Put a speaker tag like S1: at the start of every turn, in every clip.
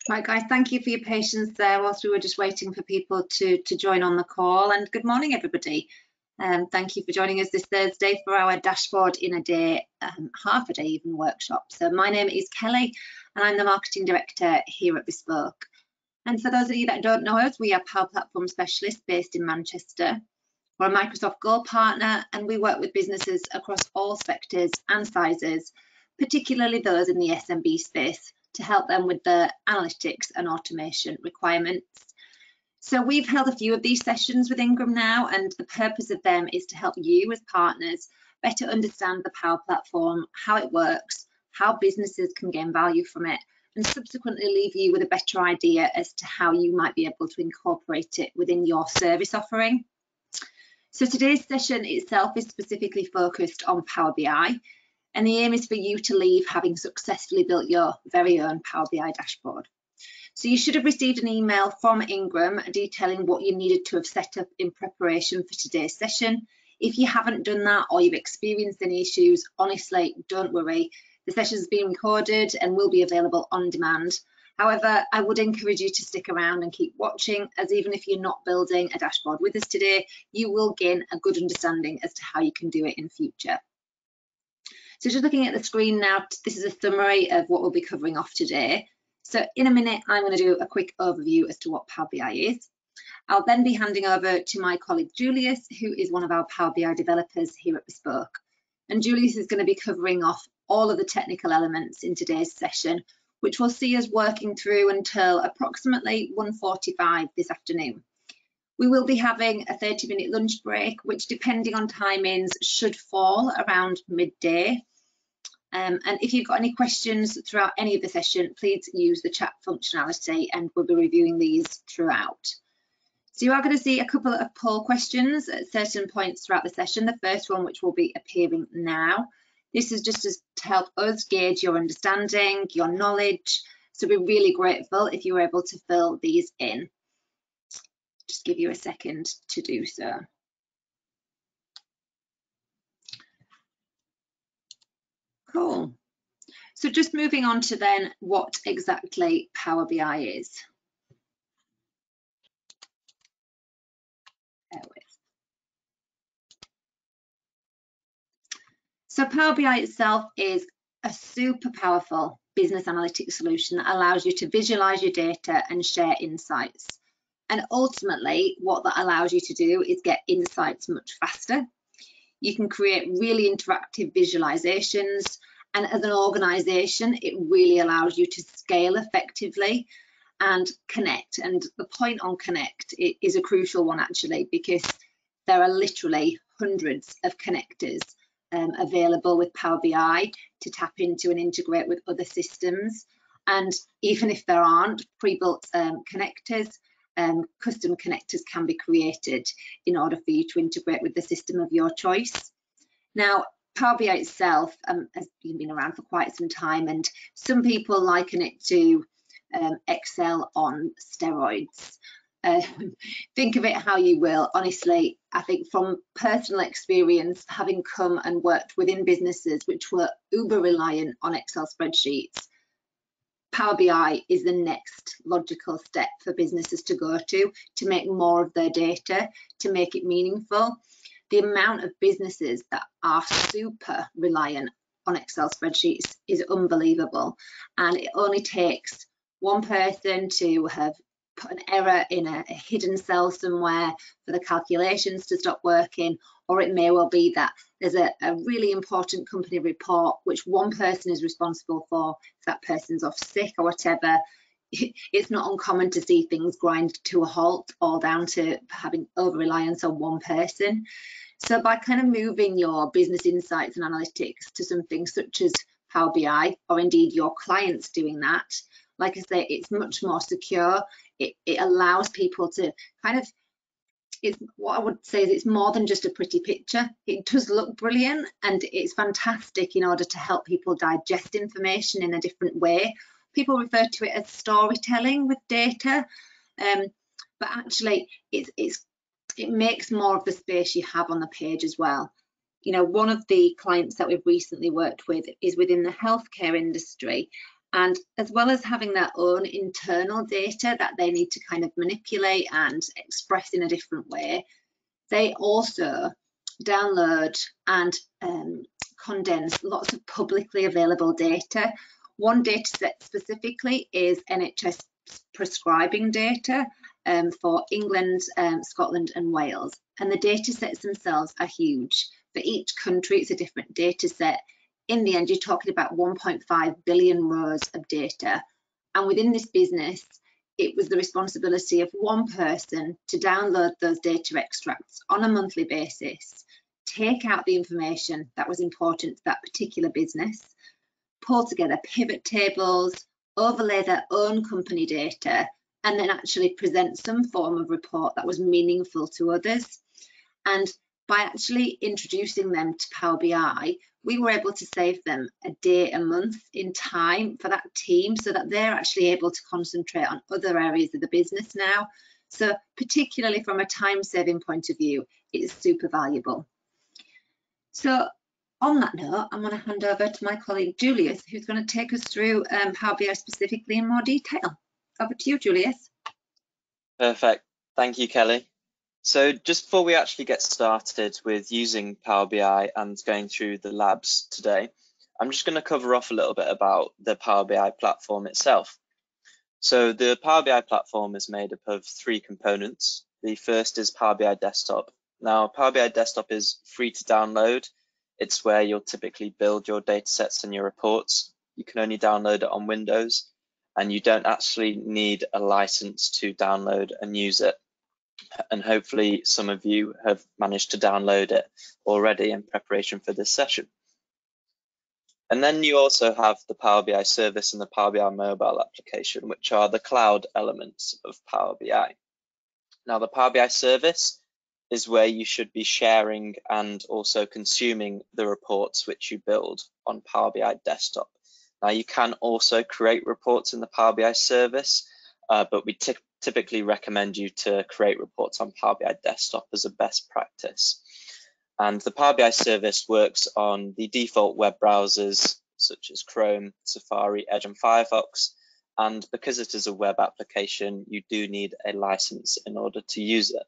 S1: Right, guys, thank you for your patience there whilst we were just waiting for people to join on the call. And good morning, everybody. Thank you for joining us this Thursday for our Dashboard in a Day, half a day even workshop. So my name is Kelly and I'm the Marketing Director here at Bespoke. And for those of you that don't know us, we are Power Platform Specialists based in Manchester. We're a Microsoft Gold partner and we work with businesses across all sectors and sizes, particularly those in the SMB space, to help them with the analytics and automation requirements. So we've held a few of these sessions with Ingram now, and the purpose of them is to help you as partners better understand the Power Platform, how it works, how businesses can gain value from it, and subsequently leave you with a better idea as to how you might be able to incorporate it within your service offering. So today's session itself is specifically focused on Power BI. And the aim is for you to leave having successfully built your very own Power BI dashboard. So you should have received an email from Ingram detailing what you needed to have set up in preparation for today's session. If you haven't done that or you've experienced any issues, honestly, don't worry. The session has been recorded and will be available on demand. However, I would encourage you to stick around and keep watching, as even if you're not building a dashboard with us today, you will gain a good understanding as to how you can do it in future. So just looking at the screen now, this is a summary of what we'll be covering off today. So in a minute, I'm going to do a quick overview as to what Power BI is. I'll then be handing over to my colleague Julius, who is one of our Power BI developers here at Bespoke. And Julius is going to be covering off all of the technical elements in today's session, which will see us working through until approximately 1:45 this afternoon. We will be having a 30-minute lunch break, which depending on timings should fall around midday. And if you've got any questions throughout any of the session, please use the chat functionality and we'll be reviewing these throughout. So you are going to see a couple of poll questions at certain points throughout the session. The first one, which will be appearing now. This is just to help us gauge your understanding, your knowledge. So we're really grateful if you were able to fill these in. Just give you a second to do so. Cool. So just moving on to then what exactly Power BI is. So Power BI itself is a super powerful business analytics solution that allows you to visualize your data and share insights. And ultimately, what that allows you to do is get insights much faster. You can create really interactive visualizations, and as an organization, it really allows you to scale effectively and connect. And the point on connect is a crucial one, actually, because there are literally hundreds of connectors available with Power BI to tap into and integrate with other systems. And even if there aren't pre-built connectors, custom connectors can be created in order for you to integrate with the system of your choice. Now, Power BI itself has been around for quite some time, and some people liken it to Excel on steroids. Think of it how you will. Honestly, I think from personal experience, having come and worked within businesses which were uber reliant on Excel spreadsheets, Power BI is the next logical step for businesses to go to make more of their data, to make it meaningful. The amount of businesses that are super reliant on Excel spreadsheets is unbelievable. And it only takes one person to have put an error in a hidden cell somewhere for the calculations to stop working, or it may well be that there's a really important company report which one person is responsible for. If that person's off sick or whatever, it's not uncommon to see things grind to a halt, all down to having over-reliance on one person. So by kind of moving your business insights and analytics to something such as Power BI, or indeed your clients doing that, like I say, it's much more secure. It allows people to kind of, what I would say is it's more than just a pretty picture. It does look brilliant and it's fantastic in order to help people digest information in a different way. People refer to it as storytelling with data, but actually it makes more of the space you have on the page as well. You know, one of the clients that we've recently worked with is within the healthcare industry, And as well as having their own internal data that they need to kind of manipulate and express in a different way, they also download and condense lots of publicly available data. One data set specifically is NHS prescribing data for England, Scotland and Wales. And the data sets themselves are huge. For each country, it's a different data set. In the end, you're talking about 1.5 billion rows of data. And within this business, it was the responsibility of one person to download those data extracts on a monthly basis, take out the information that was important to that particular business, pull together pivot tables, overlay their own company data, and then actually present some form of report that was meaningful to others. And by actually introducing them to Power BI, we were able to save them a day a month in time for that team so that they're actually able to concentrate on other areas of the business now. So particularly from a time saving point of view, it is super valuable. So on that note, I'm going to hand over to my colleague Julius, who's going to take us through Power BI specifically in more detail. Over to you, Julius.
S2: Perfect. Thank you, Kelly. So just before we actually get started with using Power BI and going through the labs today, I'm just going to cover off a little bit about the Power BI platform itself. So the Power BI platform is made up of 3 components. The first is Power BI Desktop. Now, Power BI Desktop is free to download. It's where you'll typically build your data sets and your reports. You can only download it on Windows, and you don't actually need a license to download and use it. And hopefully some of you have managed to download it already in preparation for this session. And then you also have the Power BI service and the Power BI mobile application, which are the cloud elements of Power BI. Now, the Power BI service is where you should be sharing and also consuming the reports which you build on Power BI Desktop. Now, you can also create reports in the Power BI service, but we typically recommend you to create reports on Power BI Desktop as a best practice. And the Power BI service works on the default web browsers such as Chrome, Safari, Edge and Firefox. And because it is a web application, you do need a license in order to use it.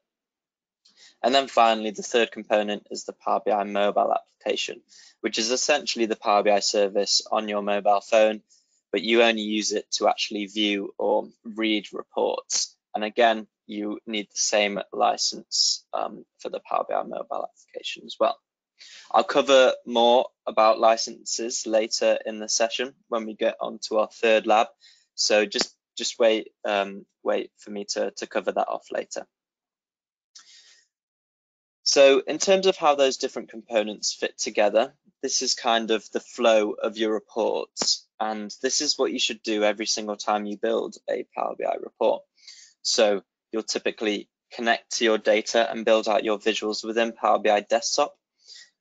S2: And then finally, the third component is the Power BI mobile application, which is essentially the Power BI service on your mobile phone, but you only use it to actually view or read reports. And again, you need the same license for the Power BI mobile application as well. I'll cover more about licenses later in the session when we get onto our third lab. So just wait for me to cover that off later. So in terms of how those different components fit together, this is kind of the flow of your reports. And this is what you should do every single time you build a Power BI report. So you'll typically connect to your data and build out your visuals within Power BI Desktop.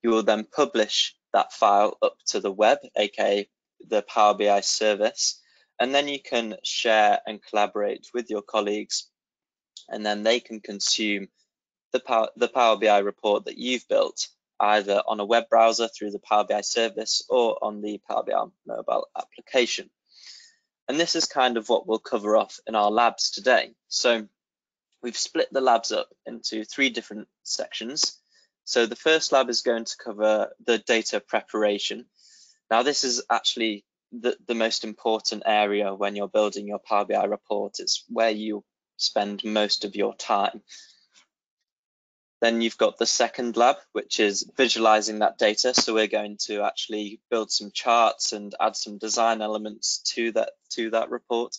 S2: You will then publish that file up to the web, aka the Power BI service, and then you can share and collaborate with your colleagues, and then they can consume the Power BI report that you've built, either on a web browser through the Power BI service or on the Power BI mobile application. And this is kind of what we'll cover off in our labs today. So we've split the labs up into 3 different sections. So the first lab is going to cover the data preparation. Now, this is actually the most important area when you're building your Power BI report. It's where you spend most of your time. Then you've got the second lab, which is visualizing that data. So we're going to actually build some charts and add some design elements to that report.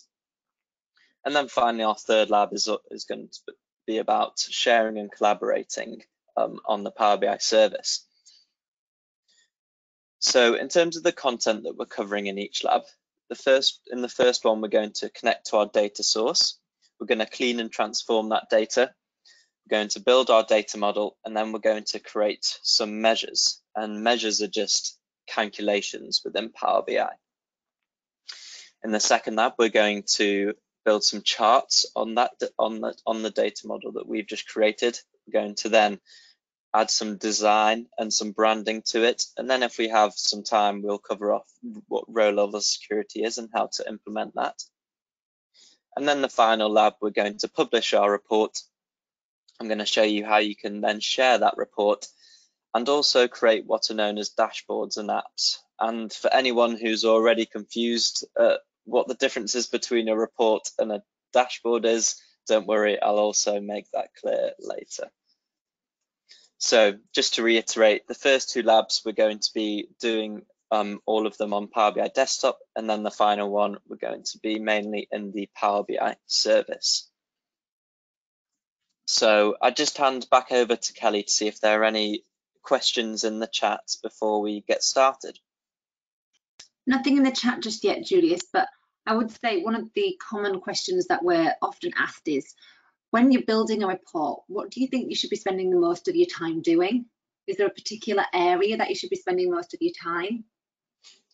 S2: And then finally, our third lab is going to be about sharing and collaborating on the Power BI service. So in terms of the content that we're covering in each lab, in the first one, we're going to connect to our data source. We're going to clean and transform that data. We're going to build our data model, and then we're going to create some measures. And measures are just calculations within Power BI. In the second lab, we're going to build some charts on the data model that we've just created. We're going to then add some design and some branding to it. And then if we have some time, we'll cover off what row level security is and how to implement that. And then the final lab, we're going to publish our report. I'm going to show you how you can then share that report and also create what are known as dashboards and apps. And for anyone who's already confused what the difference is between a report and a dashboard is, don't worry, I'll also make that clear later. So just to reiterate, the first two labs, we're going to be doing all of them on Power BI Desktop, and then the final one, we're going to be mainly in the Power BI service. So I just hand back over to Kelly to see if there are any questions in the chat before we get started.
S1: Nothing in the chat just yet, Julius, but I would say one of the common questions that we're often asked is, when you're building a report, what do you think you should be spending the most of your time doing? Is there a particular area that you should be spending most of your time?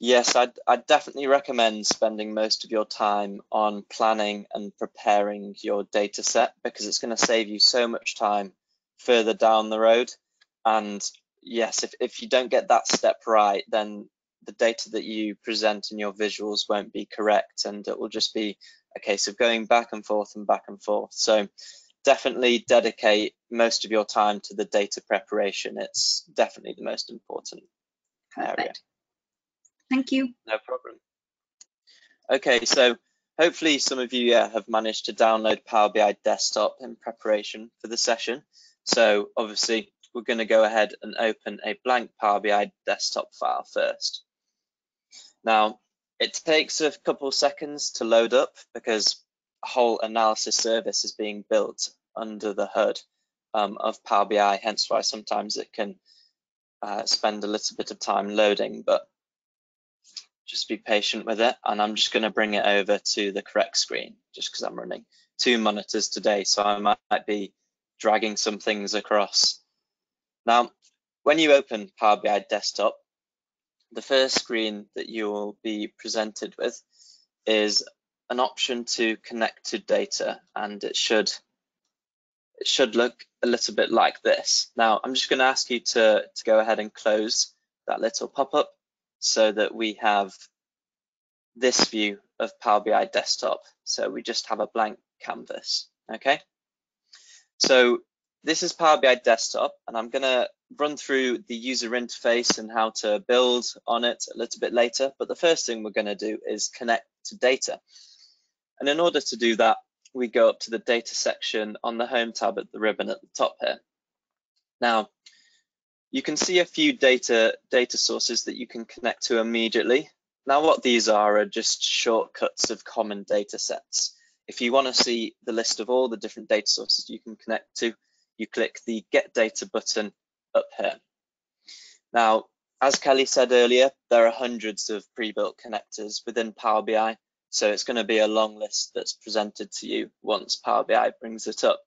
S2: Yes, I'd definitely recommend spending most of your time on planning and preparing your data set, because it's going to save you so much time further down the road. And yes, if you don't get that step right, then the data that you present in your visuals won't be correct, and it will just be a case of going back and forth and back and forth. So definitely dedicate most of your time to the data preparation. It's definitely the most important area.
S1: Thank you.
S2: No problem. Okay, so hopefully some of you have managed to download Power BI Desktop in preparation for the session. So obviously we're going to go ahead and open a blank Power BI Desktop file first. Now, it takes a couple seconds to load up because a whole analysis service is being built under the hood of Power BI, hence why sometimes it can spend a little bit of time loading, but just be patient with it. And I'm just going to bring it over to the correct screen, just because I'm running two monitors today, so I might be dragging some things across. Now, when you open Power BI Desktop, the first screen that you will be presented with is an option to connect to data, and it should look a little bit like this. Now, I'm just going to ask you to go ahead and close that little pop-up so that we have this view of Power BI Desktop. So we just have a blank canvas, okay? So this is Power BI Desktop, and I'm gonna run through the user interface and how to build on it a little bit later. But the first thing we're gonna do is connect to data. And in order to do that, we go up to the data section on the home tab at the ribbon at the top here. Now, you can see a few data sources that you can connect to immediately. Now, what these are just shortcuts of common data sets. If you want to see the list of all the different data sources you can connect to, you click the Get Data button up here. Now, as Kelly said earlier, there are hundreds of pre-built connectors within Power BI, so it's going to be a long list that's presented to you once Power BI brings it up.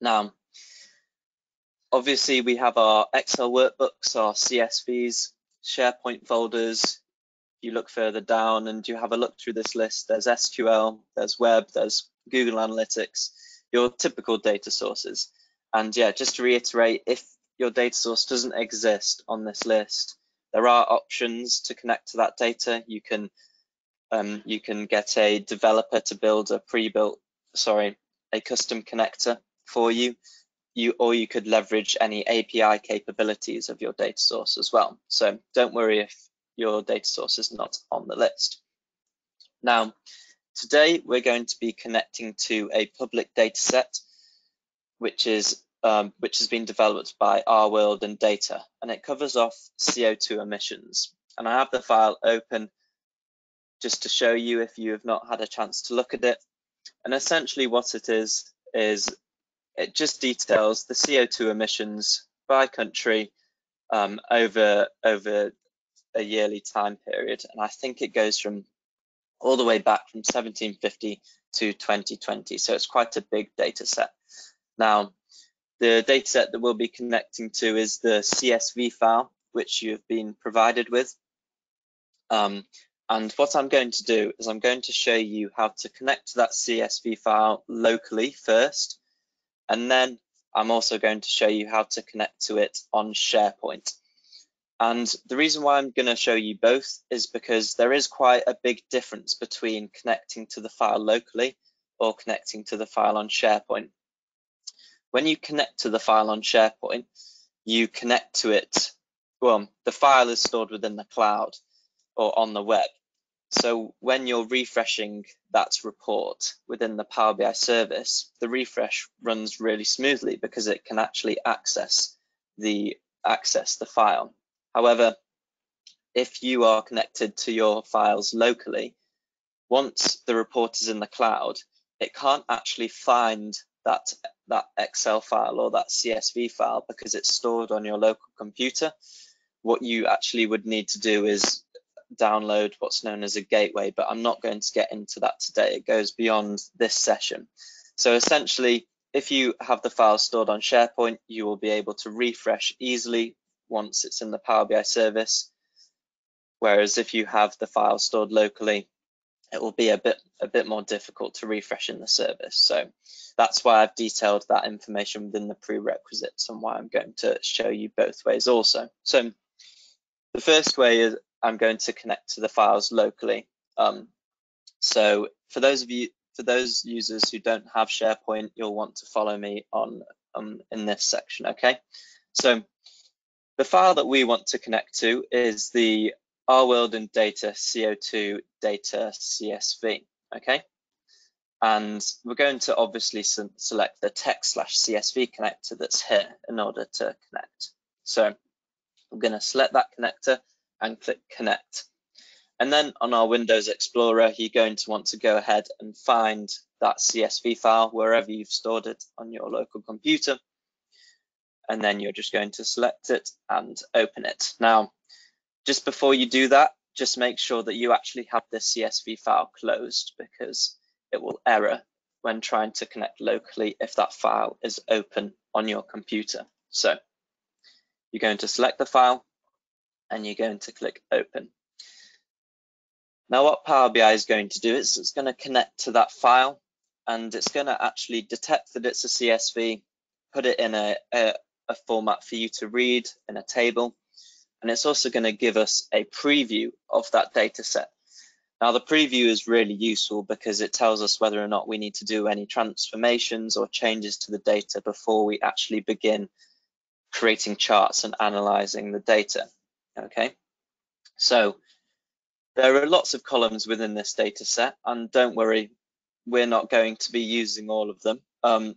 S2: Now, obviously, we have our Excel workbooks, our CSVs, SharePoint folders. You look further down and you have a look through this list, there's SQL, there's web, there's Google Analytics, your typical data sources. And yeah, just to reiterate, if your data source doesn't exist on this list, there are options to connect to that data. You can get a developer to build a custom connector for you. Or you could leverage any API capabilities of your data source as well. So don't worry if your data source is not on the list. Now, today we're going to be connecting to a public data set, which has been developed by Our World and Data, and it covers off CO2 emissions. And I have the file open just to show you if you have not had a chance to look at it. And essentially what it is it just details the CO2 emissions by country over a yearly time period, and I think it goes from all the way back from 1750 to 2020, so it's quite a big data set. Now, the data set that we'll be connecting to is the CSV file, which you've been provided with. And what I'm going to do is I'm going to show you how to connect to that CSV file locally first, and then I'm also going to show you how to connect to it on Sharepoint. And the reason why I'm going to show you both is because there is quite a big difference between connecting to the file locally or connecting to the file on Sharepoint. When you connect to the file on Sharepoint, you connect to it, well, the file is stored within the cloud or on the web. So when you're refreshing that report within the Power BI service, the refresh runs really smoothly because it can actually access the file. However, if you are connected to your files locally, once the report is in the cloud, it can't actually find that Excel file or that CSV file because it's stored on your local computer. What you actually would need to do is download what's known as a gateway, but I'm not going to get into that today. It goes beyond this session. So essentially, if you have the file stored on Sharepoint, you will be able to refresh easily once it's in the Power BI service. Whereas if you have the file stored locally, it will be a bit more difficult to refresh in the service. So that's why I've detailed that information within the prerequisites and why I'm going to show you both ways also. So the first way is I'm going to connect to the files locally. So for those users who don't have Sharepoint, you'll want to follow me on in this section, okay? So the file that we want to connect to is the Our World in Data CO2 data CSV, okay? And we're going to obviously select the text/CSV connector that's here in order to connect. So I'm going to select that connector and click connect. And then on our Windows Explorer, you're going to want to go ahead and find that CSV file wherever you've stored it on your local computer. And then you're just going to select it and open it. Now, just before you do that, just make sure that you actually have the CSV file closed because it will error when trying to connect locally if that file is open on your computer. So you're going to select the file and you're going to click open. Now what Power BI is going to do is it's going to connect to that file and it's going to actually detect that it's a CSV, put it in a format for you to read in a table, and it's also going to give us a preview of that data set. Now the preview is really useful because it tells us whether or not we need to do any transformations or changes to the data before we actually begin creating charts and analyzing the data, okay? So there are lots of columns within this data set, and don't worry, we're not going to be using all of them. And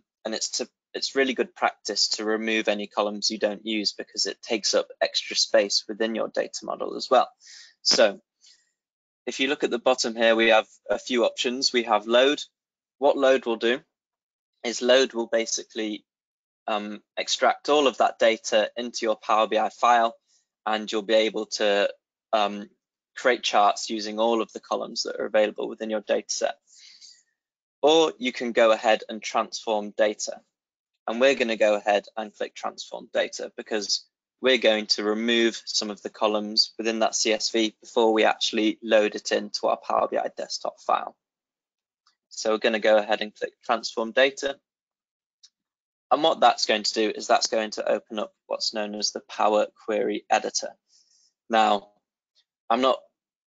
S2: it's really good practice to remove any columns you don't use because it takes up extra space within your data model as well. So if you look at the bottom here, we have a few options. We have load. What load will do is load will basically extract all of that data into your Power BI file, and you'll be able to create charts using all of the columns that are available within your data set. Or you can go ahead and transform data. And we're going to go ahead and click transform data because we're going to remove some of the columns within that CSV before we actually load it into our Power BI desktop file. So we're going to go ahead and click transform data. And what that's going to do is that's going to open up what's known as the Power Query Editor. Now,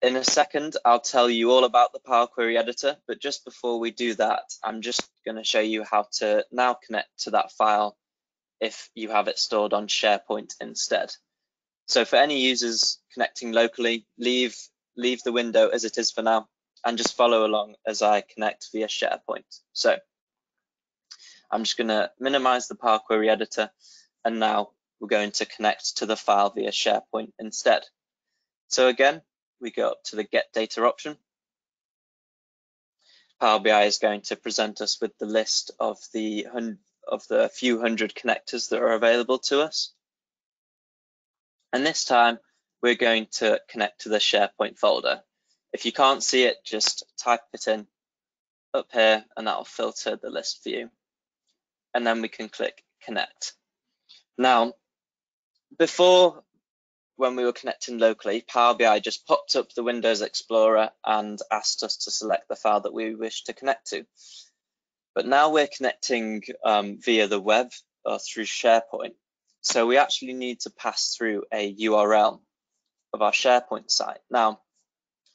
S2: in a second, I'll tell you all about the Power Query Editor, but just before we do that, I'm just going to show you how to now connect to that file if you have it stored on Sharepoint instead. So for any users connecting locally, leave the window as it is for now and just follow along as I connect via Sharepoint. So I'm just going to minimize the Power Query Editor, and now we're going to connect to the file via Sharepoint instead. So again, we go up to the Get Data option. Power BI is going to present us with the list of the few hundred connectors that are available to us. And this time, we're going to connect to the Sharepoint folder. If you can't see it, just type it in up here and that'll filter the list for you. And then we can click Connect. Now, before, when we were connecting locally, Power BI just popped up the Windows Explorer and asked us to select the file that we wish to connect to. But now we're connecting via the web through Sharepoint. So we actually need to pass through a URL of our Sharepoint site. Now,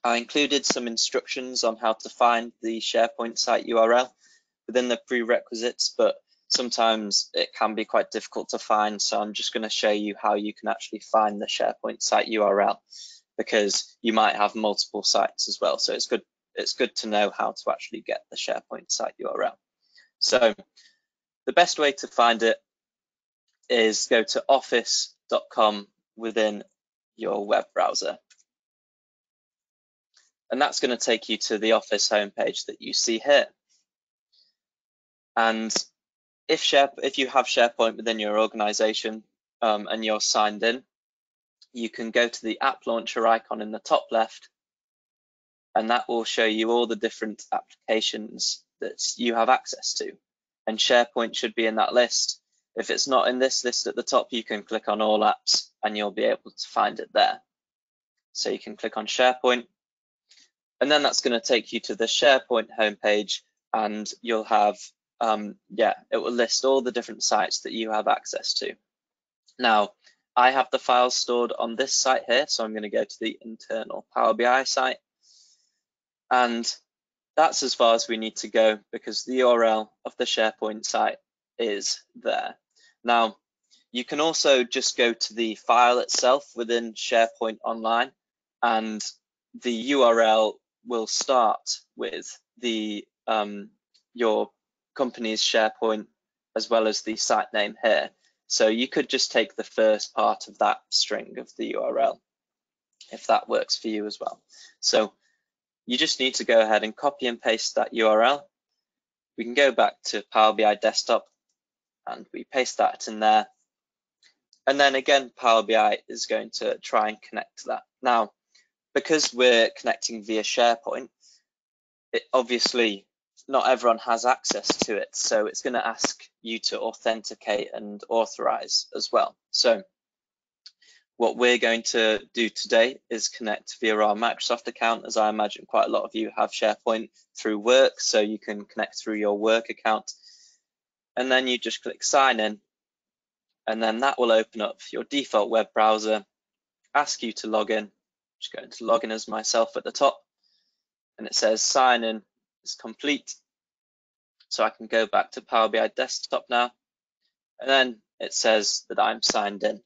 S2: I included some instructions on how to find the Sharepoint site URL within the prerequisites, but sometimes it can be quite difficult to find. So I'm just going to show you how you can actually find the Sharepoint site URL, because you might have multiple sites as well. So it's good to know how to actually get the Sharepoint site URL. So the best way to find it is go to office.com within your web browser. And that's going to take you to the Office homepage that you see here. And if you have Sharepoint within your organization and you're signed in, you can go to the app launcher icon in the top left, and that will show you all the different applications that you have access to. And Sharepoint should be in that list. If it's not in this list at the top, you can click on all apps and you'll be able to find it there. So you can click on Sharepoint, and then that's going to take you to the Sharepoint homepage, and you'll have, it will list all the different sites that you have access to. Now, I have the files stored on this site here, so I'm going to go to the internal Power BI site. And that's as far as we need to go, because the URL of the Sharepoint site is there. Now, you can also just go to the file itself within SharePoint Online, and the URL will start with the your company's SharePoint as well as the site name here. So you could just take the first part of that string of the URL if that works for you as well. So you just need to go ahead and copy and paste that URL. We can go back to Power BI Desktop and we paste that in there. And then again, Power BI is going to try and connect to that. Now, because we're connecting via SharePoint, obviously not everyone has access to it. So it's going to ask you to authenticate and authorize as well. So what we're going to do today is connect via our Microsoft account, as I imagine quite a lot of you have SharePoint through work, so you can connect through your work account. And then you just click sign in, and then that will open up your default web browser, ask you to log in. Just going to log in as myself at the top, and it says sign in is complete. So I can go back to Power BI Desktop now, and then it says that I'm signed in.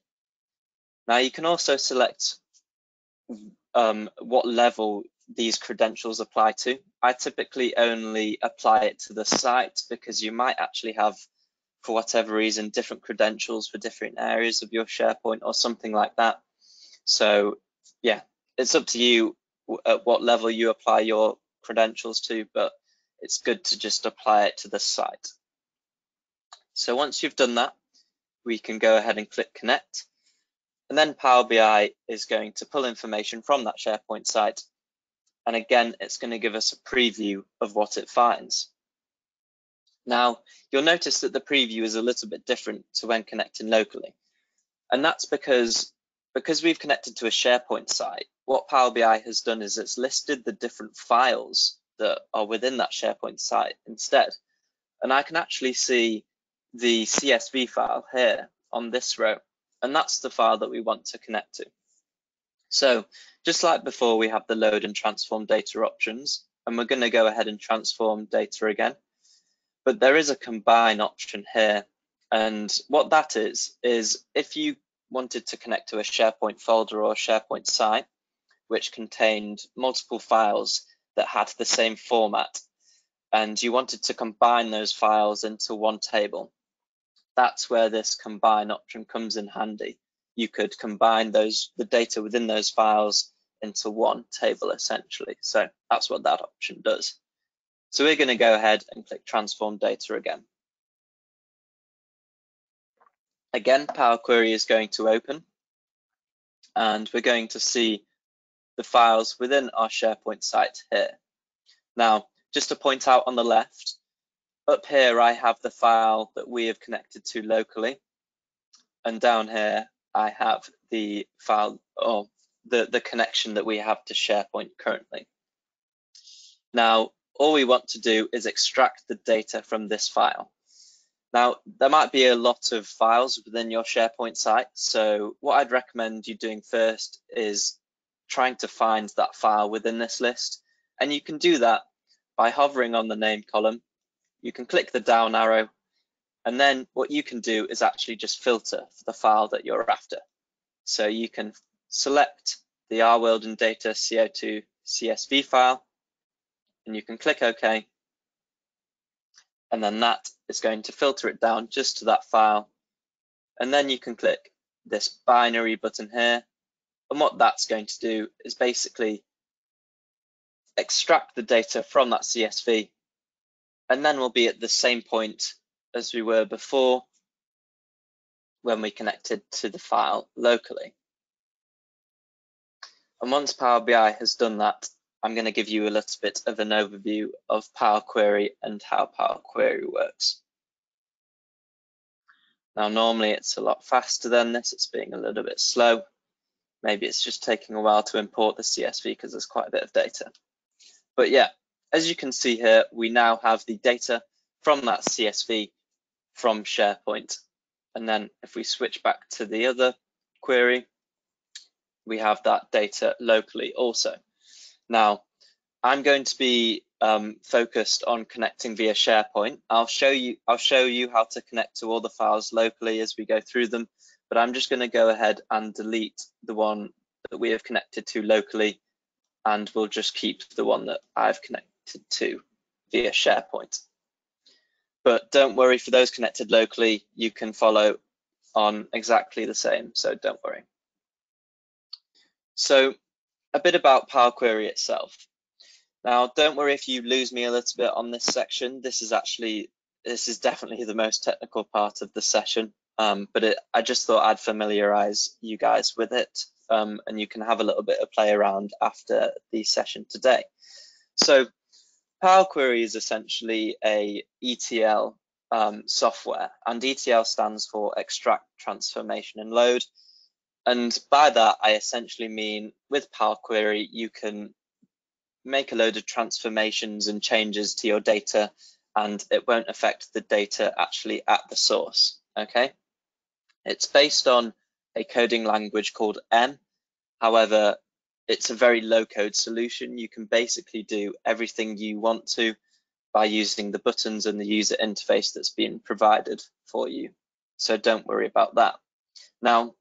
S2: Now you can also select what level these credentials apply to. I typically only apply it to the site, because you might actually have, for whatever reason, different credentials for different areas of your SharePoint or something like that. So yeah, it's up to you at what level you apply your credentials to, but it's good to just apply it to the site. So once you've done that, we can go ahead and click connect. And then Power BI is going to pull information from that SharePoint site. And again, it's going to give us a preview of what it finds. Now, you'll notice that the preview is a little bit different to when connecting locally. And that's because we've connected to a SharePoint site, what Power BI has done is it's listed the different files that are within that SharePoint site instead. And I can actually see the CSV file here on this row. And that's the file that we want to connect to. So just like before, we have the load and transform data options, and we're going to go ahead and transform data again. But there is a combine option here. And what that is if you wanted to connect to a SharePoint folder or a SharePoint site, which contained multiple files that had the same format, and you wanted to combine those files into one table, that's where this combine option comes in handy. You could combine the data within those files into one table essentially. So that's what that option does. So we're going to go ahead and click transform data again. Again, Power Query is going to open, and we're going to see the files within our SharePoint site here. Now, just to point out on the left, up here I have the file that we have connected to locally, and down here I have the file or the connection that we have to SharePoint currently. Now, all we want to do is extract the data from this file. Now, there might be a lot of files within your SharePoint site, so what I'd recommend you doing first is trying to find that file within this list, and you can do that by hovering on the name column. You can click the down arrow, and then what you can do is actually just filter for the file that you're after. So you can select the Our World and Data CO2 CSV file, and you can click OK. And then that is going to filter it down just to that file. And then you can click this binary button here. And what that's going to do is basically extract the data from that CSV. And then we'll be at the same point as we were before when we connected to the file locally. And once Power BI has done that, I'm going to give you a little bit of an overview of Power Query and how Power Query works. Now, normally it's a lot faster than this. It's being a little bit slow. Maybe it's just taking a while to import the CSV because there's quite a bit of data. But yeah, as you can see here, we now have the data from that CSV from SharePoint. And then if we switch back to the other query, we have that data locally also. Now, I'm going to be focused on connecting via SharePoint. I'll show you how to connect to all the files locally as we go through them, but I'm just going to go ahead and delete the one that we have connected to locally, and we'll just keep the one that I've connected to via SharePoint. But don't worry, for those connected locally, you can follow on exactly the same, so don't worry. So a bit about Power Query itself. Now, don't worry if you lose me a little bit on this section. This is definitely the most technical part of the session, but I just thought I'd familiarize you guys with it, and you can have a little bit of play around after the session today. So Power Query is essentially a ETL software, and ETL stands for Extract, Transformation, and Load. And by that, I essentially mean with Power Query, you can make a load of transformations and changes to your data, and it won't affect the data actually at the source, okay? It's based on a coding language called M. However, it's a very low code solution. You can basically do everything you want to by using the buttons and the user interface that's been provided for you. So don't worry about that. Now,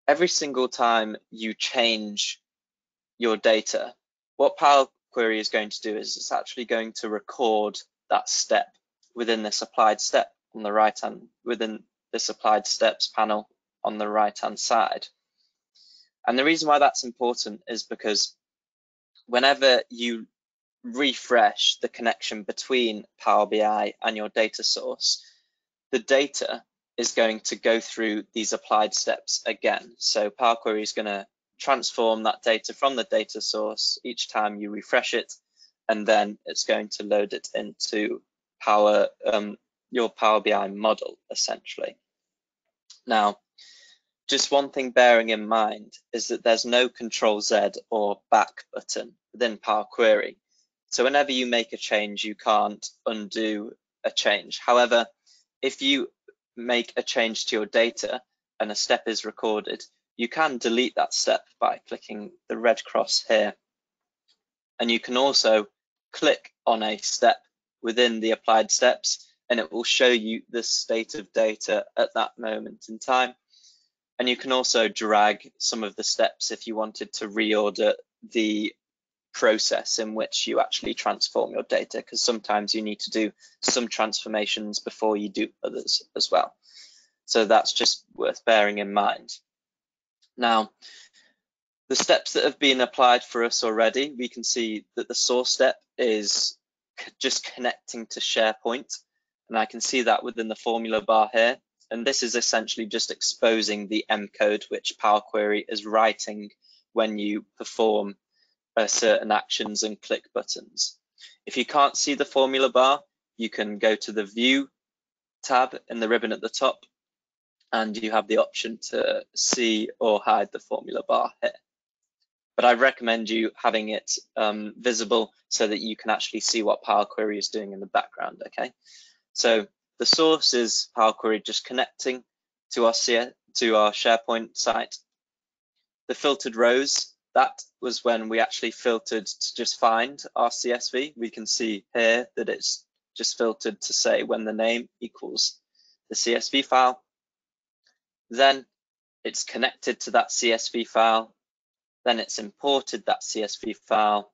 S2: every single time you change your data, what Power Query is going to do is it's actually going to record that step within this applied step on the right hand, within this applied steps panel on the right hand side. And the reason why that's important is because whenever you refresh the connection between Power BI and your data source, the data is going to go through these applied steps again. So Power Query is going to transform that data from the data source each time you refresh it, and then it's going to load it into your Power BI model, essentially. Now, just one thing bearing in mind is that there's no Control Z or back button within Power Query. So whenever you make a change, you can't undo a change. However, if you make a change to your data and a step is recorded, you can delete that step by clicking the red cross here. And you can also click on a step within the applied steps, and it will show you the state of data at that moment in time. And you can also drag some of the steps if you wanted to reorder the process in which you actually transform your data, because sometimes you need to do some transformations before you do others as well. So that's just worth bearing in mind. Now, the steps that have been applied for us already, we can see that the source step is just connecting to SharePoint, and I can see that within the formula bar here. And this is essentially just exposing the M code which Power Query is writing when you perform certain actions and click buttons. If you can't see the formula bar, you can go to the View tab in the ribbon at the top, and you have the option to see or hide the formula bar here. But I recommend you having it visible so that you can actually see what Power Query is doing in the background, okay? So the source is Power Query just connecting to our SharePoint site. The filtered rows, that was when we actually filtered to just find our CSV. We can see here that it's just filtered to say when the name equals the CSV file. Then it's connected to that CSV file. Then it's imported that CSV file.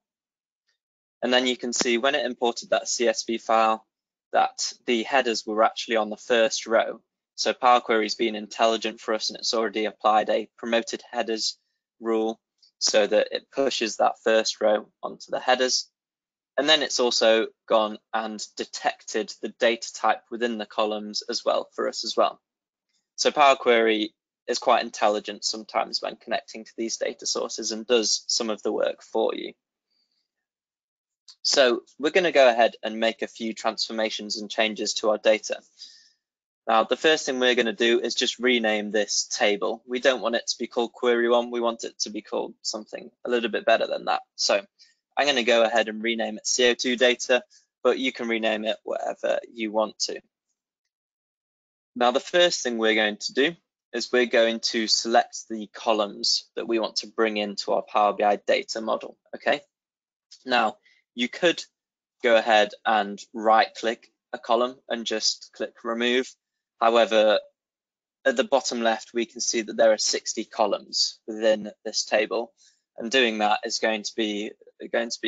S2: And then you can see when it imported that CSV file that the headers were actually on the first row. So Power Query's been intelligent for us, and it's already applied a promoted headers rule so that it pushes that first row onto the headers. And then it's also gone and detected the data type within the columns as well for us as well. So Power Query is quite intelligent sometimes when connecting to these data sources and does some of the work for you. So we're going to go ahead and make a few transformations and changes to our data. Now, the first thing we're going to do is just rename this table. We don't want it to be called Query 1. We want it to be called something a little bit better than that. So I'm going to go ahead and rename it CO2 data, but you can rename it whatever you want to. Now, the first thing we're going to do is we're going to select the columns that we want to bring into our Power BI data model, okay? Now, you could go ahead and right-click a column and just click remove. However, at the bottom left, we can see that there are 60 columns within this table, and doing that is going to be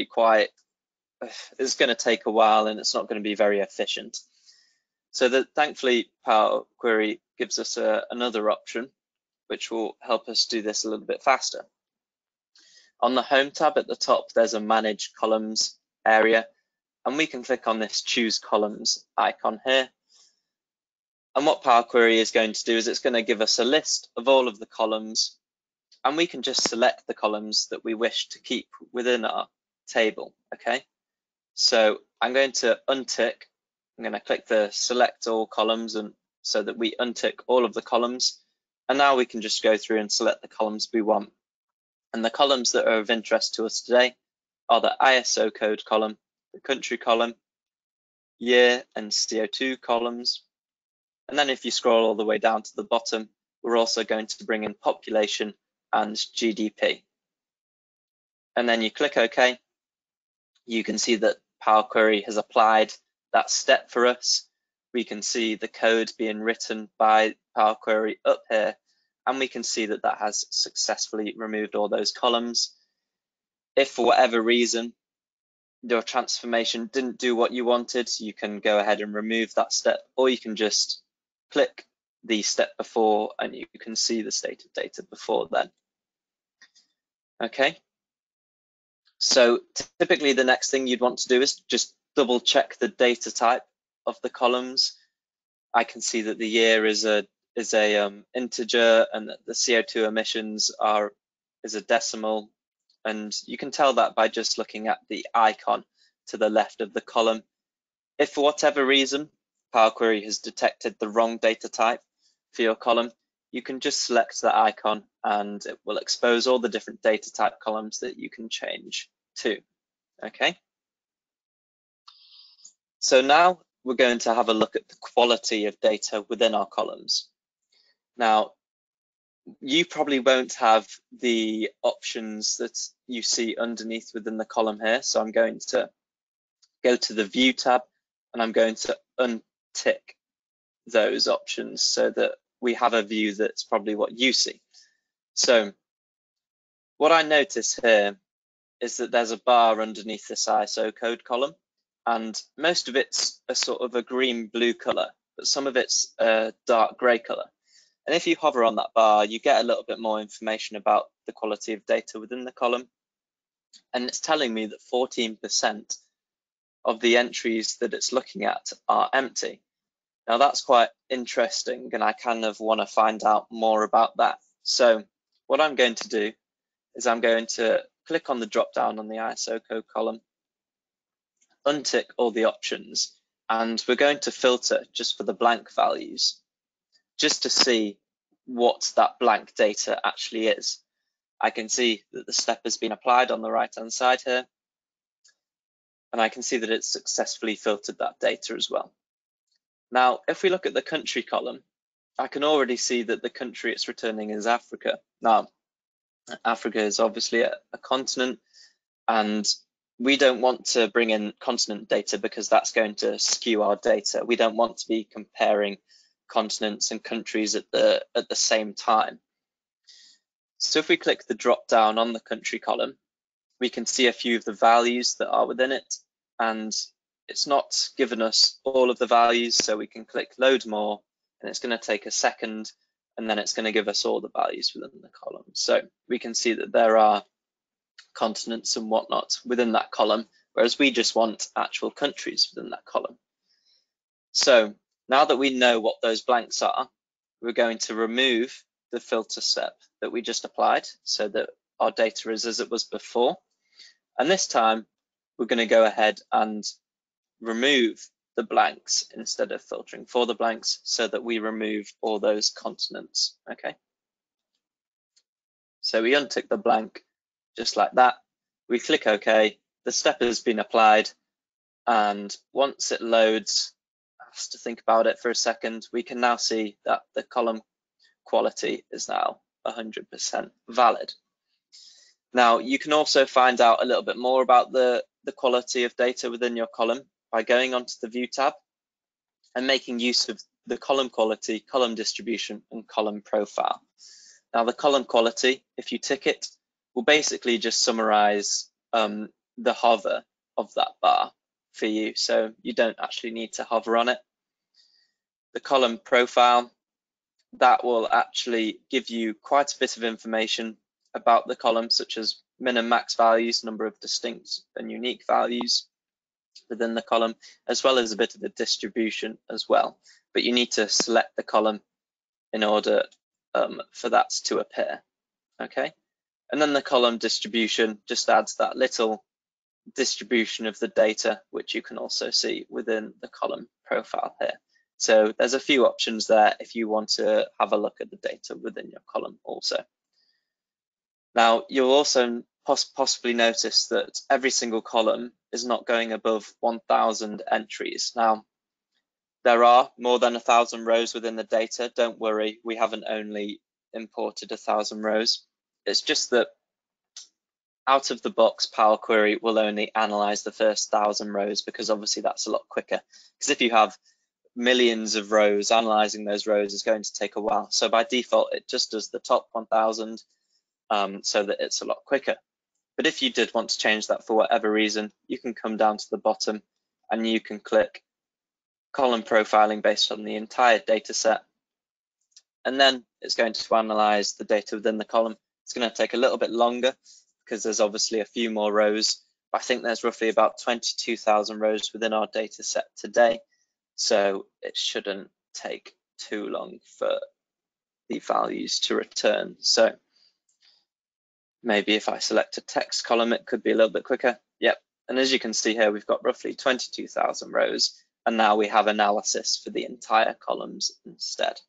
S2: quite, it's going to take a while, and it's not going to be very efficient. So that thankfully Power Query gives us another option, which will help us do this a little bit faster. On the Home tab at the top, there's a Manage Columns area, and we can click on this Choose Columns icon here. And what Power Query is going to do is it's going to give us a list of all of the columns, and we can just select the columns that we wish to keep within our table, okay? So I'm going to untick, I'm going to click the Select All Columns, and so that we untick all of the columns. And now we can just go through and select the columns we want. And the columns that are of interest to us today are the ISO code column, the country column, year and CO2 columns. And then if you scroll all the way down to the bottom, we're also going to bring in population and GDP. And then you click OK. You can see that Power Query has applied that step for us. We can see the code being written by Power Query up here, and we can see that that has successfully removed all those columns. If for whatever reason your transformation didn't do what you wanted, you can go ahead and remove that step, or you can just click the step before and you can see the state of data before then. Okay, so typically the next thing you'd want to do is just double check the data type of the columns. I can see that the year is a integer, and that the CO2 emissions is a decimal, and you can tell that by just looking at the icon to the left of the column. If for whatever reason Power Query has detected the wrong data type for your column, you can just select that icon and it will expose all the different data type columns that you can change to. Okay. So now we're going to have a look at the quality of data within our columns. Now, you probably won't have the options that you see underneath within the column here. So I'm going to go to the View tab, and I'm going to untick those options so that we have a view that's probably what you see. So what I notice here is that there's a bar underneath this ISO code column, and most of it's a sort of a green-blue color, but some of it's a dark gray color. And if you hover on that bar, you get a little bit more information about the quality of data within the column. And it's telling me that 14% of the entries that it's looking at are empty. Now that's quite interesting, and I kind of want to find out more about that. So what I'm going to do is I'm going to click on the drop down on the ISO code column, untick all the options, and we're going to filter just for the blank values, just to see what that blank data actually is. I can see that the step has been applied on the right hand side here, and I can see that it's successfully filtered that data as well. Now, if we look at the country column, I can already see that the country it's returning is Africa. Now, Africa is obviously a continent, and we don't want to bring in continent data because that's going to skew our data. We don't want to be comparing continents and countries at the same time. So if we click the drop down on the country column, we can see a few of the values that are within it, and it's not given us all of the values, so we can click load more, and it's going to take a second, and then it's going to give us all the values within the column. So we can see that there are continents and whatnot within that column, whereas we just want actual countries within that column. So now that we know what those blanks are, we're going to remove the filter step that we just applied so that our data is as it was before. And this time we're going to go ahead and remove the blanks instead of filtering for the blanks, so that we remove all those continents. Okay. So we untick the blank just like that. We click OK. The step has been applied, and once it loads, has to think about it for a second, we can now see that the column quality is now 100% valid. Now, you can also find out a little bit more about the quality of data within your column by going onto the View tab and making use of the column quality, column distribution, and column profile. Now, the column quality, if you tick it, will basically just summarize the hover of that bar for you, so you don't actually need to hover on it. The column profile, that will actually give you quite a bit of information about the column, such as min and max values, number of distinct and unique values within the column, as well as a bit of the distribution as well. But you need to select the column in order for that to appear. Okay, and then the column distribution just adds that little distribution of the data, which you can also see within the column profile here. So there's a few options there if you want to have a look at the data within your column also. Now, you'll also possibly notice that every single column is not going above 1,000 entries. Now, there are more than 1,000 rows within the data. Don't worry, we haven't only imported 1,000 rows. It's just that out of the box, Power Query will only analyze the first 1,000 rows, because obviously that's a lot quicker. Because if you have millions of rows, analyzing those rows is going to take a while. So by default, it just does the top 1,000 so that it's a lot quicker. But if you did want to change that for whatever reason, you can come down to the bottom and you can click column profiling based on the entire data set. And then it's going to analyze the data within the column. It's going to take a little bit longer because there's obviously a few more rows. I think there's roughly about 22,000 rows within our data set today. So it shouldn't take too long for the values to return. So maybe if I select a text column, it could be a little bit quicker. Yep. And as you can see here, we've got roughly 22,000 rows. And now we have analysis for the entire columns instead.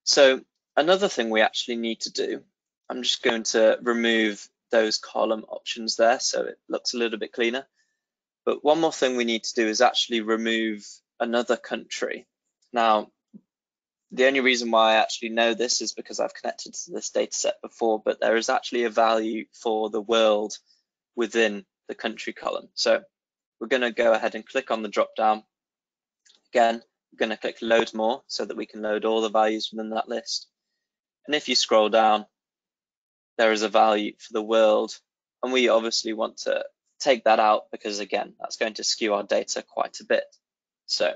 S2: So another thing we actually need to do, I'm just going to remove those column options there so it looks a little bit cleaner. But one more thing we need to do is actually remove another country. Now, the only reason why I actually know this is because I've connected to this data set before, but there is actually a value for the world within the country column. So we're going to go ahead and click on the drop down. Again, we're going to click load more so that we can load all the values within that list. And if you scroll down, there is a value for the world, and we obviously want to take that out because, again, that's going to skew our data quite a bit. So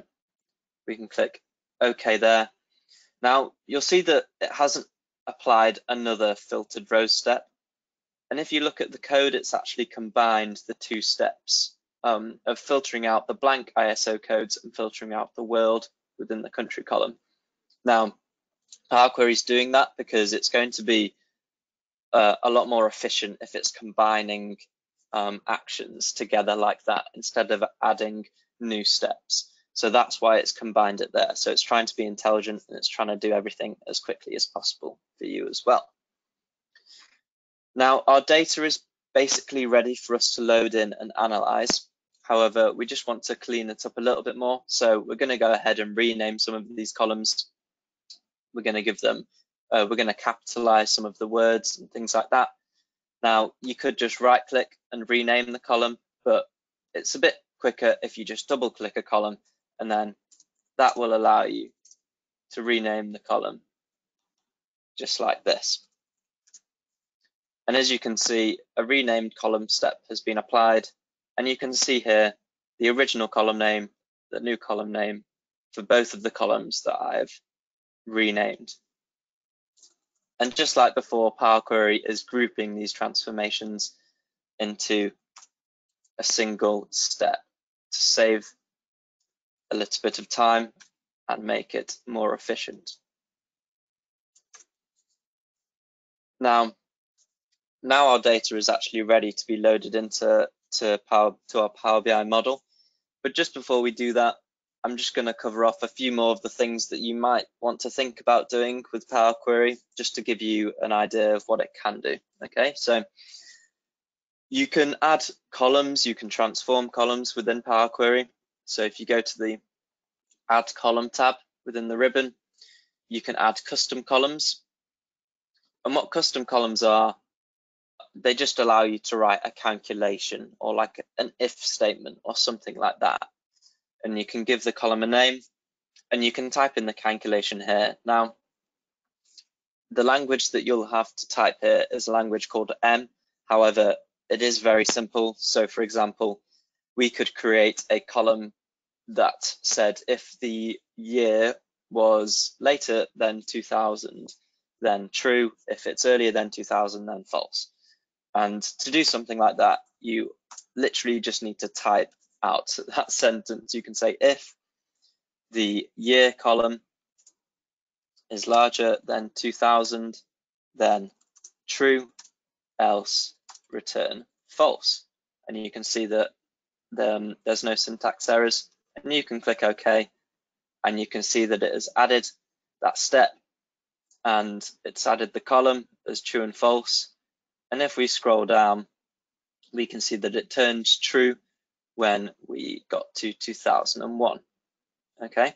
S2: we can click OK there. Now you'll see that it hasn't applied another filtered rows step. And if you look at the code, it's actually combined the two steps of filtering out the blank ISO codes and filtering out the world within the country column. Now, Power Query is doing that because it's going to be a lot more efficient if it's combining actions together like that instead of adding new steps. So that's why it's combined it there. So it's trying to be intelligent and it's trying to do everything as quickly as possible for you as well. Now our data is basically ready for us to load in and analyze. However, we just want to clean it up a little bit more. So we're going to go ahead and rename some of these columns. We're going to give them, we're going to capitalize some of the words and things like that. Now, you could just right click and rename the column, but it's a bit quicker if you just double click a column, and then that will allow you to rename the column just like this. And as you can see, a renamed column step has been applied, and you can see here the original column name, the new column name for both of the columns that I've renamed. And just like before, Power Query is grouping these transformations into a single step to save a little bit of time and make it more efficient. Now our data is actually ready to be loaded into our Power BI model. But just before we do that, I'm just going to cover off a few more of the things that you might want to think about doing with Power Query, just to give you an idea of what it can do. Okay, so you can add columns, you can transform columns within Power Query. So if you go to the Add Column tab within the ribbon, you can add custom columns. And what custom columns are, they just allow you to write a calculation or like an if statement or something like that. And you can give the column a name and you can type in the calculation here. Now, the language that you'll have to type here is a language called M. However, it is very simple. So for example, we could create a column that said if the year was later than 2000, then true. If it's earlier than 2000, then false. And to do something like that, you literally just need to type out that sentence. You can say if the year column is larger than 2000, then true, else return false. And you can see that there's no syntax errors, and you can click OK, and you can see that it has added that step, and it's added the column as true and false. And if we scroll down, we can see that it turns true when we got to 2001. Okay,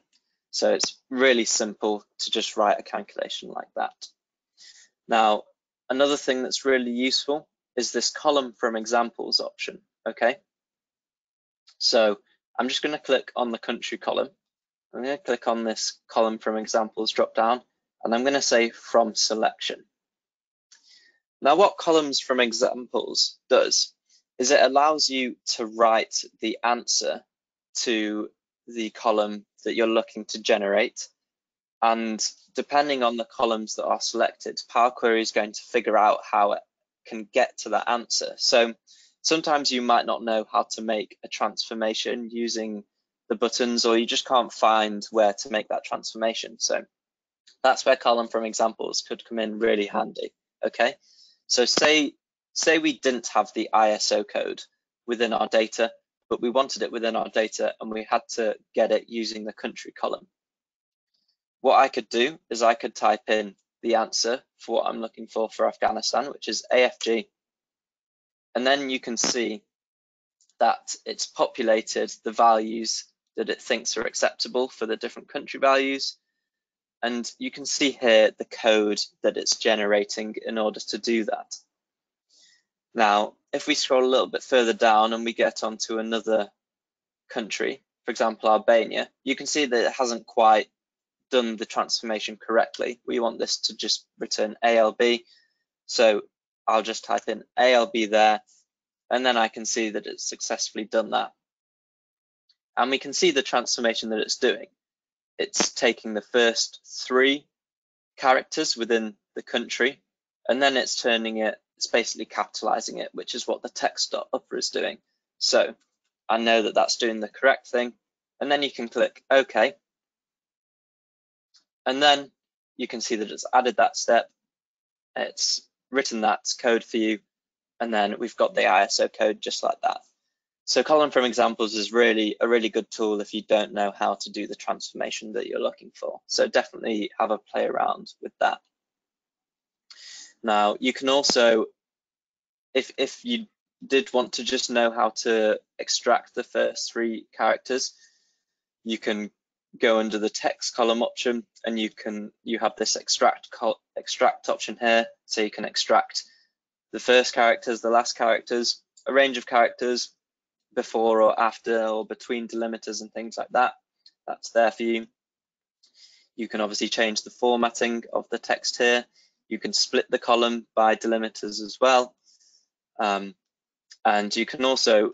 S2: so it's really simple to just write a calculation like that. Now, another thing that's really useful is this column from examples option. Okay, so I'm just going to click on the country column. I'm going to click on this column from examples drop down, and I'm going to say from selection. Now, what columns from examples does is it allows you to write the answer to the column that you're looking to generate. And depending on the columns that are selected, Power Query is going to figure out how it can get to that answer. So sometimes you might not know how to make a transformation using the buttons, or you just can't find where to make that transformation. So that's where column from examples could come in really handy. Okay, so say we didn't have the ISO code within our data, but we wanted it within our data and we had to get it using the country column. What I could do is I could type in the answer for what I'm looking for Afghanistan, which is AFG. And then you can see that it's populated the values that it thinks are acceptable for the different country values. And you can see here the code that it's generating in order to do that. Now, if we scroll a little bit further down and we get onto another country, for example, Albania, you can see that it hasn't quite done the transformation correctly. We want this to just return ALB. So I'll just type in ALB there, and then I can see that it's successfully done that. And we can see the transformation that it's doing. It's taking the first 3 characters within the country, and then it's turning it, it's basically capitalizing it, which is what the text.upper is doing. So I know that that's doing the correct thing, and then you can click OK. And then you can see that it's added that step, it's written that code for you, and then we've got the ISO code just like that. So column from examples is really a really good tool if you don't know how to do the transformation that you're looking for. So definitely have a play around with that. Now you can also, if you did want to just know how to extract the first 3 characters, you can go under the text column option, and you have this extract option here, so you can extract the first characters, the last characters, a range of characters before or after or between delimiters and things like that. That's there for you. You can obviously change the formatting of the text here. You can split the column by delimiters as well. And you can also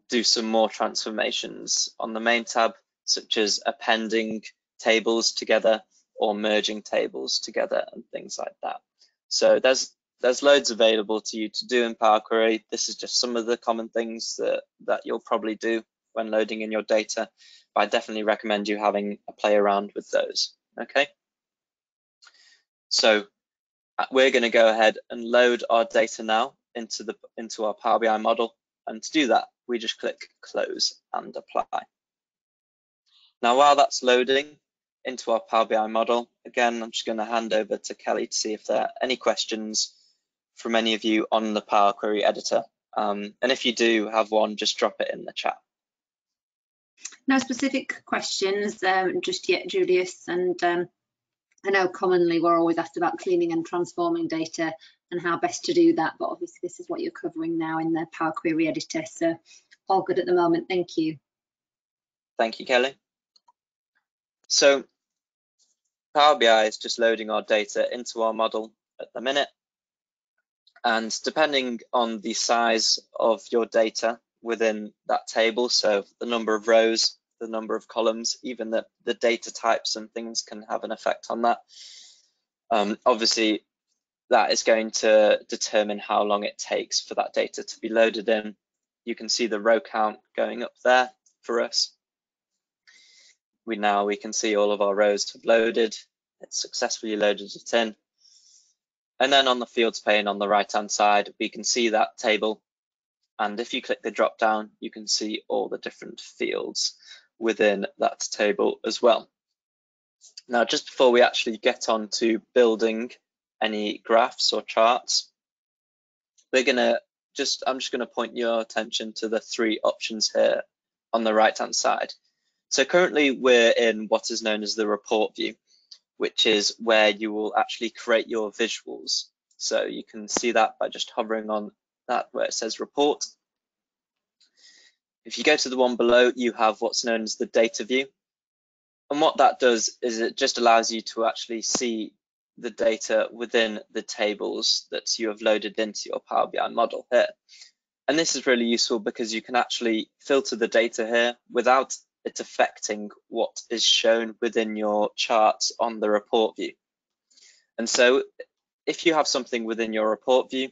S2: do some more transformations on the main tab, such as appending tables together or merging tables together and things like that. So there's loads available to you to do in Power Query. This is just some of the common things that you'll probably do when loading in your data, but I definitely recommend you having a play around with those. Okay, so we're going to go ahead and load our data now into our Power BI model, and to do that we just click close and apply. Now while that's loading into our Power BI model, again I'm just going to hand over to Kelly to see if there are any questions from any of you on the Power Query editor, and if you do have one, just drop it in the chat.
S1: No specific questions just yet, Julius, and I know commonly we're always asked about cleaning and transforming data and how best to do that, but obviously this is what you're covering now in the Power Query editor, so all good at the moment. Thank you.
S2: Thank you, Kelly. So Power BI is just loading our data into our model at the minute, and depending on the size of your data within that table, so the number of rows, the number of columns, even the data types and things can have an effect on that. Obviously, that is going to determine how long it takes for that data to be loaded in. You can see the row count going up there for us. We can see all of our rows have loaded. It's successfully loaded it in. And then on the fields pane on the right hand side, we can see that table. And if you click the drop down, you can see all the different fields within that table as well. Now, just before we actually get on to building any graphs or charts, I'm just gonna point your attention to the 3 options here on the right hand side. So currently we're in what is known as the report view, which is where you will actually create your visuals. So you can see that by just hovering on that where it says report. If you go to the one below, you have what's known as the data view. And what that does is it just allows you to actually see the data within the tables that you have loaded into your Power BI model here. And this is really useful because you can actually filter the data here without it affecting what is shown within your charts on the report view. And so if you have something within your report view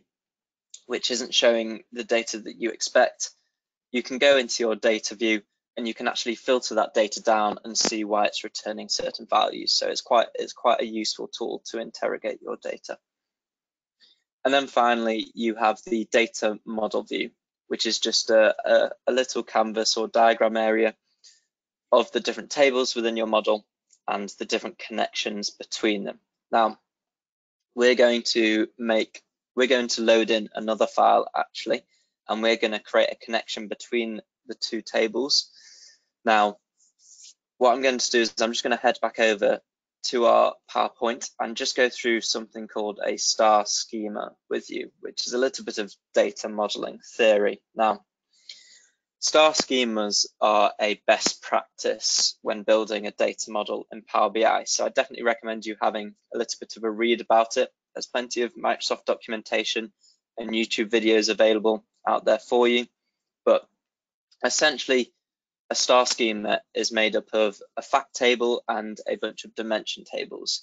S2: which isn't showing the data that you expect, you can go into your data view and you can actually filter that data down and see why it's returning certain values. So it's quite a useful tool to interrogate your data. And then finally, you have the data model view, which is just a little canvas or diagram area of the different tables within your model and the different connections between them. Now, we're going to load in another file actually, and we're going to create a connection between the 2 tables. Now, what I'm going to do is I'm just going to head back over to our PowerPoint and just go through something called a star schema with you, which is a little bit of data modeling theory. Now, star schemas are a best practice when building a data model in Power BI. So I definitely recommend you having a little bit of a read about it. There's plenty of Microsoft documentation and YouTube videos available out there for you. But essentially, a star schema is made up of a fact table and a bunch of dimension tables.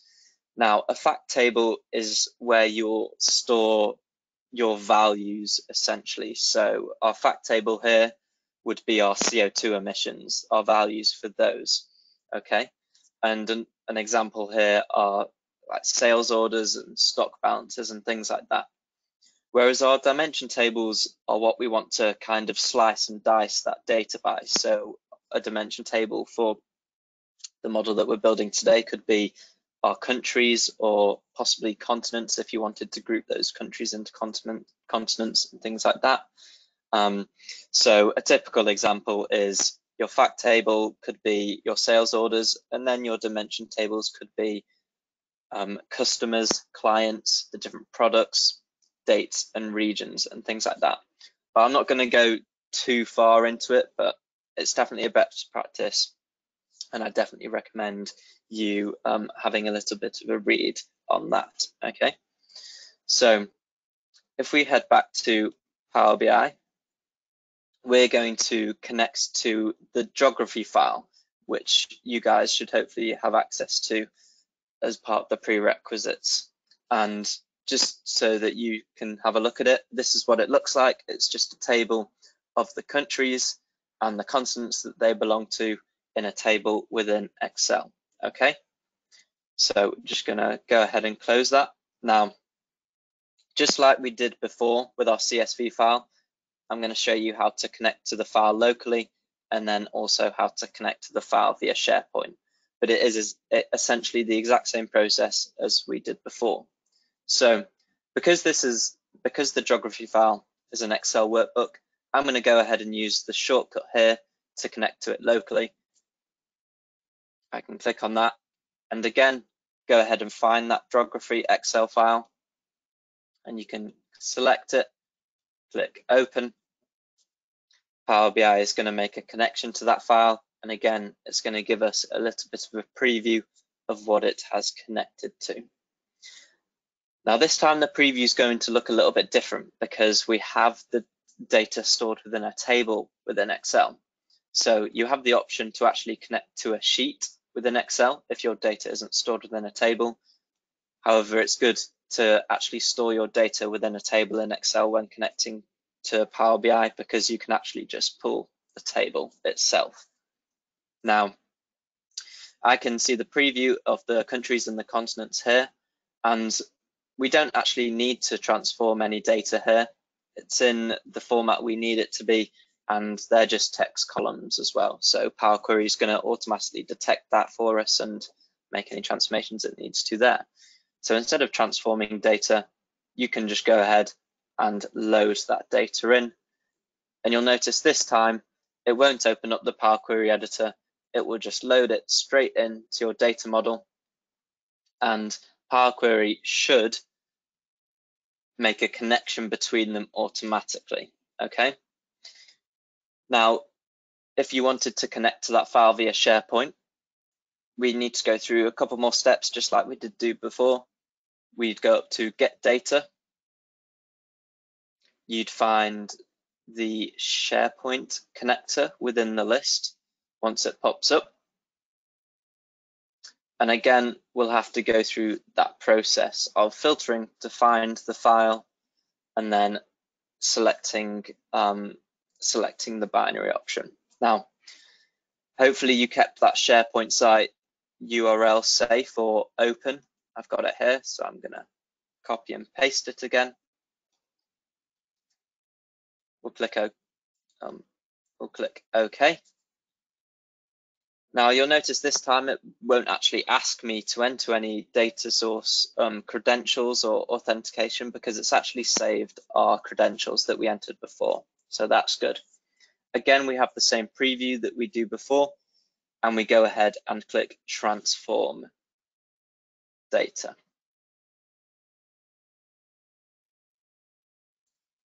S2: Now, a fact table is where you'll store your values essentially. So our fact table here would be our CO2 emissions, our values for those, okay? And an example here are like sales orders and stock balances and things like that. Whereas our dimension tables are what we want to kind of slice and dice that data by. So a dimension table for the model that we're building today could be our countries or possibly continents if you wanted to group those countries into continents and things like that. So a typical example is your fact table could be your sales orders, and then your dimension tables could be customers, clients, the different products, dates and regions and things like that. But I'm not going to go too far into it, but it's definitely a best practice, and I definitely recommend you having a little bit of a read on that. Okay, so if we head back to Power BI, we're going to connect to the geography file, which you guys should hopefully have access to as part of the prerequisites. And just so that you can have a look at it, this is what it looks like. It's just a table of the countries and the continents that they belong to in a table within Excel. Okay, so just gonna go ahead and close that. Now, just like we did before with our CSV file, I'm going to show you how to connect to the file locally, and then also how to connect to the file via Sharepoint. But it is essentially the exact same process as we did before. So because the geography file is an Excel workbook, I'm going to go ahead and use the shortcut here to connect to it locally. I can click on that, and again, go ahead and find that geography Excel file, and you can select it, click open. Power BI is going to make a connection to that file, and again, it's going to give us a little bit of a preview of what it has connected to. Now this time the preview is going to look a little bit different because we have the data stored within a table within Excel. So you have the option to actually connect to a sheet within Excel if your data isn't stored within a table. However, it's good to actually store your data within a table in Excel when connecting to Power BI, because you can actually just pull the table itself. Now, I can see the preview of the countries and the continents here, and we don't actually need to transform any data here. It's in the format we need it to be, and they're just text columns as well. So Power Query is going to automatically detect that for us and make any transformations it needs to there. So instead of transforming data, you can just go ahead and load that data in. And you'll notice this time, it won't open up the Power Query editor. It will just load it straight into your data model. And Power Query should make a connection between them automatically, okay? Now, if you wanted to connect to that file via Sharepoint, we need to go through a couple more steps, just like we did do before. We'd go up to Get Data. You'd find the Sharepoint connector within the list once it pops up. And again, we'll have to go through that process of filtering to find the file and then selecting the binary option. Now, hopefully you kept that Sharepoint site URL safe or open. I've got it here, so I'm gonna copy and paste it again. We'll click OK. Now you'll notice this time it won't actually ask me to enter any data source credentials or authentication, because it's actually saved our credentials that we entered before. So that's good. Again, we have the same preview that we do before, and we go ahead and click Transform Data.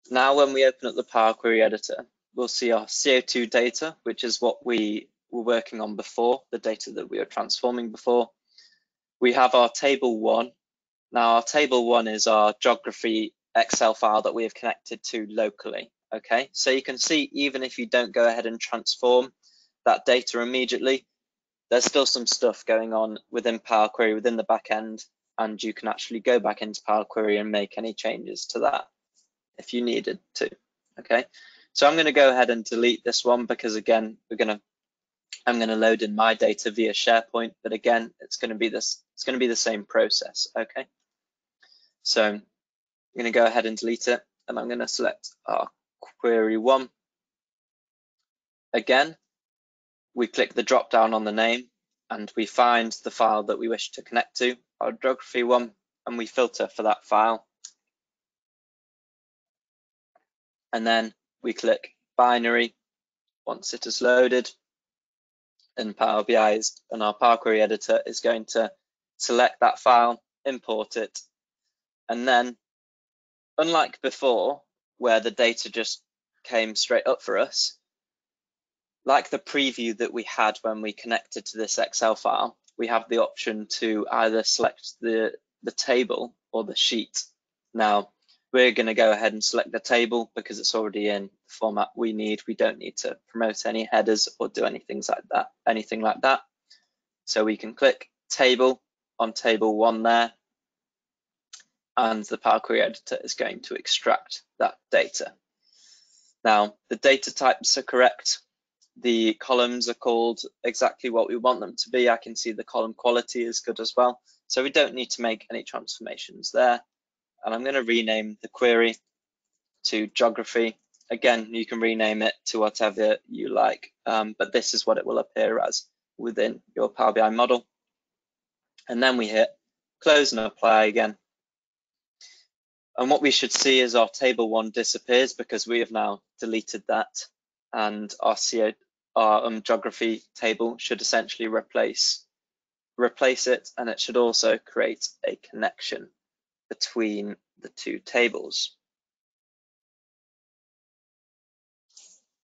S2: Now when we open up the Power Query editor, we'll see our CO2 data, which is what we were working on before, the data that we were transforming before. We have our table 1. Now our table 1 is our geography Excel file that we have connected to locally. Okay, so you can see even if you don't go ahead and transform that data immediately, there's still some stuff going on within Power Query within the back end, and you can actually go back into Power Query and make any changes to that if you needed to. Okay, so I'm going to go ahead and delete this one because again I'm going to load in my data via Sharepoint, but again it's going to be the same process. Okay, so I'm going to go ahead and delete it, and I'm going to select our query 1. Again, we click the drop down on the name and we find the file that we wish to connect to, our geography 1, and we filter for that file. And then we click binary once it is loaded, and Power BI and our Power Query editor is going to select that file, import it, and then, unlike before, where the data just came straight up for us, like the preview that we had when we connected to this Excel file, we have the option to either select the table or the sheet. Now, we're going to go ahead and select the table because it's already in the format we need. We don't need to promote any headers or do anything like that. So we can click table on table 1 there, and the Power Query editor is going to extract that data. Now, the data types are correct. The columns are called exactly what we want them to be. I can see the column quality is good as well. So we don't need to make any transformations there. And I'm going to rename the query to geography. Again, you can rename it to whatever you like, but this is what it will appear as within your Power BI model. And then we hit close and apply again. And what we should see is our table 1 disappears because we have now deleted that, and our geography table should essentially replace it, and it should also create a connection between the 2 tables.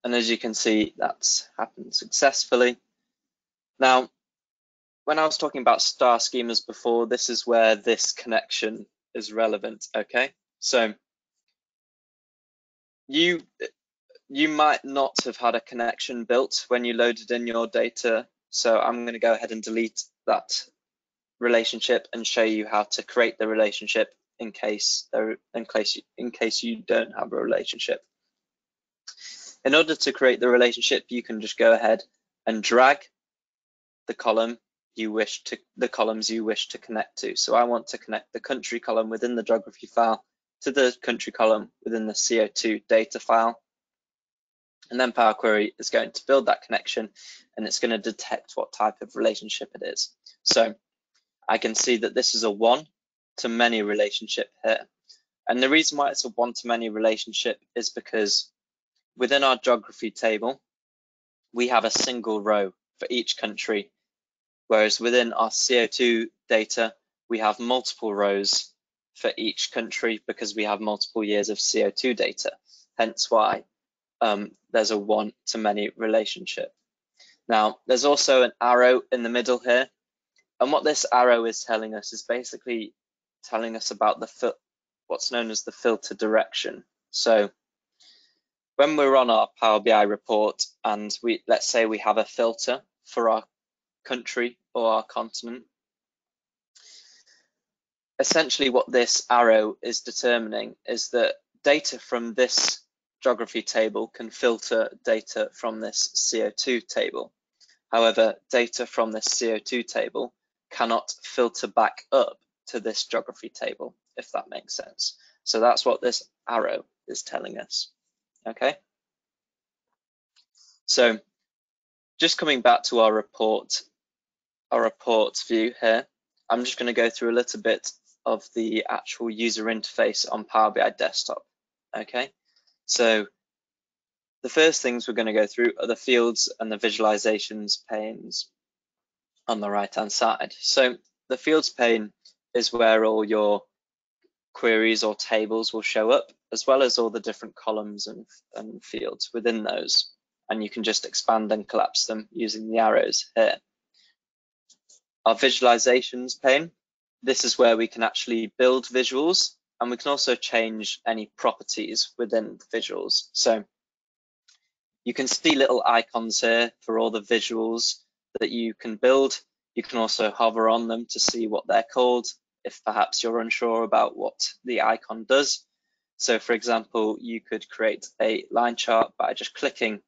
S2: And as you can see, that's happened successfully. Now, when I was talking about star schemas before, this is where this connection is relevant, okay? So you might not have had a connection built when you loaded in your data. So I'm going to go ahead and delete that relationship and show you how to create the relationship in case you don't have a relationship. In order to create the relationship, you can just go ahead and drag the columns you wish to connect to. So I want to connect the country column within the geography file to the country column within the CO2 data file. And then Power Query is going to build that connection, and it's going to detect what type of relationship it is. So I can see that this is a one-to-many relationship here. And the reason why it's a one-to-many relationship is because within our geography table, we have a single row for each country, whereas within our CO2 data, we have multiple rows for each country because we have multiple years of CO2 data, hence why there's a one-to-many relationship. Now, there's also an arrow in the middle here, and what this arrow is telling us is basically telling us about what's known as the filter direction. So when we're on our Power BI report and let's say we have a filter for our country or our continent, essentially what this arrow is determining is that data from this geography table can filter data from this CO2 table. However, data from this CO2 table cannot filter back up to this geography table, if that makes sense. So that's what this arrow is telling us, okay? So just coming back to our report view here, I'm just going to go through a little bit of the actual user interface on Power BI desktop, okay? So the first things we're going to go through are the fields and the visualizations panes on the right-hand side. So the fields pane is where all your queries or tables will show up, as well as all the different columns and fields within those. And you can just expand and collapse them using the arrows here. Our visualizations pane, this is where we can actually build visuals, and we can also change any properties within the visuals. So you can see little icons here for all the visuals that you can build. You can also hover on them to see what they're called, if perhaps you're unsure about what the icon does. So for example, you could create a line chart by just clicking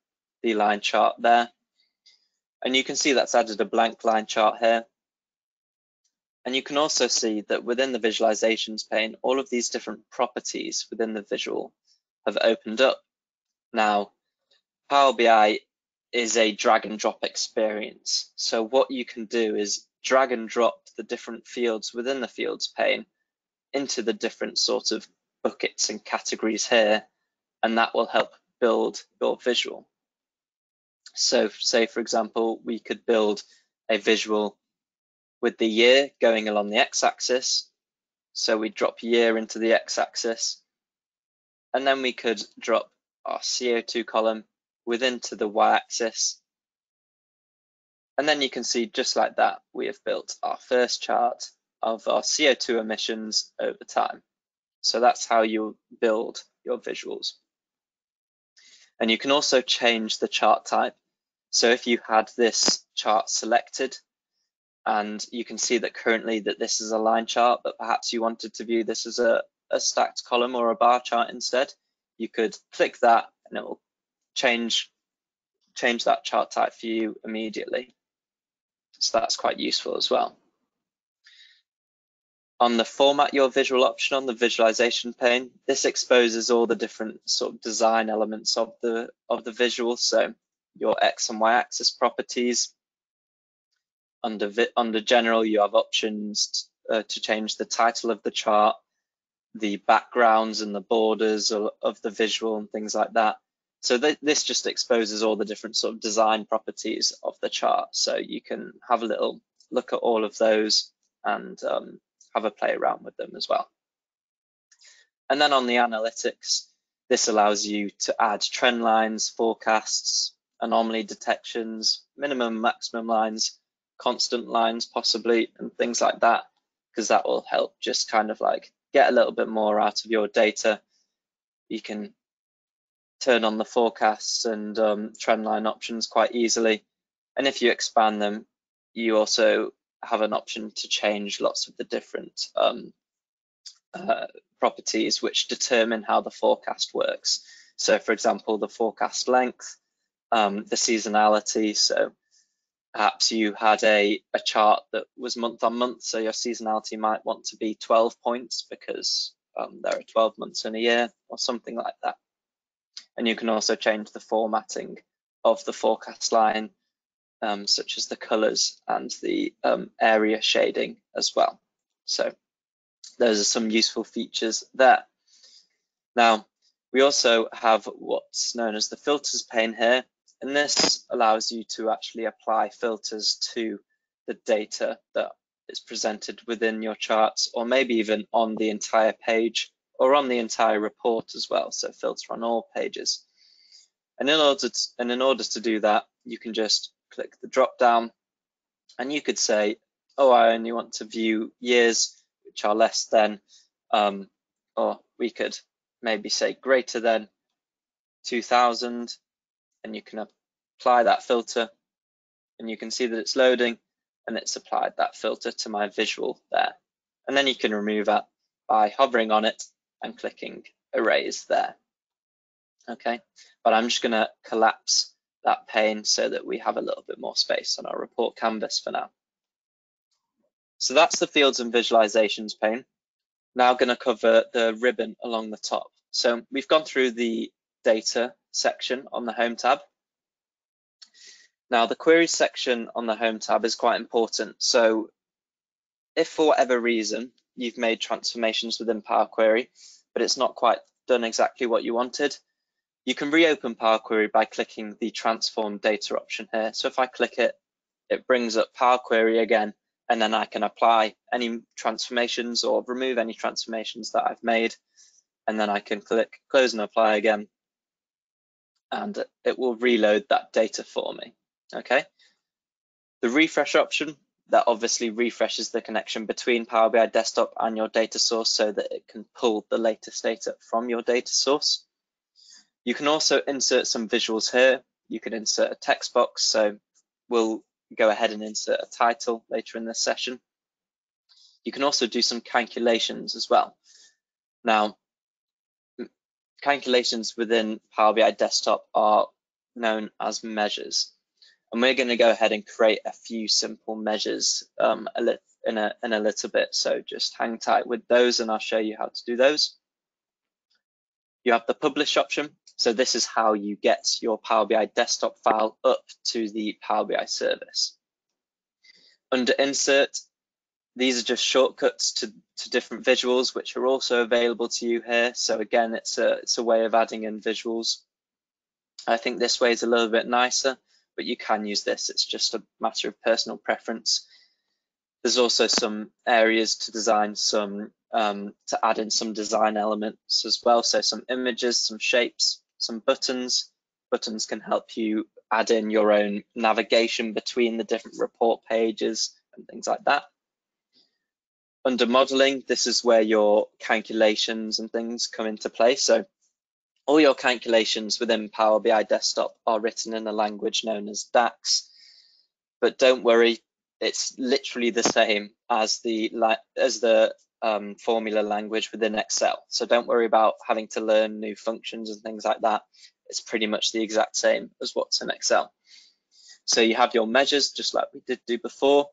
S2: the line chart there. And you can see that's added a blank line chart here. And you can also see that within the visualizations pane, all of these different properties within the visual have opened up. Now, Power BI is a drag and drop experience. So what you can do is drag and drop the different fields within the fields pane into the different sort of buckets and categories here, and that will help build your visual. So say, for example, we could build a visual with the year going along the x-axis. So we drop year into the x-axis, and then we could drop our CO2 column within to the y-axis. And then you can see, just like that, we have built our first chart of our CO2 emissions over time. So that's how you build your visuals. And you can also change the chart type. So if you had this chart selected, and you can see that currently that this is a line chart, but perhaps you wanted to view this as a stacked column or a bar chart instead, you could click that and it will change that chart type for you immediately. So that's quite useful as well. On the format your visual option on the visualization pane, this exposes all the different sort of design elements of the visual. So your X and Y axis properties. Under general, you have options to change the title of the chart, the backgrounds and the borders of the visual and things like that. So this just exposes all the different sort of design properties of the chart. So you can have a little look at all of those and have a play around with them as well. And then on the analytics, this allows you to add trend lines, forecasts, anomaly detections, minimum, maximum lines, constant lines possibly, and things like that, because that will help just kind of like get a little bit more out of your data. You can turn on the forecasts and trend line options quite easily. And if you expand them, you also have an option to change lots of the different properties which determine how the forecast works. So for example, the forecast length, the seasonality. So perhaps you had a chart that was month on month, so your seasonality might want to be 12 points because there are 12 months in a year or something like that. And you can also change the formatting of the forecast line, such as the colors and the area shading as well. So those are some useful features there. Now, we also have what's known as the filters pane here, and this allows you to actually apply filters to the data that is presented within your charts, or maybe even on the entire page or on the entire report as well. So filter on all pages. And in order to do that, you can just click the drop down and you could say, oh, I only want to view years which are less than, or we could maybe say greater than 2000, and you can apply that filter and you can see that it's loading and it's applied that filter to my visual there. And then you can remove that by hovering on it and clicking erase there. Okay, but I'm just going to collapse that pane so that we have a little bit more space on our report canvas for now. So that's the fields and visualizations pane. Now going to cover the ribbon along the top. So we've gone through the data section on the home tab. Now the queries section on the home tab is quite important. So if for whatever reason you've made transformations within Power Query, but it's not quite done exactly what you wanted, you can reopen Power Query by clicking the transform data option here. So if I click it, it brings up Power Query again, and then I can apply any transformations or remove any transformations that I've made. And then I can click close and apply again, and it will reload that data for me. Okay. The refresh option, that obviously refreshes the connection between Power BI Desktop and your data source so that it can pull the latest data from your data source. You can also insert some visuals here. You can insert a text box. So we'll go ahead and insert a title later in this session. You can also do some calculations as well. Now, calculations within Power BI Desktop are known as measures. And we're going to go ahead and create a few simple measures in a little bit. So just hang tight with those and I'll show you how to do those. You have the publish option. So this is how you get your Power BI Desktop file up to the Power BI service. Under insert, these are just shortcuts to different visuals, which are also available to you here. So again, it's a way of adding in visuals. I think this way is a little bit nicer, but you can use this. It's just a matter of personal preference. There's also some areas to design some, to add in some design elements as well. So some images, some shapes, some buttons. Buttons can help you add in your own navigation between the different report pages and things like that. Under modeling, this is where your calculations and things come into play. So all your calculations within Power BI Desktop are written in a language known as DAX, but don't worry, it's literally the same as the formula language within Excel. So don't worry about having to learn new functions and things like that. It's pretty much the exact same as what's in Excel. So you have your measures, just like we did do before,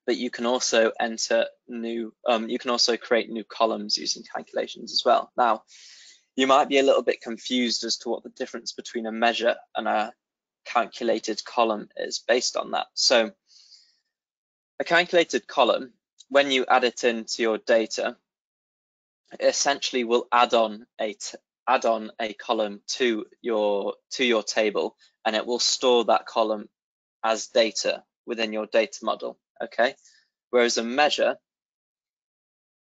S2: but you can also enter new, you can also create new columns using calculations as well. Now, you might be a little bit confused as to what the difference between a measure and a calculated column is based on that. So a calculated column, when you add it into your data, it essentially will add on a column to your table, and it will store that column as data within your data model. Okay, whereas a measure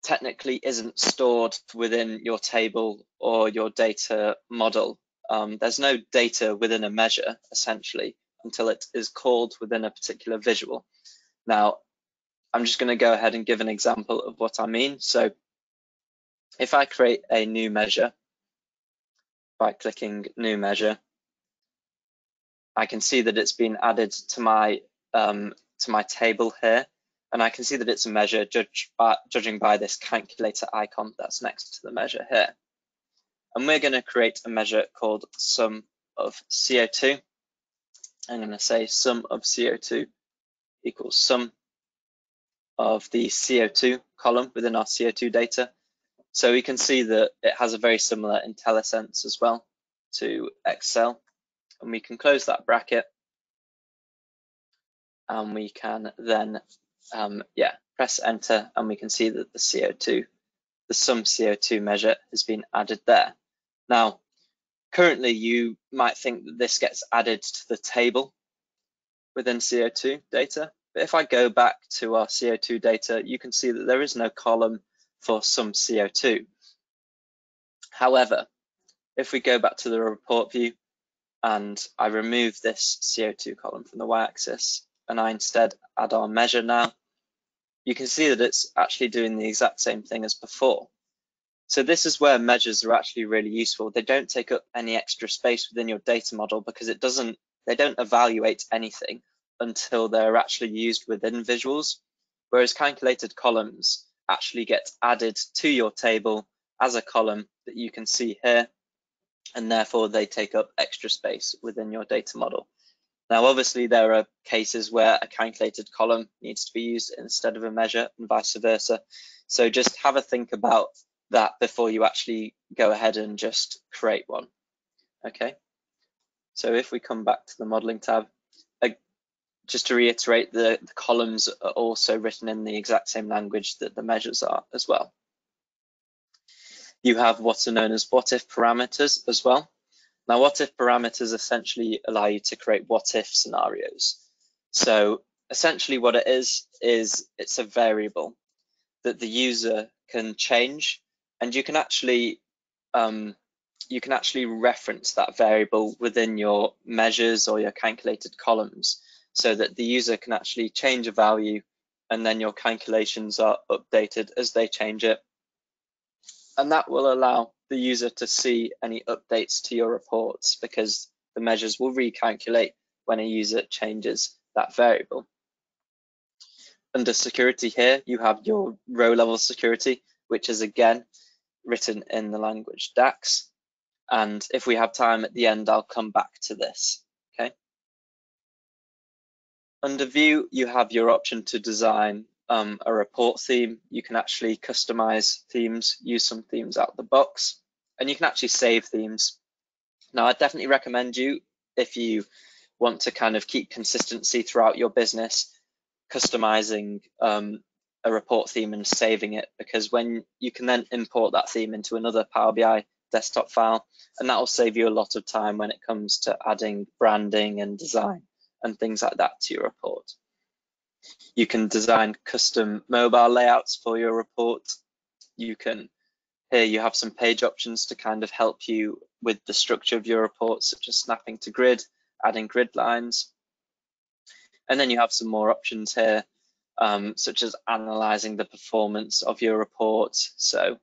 S2: technically isn't stored within your table or your data model. There's no data within a measure essentially until it is called within a particular visual. Now, I'm just going to go ahead and give an example of what I mean. So if I create a new measure by clicking new measure, I can see that it's been added to my table here, and I can see that it's a measure judging by this calculator icon that's next to the measure here. And we're going to create a measure called sum of CO2. I'm going to say sum of CO2 equals sum of the CO2 column within our CO2 data. So we can see that it has a very similar IntelliSense as well to Excel. And we can close that bracket, and we can then press enter, and we can see that the sum CO2 measure has been added there. Now, currently you might think that this gets added to the table within CO2 data, but if I go back to our CO2 data, you can see that there is no column for sum CO2. However, if we go back to the report view and I remove this CO2 column from the y-axis and I instead add our measure now, you can see that it's actually doing the exact same thing as before. So this is where measures are actually really useful. They don't take up any extra space within your data model because they don't evaluate anything until they're actually used within visuals, whereas calculated columns actually get added to your table as a column that you can see here, and therefore they take up extra space within your data model. Now, obviously, there are cases where a calculated column needs to be used instead of a measure and vice versa. So just have a think about that before you actually go ahead and just create one. Okay, so if we come back to the modeling tab, just to reiterate, the columns are also written in the exact same language that the measures are as well. You have what are known as what if parameters as well. Now, what if parameters essentially allow you to create what if scenarios. So essentially what it is it's a variable that the user can change, and you can actually reference that variable within your measures or your calculated columns so that the user can actually change a value, and then your calculations are updated as they change it. And that will allow the user to see any updates to your reports because the measures will recalculate when a user changes that variable. Under security here, you have your row level security, which is again written in the language DAX. And if we have time at the end, I'll come back to this. Okay. Under view, you have your option to design a report theme. You can actually customize themes, use some themes out of the box, and you can actually save themes. Now, I definitely recommend you, if you want to kind of keep consistency throughout your business, customizing a report theme and saving it, because when you can then import that theme into another Power BI desktop file, and that will save you a lot of time when it comes to adding branding and design and things like that to your report. You can design custom mobile layouts for your report. Here you have some page options to kind of help you with the structure of your report, such as snapping to grid, adding grid lines. And then you have some more options here, such as analyzing the performance of your report. So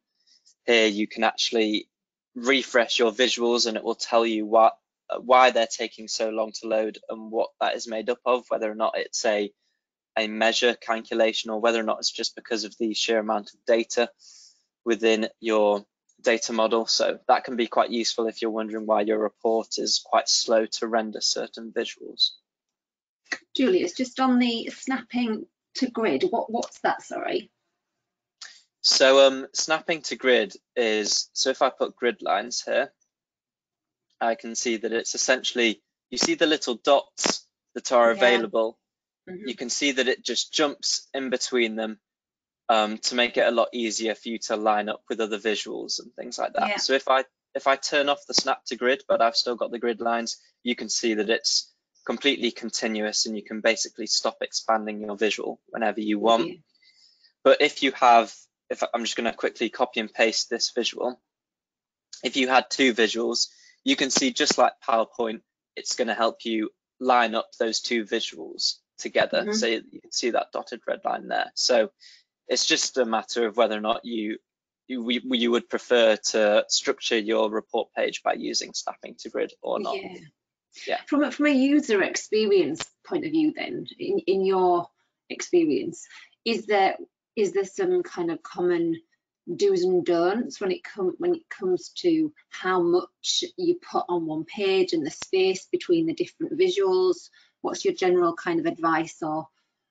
S2: here you can actually refresh your visuals and it will tell you why they're taking so long to load and what that is made up of, whether or not it's a measure calculation or whether or not it's just because of the sheer amount of data within your data model. So that can be quite useful if you're wondering why your report is quite slow to render certain visuals.
S1: Julie, it's just on the snapping to grid. What's that, sorry?
S2: So snapping to grid is, so if I put grid lines here, I can see that it's essentially, you see the little dots that are available. You can see that it just jumps in between them to make it a lot easier for you to line up with other visuals and things like that. Yeah. So if I turn off the snap to grid, but I've still got the grid lines, you can see that it's completely continuous and you can basically stop expanding your visual whenever you want. Yeah. But if I'm just going to quickly copy and paste this visual. If you had two visuals, you can see, just like PowerPoint, it's going to help you line up those two visuals together. So you can see that dotted red line there. So it's just a matter of whether or not you would prefer to structure your report page by using snapping to grid or not. Yeah.
S1: From a user experience point of view, then, in your experience, is there some kind of common do's and don'ts when it comes to how much you put on one page and the space between the different visuals? What's your general kind of advice or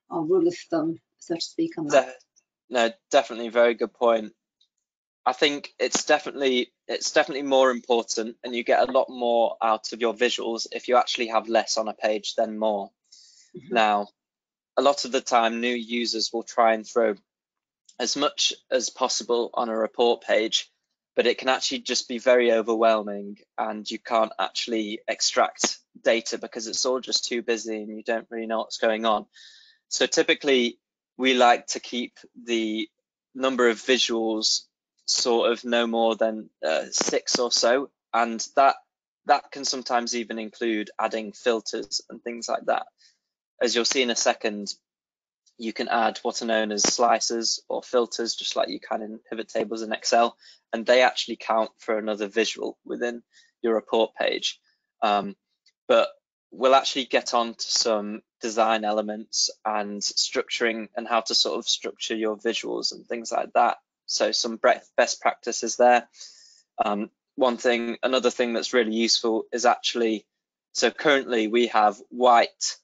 S1: rule of thumb, so to speak, on that?
S2: No, definitely a very good point. I think it's definitely more important, and you get a lot more out of your visuals if you actually have less on a page than more. Now, a lot of the time, new users will try and throw as much as possible on a report page, but it can actually just be very overwhelming and you can't actually extract data because it's all just too busy and you don't really know what's going on. So typically, we like to keep the number of visuals sort of no more than 6 or so, and that can sometimes even include adding filters and things like that. As you'll see in a second, you can add what are known as slicers or filters, just like you can in pivot tables in Excel, and they actually count for another visual within your report page. But we'll actually get on to some design elements and structuring and how to sort of structure your visuals and things like that. So some best practices there. Another thing that's really useful is actually, so currently we have white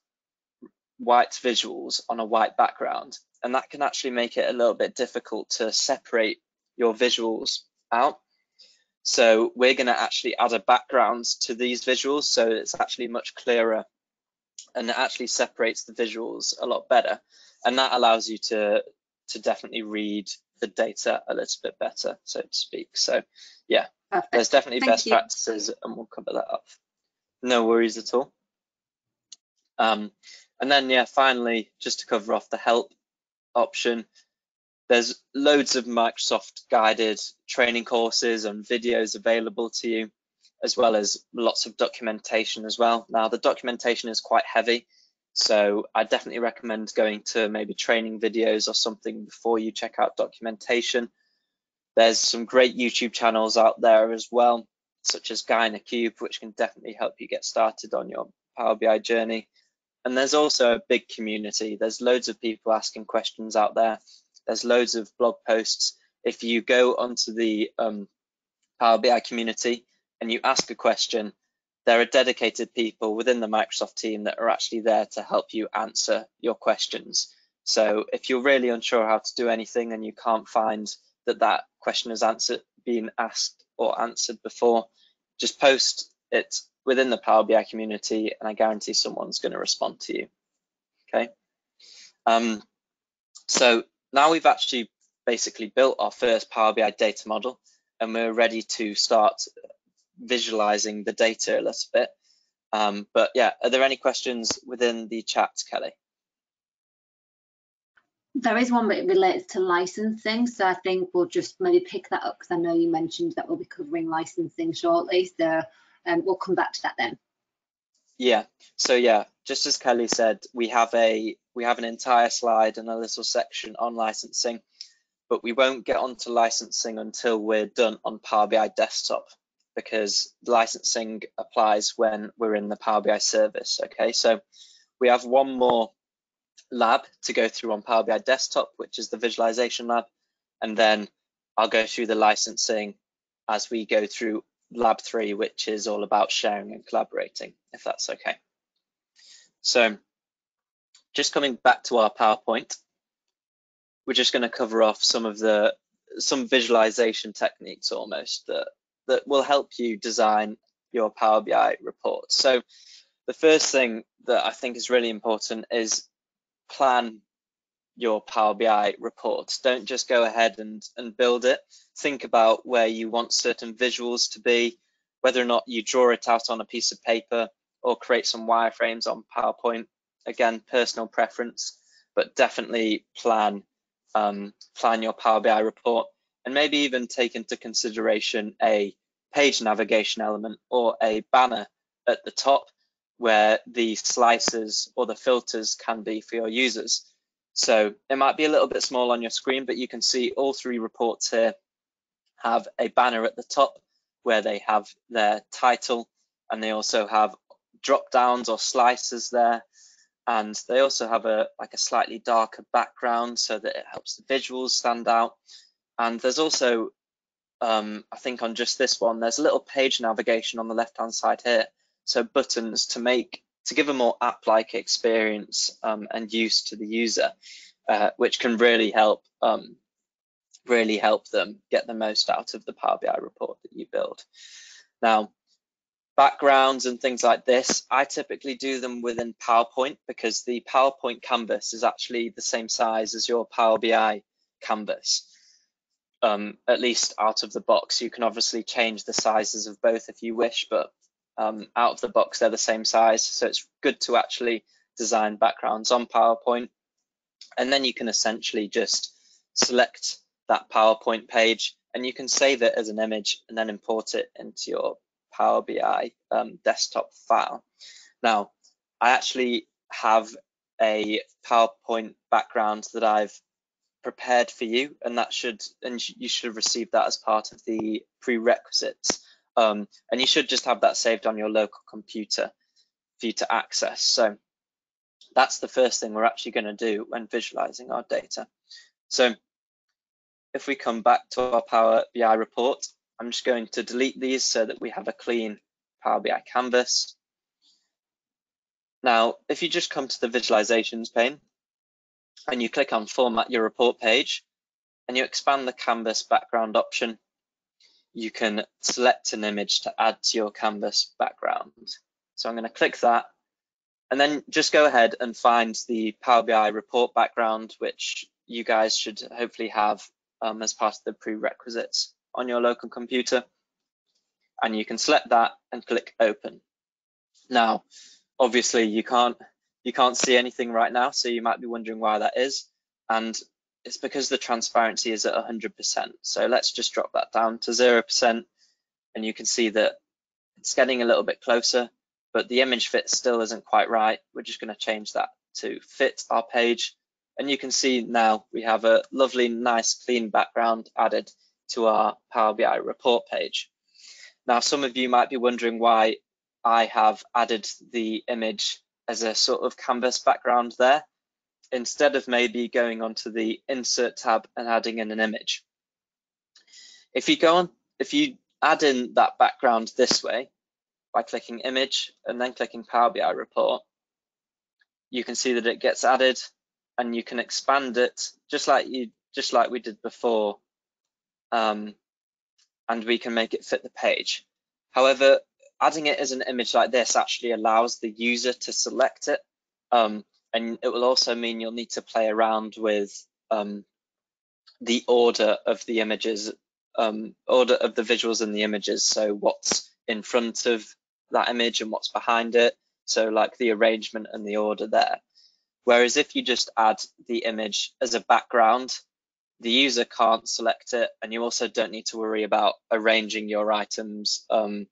S2: visuals on a white background, and that can actually make it a little bit difficult to separate your visuals out. So we're going to actually add a background to these visuals so it's actually much clearer and it actually separates the visuals a lot better, and that allows you to definitely read the data a little bit better, so to speak. So yeah, perfect. There's definitely best practices, and we'll cover that up. No worries at all. And then, yeah, finally, just to cover off the help option, there's loads of Microsoft guided training courses and videos available to you, as well as lots of documentation as well. Now, the documentation is quite heavy, so I definitely recommend going to maybe training videos or something before you check out documentation. There's some great YouTube channels out there as well, such as Guy in a Cube, which can definitely help you get started on your Power BI journey. And there's also a big community. There's loads of people asking questions out there. There's loads of blog posts. If you go onto the Power BI community and you ask a question, there are dedicated people within the Microsoft team that are actually there to help you answer your questions. So if you're really unsure how to do anything and you can't find that question has been asked or answered before, just post it within the Power BI community and I guarantee someone's going to respond to you. Okay. So now we've actually basically built our first Power BI data model, and we're ready to start visualizing the data a little bit. But yeah, are there any questions within the chat, Kelly?
S1: There is one that relates to licensing, so I think we'll just maybe pick that up because I know you mentioned that we'll be covering licensing shortly, so we'll come back to that then.
S2: Yeah, so yeah, just as Kelly said, we have an entire slide and a little section on licensing, but we won't get onto licensing until we're done on Power BI Desktop, because licensing applies when we're in the Power BI service. Okay, so we have one more lab to go through on Power BI Desktop, which is the visualization lab, and then I'll go through the licensing as we go through lab 3, which is all about sharing and collaborating, if that's okay. So just coming back to our PowerPoint, we're just going to cover off some visualization techniques almost that will help you design your Power BI report. So the first thing that I think is really important is plan your Power BI report. Don't just go ahead and build it. Think about where you want certain visuals to be, whether or not you draw it out on a piece of paper or create some wireframes on PowerPoint. Again, personal preference, but definitely plan your Power BI report, and maybe even take into consideration a page navigation element or a banner at the top where the slices or the filters can be for your users. So it might be a little bit small on your screen, but you can see all 3 reports here have a banner at the top where they have their title, and they also have drop downs or slices there, and they also have a slightly darker background so that it helps the visuals stand out. And there's also I think on just this one, there's a little page navigation on the left hand side here, so buttons to give a more app-like experience and use to the user, which can really help them get the most out of the Power BI report that you build. Now, backgrounds and things like this, I typically do them within PowerPoint, because the PowerPoint canvas is actually the same size as your Power BI canvas, at least out of the box. You can obviously change the sizes of both if you wish, but out of the box they're the same size, so it's good to actually design backgrounds on PowerPoint. And then you can essentially just select that PowerPoint page and you can save it as an image and then import it into your Power BI desktop file. Now, I actually have a PowerPoint background that I've prepared for you, and you should have received that as part of the prerequisites. And you should just have that saved on your local computer for you to access. So that's the first thing we're actually going to do when visualizing our data. So if we come back to our Power BI report, I'm just going to delete these so that we have a clean Power BI canvas. Now, if you just come to the visualizations pane and you click on Format Your Report page and you expand the canvas background option, you can select an image to add to your canvas background. So I'm going to click that, and then just go ahead and find the Power BI report background, which you guys should hopefully have as part of the prerequisites on your local computer. And you can select that and click Open. Now, obviously you can't see anything right now, so you might be wondering why that is. And it's because the transparency is at 100%. So let's just drop that down to 0%. And you can see that it's getting a little bit closer, but the image fit still isn't quite right. We're just going to change that to fit our page. And you can see now we have a lovely, nice, clean background added to our Power BI report page. Now, some of you might be wondering why I have added the image as a sort of canvas background there, instead of maybe going onto the Insert tab and adding in an image. If you add in that background this way, by clicking Image and then clicking Power BI Report, you can see that it gets added, and you can expand it just like we did before, and we can make it fit the page. However, adding it as an image like this actually allows the user to select it, and it will also mean you'll need to play around with the order of the images order of the visuals and the images. So what's in front of that image and what's behind it. So like the arrangement and the order there. Whereas if you just add the image as a background, the user can't select it, and you also don't need to worry about arranging your items and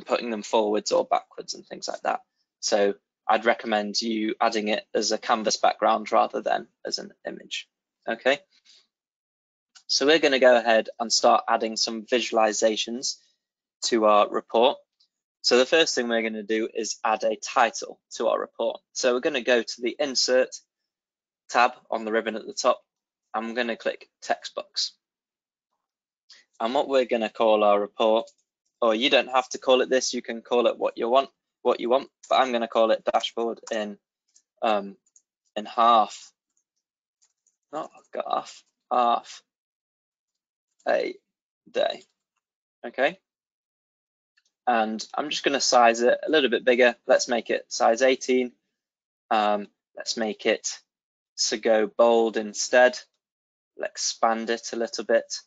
S2: putting them forwards or backwards and things like that. So I'd recommend you adding it as a canvas background rather than as an image. Okay. So we're going to go ahead and start adding some visualizations to our report. So the first thing we're going to do is add a title to our report. So we're going to go to the Insert tab on the ribbon at the top. I'm going to click Text Box. And what we're going to call our report, or you don't have to call it this, you can call it what you want, but I'm going to call it Dashboard in half, not half a day. Okay. And I'm just going to size it a little bit bigger. Let's make it size 18. Let's make it to go bold instead. Let's expand it a little bit.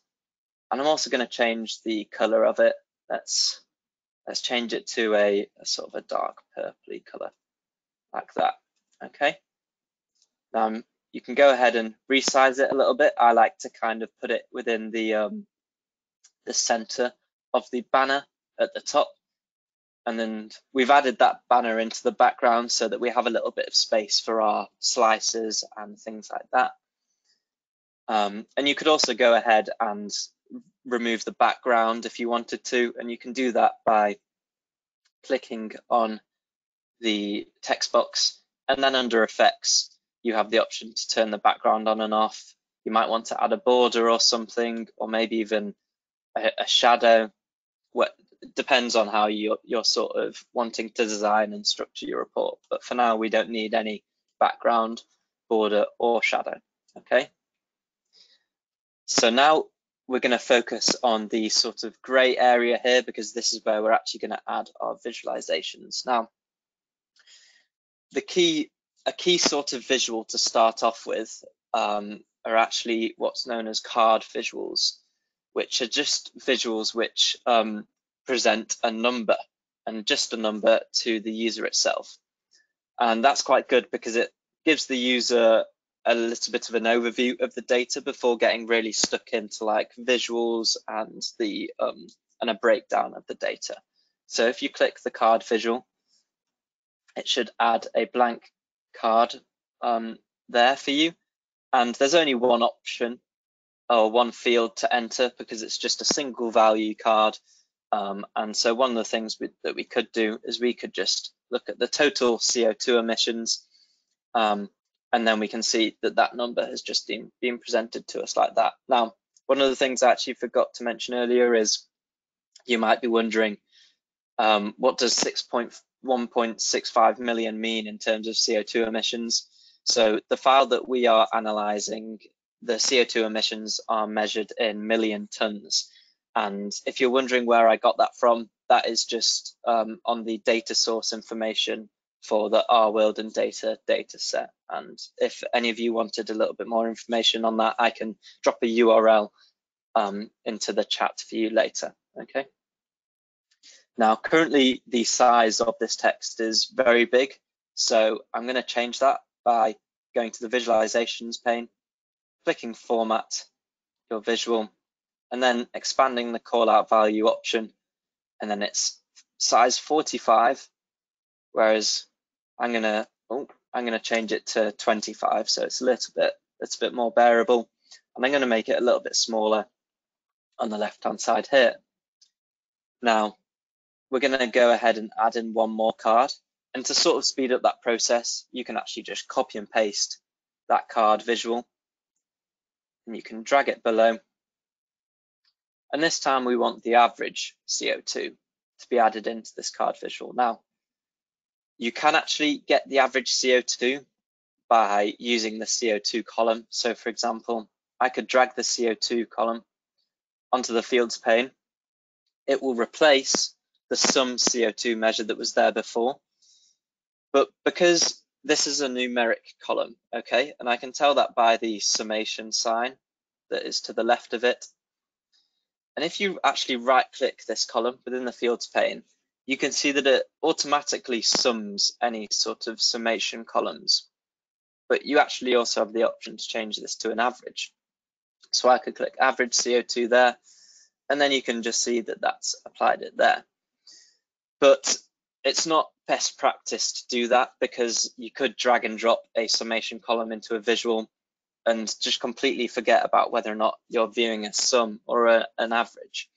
S2: And I'm also going to change the color of it. Let's change it to a sort of a dark purpley color, like that. Okay. You can go ahead and resize it a little bit. I like to kind of put it within the center of the banner at the top. And then we've added that banner into the background so that we have a little bit of space for our slices and things like that. And you could also go ahead and remove the background if you wanted to, and you can do that by clicking on the text box, and then under Effects, you have the option to turn the background on and off. You might want to add a border or something, or maybe even a shadow. It depends on how you're sort of wanting to design and structure your report. But for now, we don't need any background, border, or shadow. Okay. So now we're going to focus on the sort of gray area here, because this is where we're actually going to add our visualizations. Now, a key sort of visual to start off with are actually what's known as card visuals, which are just visuals which present a number, and just a number, to the user itself. And that's quite good because it gives the user a little bit of an overview of the data before getting really stuck into like visuals and a breakdown of the data. So if you click the card visual, it should add a blank card there for you. And there's only one option or one field to enter because it's just a single value card. And so one of the things that we could do is we could just look at the total CO2 emissions, and then we can see that that number has just been presented to us like that. Now, one of the things I actually forgot to mention earlier is you might be wondering, what does 1.65 million mean in terms of CO2 emissions? So the file that we are analyzing, the CO2 emissions are measured in million tons. And if you're wondering where I got that from, that is just on the data source information for the Our World and Data set. And if any of you wanted a little bit more information on that, I can drop a URL into the chat for you later. Okay. Now, currently the size of this text is very big, so I'm going to change that by going to the Visualizations pane, clicking Format, your visual, and then expanding the callout value option, and then it's size 45, whereas I'm going to change it to 25, so it's a bit more bearable, and I'm going to make it a little bit smaller on the left-hand side here. Now, we're going to go ahead and add in one more card. And to sort of speed up that process, you can actually just copy and paste that card visual, and you can drag it below. And this time we want the average CO2 to be added into this card visual. Now, you can actually get the average CO2 by using the CO2 column. So for example, I could drag the CO2 column onto the fields pane. It will replace the sum CO2 measure that was there before. But because this is a numeric column, okay, and I can tell that by the summation sign that is to the left of it, And if you actually right-click this column within the fields pane, you can see that it automatically sums any sort of summation columns. But you actually also have the option to change this to an average. So I could click average CO2 there, and then you can just see that that's applied it there. But it's not best practice to do that, because you could drag and drop a summation column into a visual and just completely forget about whether or not you're viewing a sum or an average.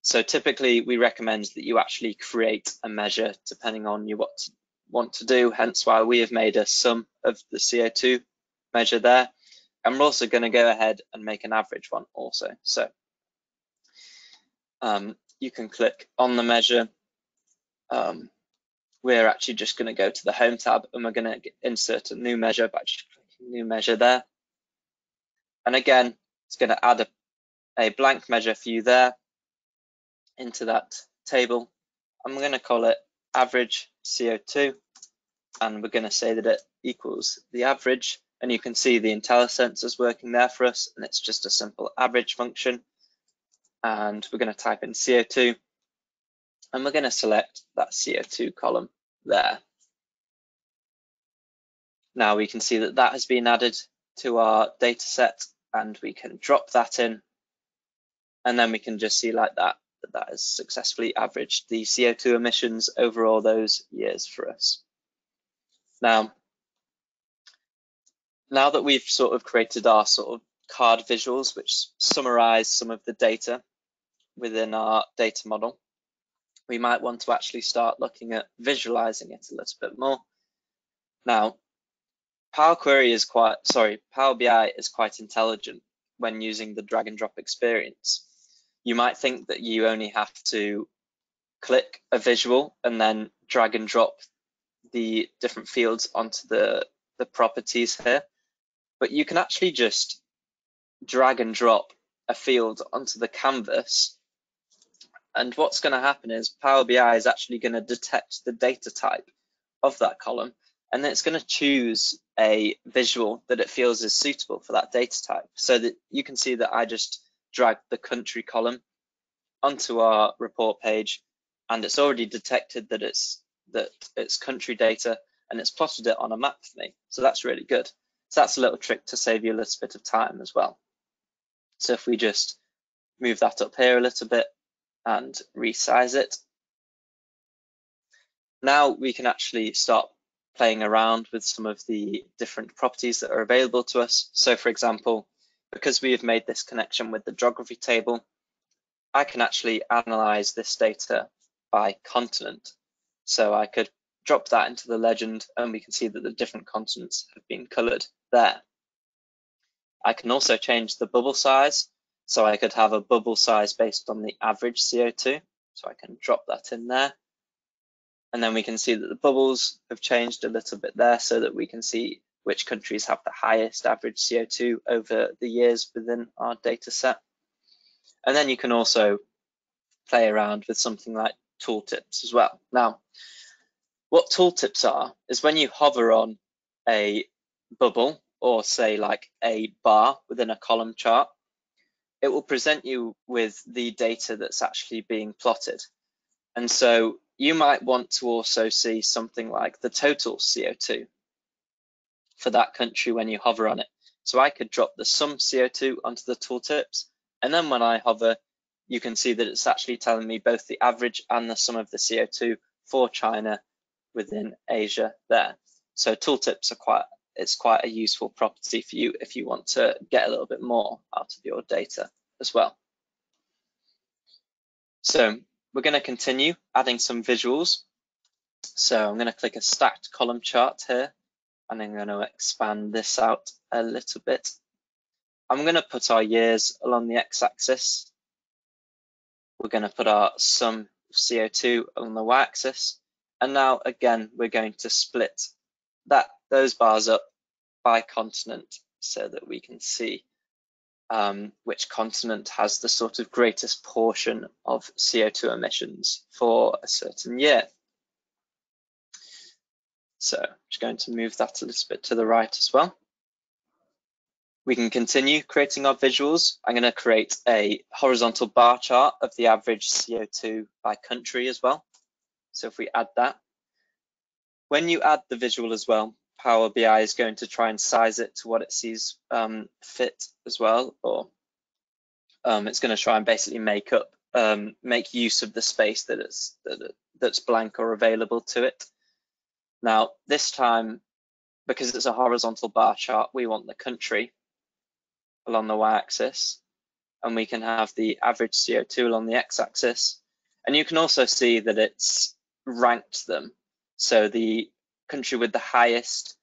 S2: So typically we recommend that you actually create a measure depending on what you want to do, hence why we have made a sum of the CO2 measure there. And we're also going to go ahead and make an average one also. So you can click on the measure. We're actually just going to go to the Home tab, and we're going to insert a new measure by just clicking new measure there. And again, it's going to add a blank measure for you there into that table. I'm going to call it average CO2, and we're going to say that it equals the average. And you can see the IntelliSense is working there for us, and it's just a simple average function. And we're going to type in CO2, and we're going to select that CO2 column there. Now we can see that that has been added to our data set, and we can drop that in, and then we can just see like that has successfully averaged the CO2 emissions over all those years for us. Now that we've sort of created our sort of card visuals, which summarize some of the data within our data model, we might want to actually start looking at visualizing it a little bit more. Now, Power BI is quite intelligent when using the drag and drop experience. You might think that you only have to click a visual and then drag and drop the different fields onto the properties here, but you can actually just drag and drop a field onto the canvas, and what's going to happen is Power BI is actually going to detect the data type of that column, and then it's going to choose a visual that it feels is suitable for that data type. So that you can see that I just dragged the country column onto our report page, and it's already detected that it's country data, and it's plotted it on a map for me. So that's really good. So that's a little trick to save you a little bit of time as well. So if we just move that up here a little bit and resize it, now we can actually start playing around with some of the different properties that are available to us. So for example, because we have made this connection with the geography table, I can actually analyze this data by continent. So I could drop that into the legend, and we can see that the different continents have been colored there. I can also change the bubble size. So I could have a bubble size based on the average CO2. So I can drop that in there. And then we can see that the bubbles have changed a little bit there, so that we can see which countries have the highest average CO2 over the years within our data set. And then you can also play around with something like tooltips as well. Now, what tooltips are is when you hover on a bubble, or say like a bar within a column chart, it will present you with the data that's actually being plotted. And so you might want to also see something like the total CO2 for that country when you hover on it. So I could drop the sum CO2 onto the tooltips, and then when I hover, you can see that it's actually telling me both the average and the sum of the CO2 for China within Asia there. So tooltips are quite a useful property for you if you want to get a little bit more out of your data as well. So we're going to continue adding some visuals. So I'm going to click a stacked column chart here, and I'm going to expand this out a little bit. I'm going to put our years along the x-axis. We're going to put our sum of CO2 along the y-axis. And now again, we're going to split those bars up by continent, so that we can see which continent has the sort of greatest portion of CO2 emissions for a certain year. So I'm just going to move that a little bit to the right as well. We can continue creating our visuals. I'm going to create a horizontal bar chart of the average CO2 by country as well. So if we add that, when you add the visual as well, Power BI is going to try and size it to what it sees fit as well, or it's going to try and basically make use of the space that's blank or available to it. Now, this time, because it's a horizontal bar chart, we want the country along the y-axis, and we can have the average CO2 along the x-axis. And you can also see that it's ranked them. So the country with the highest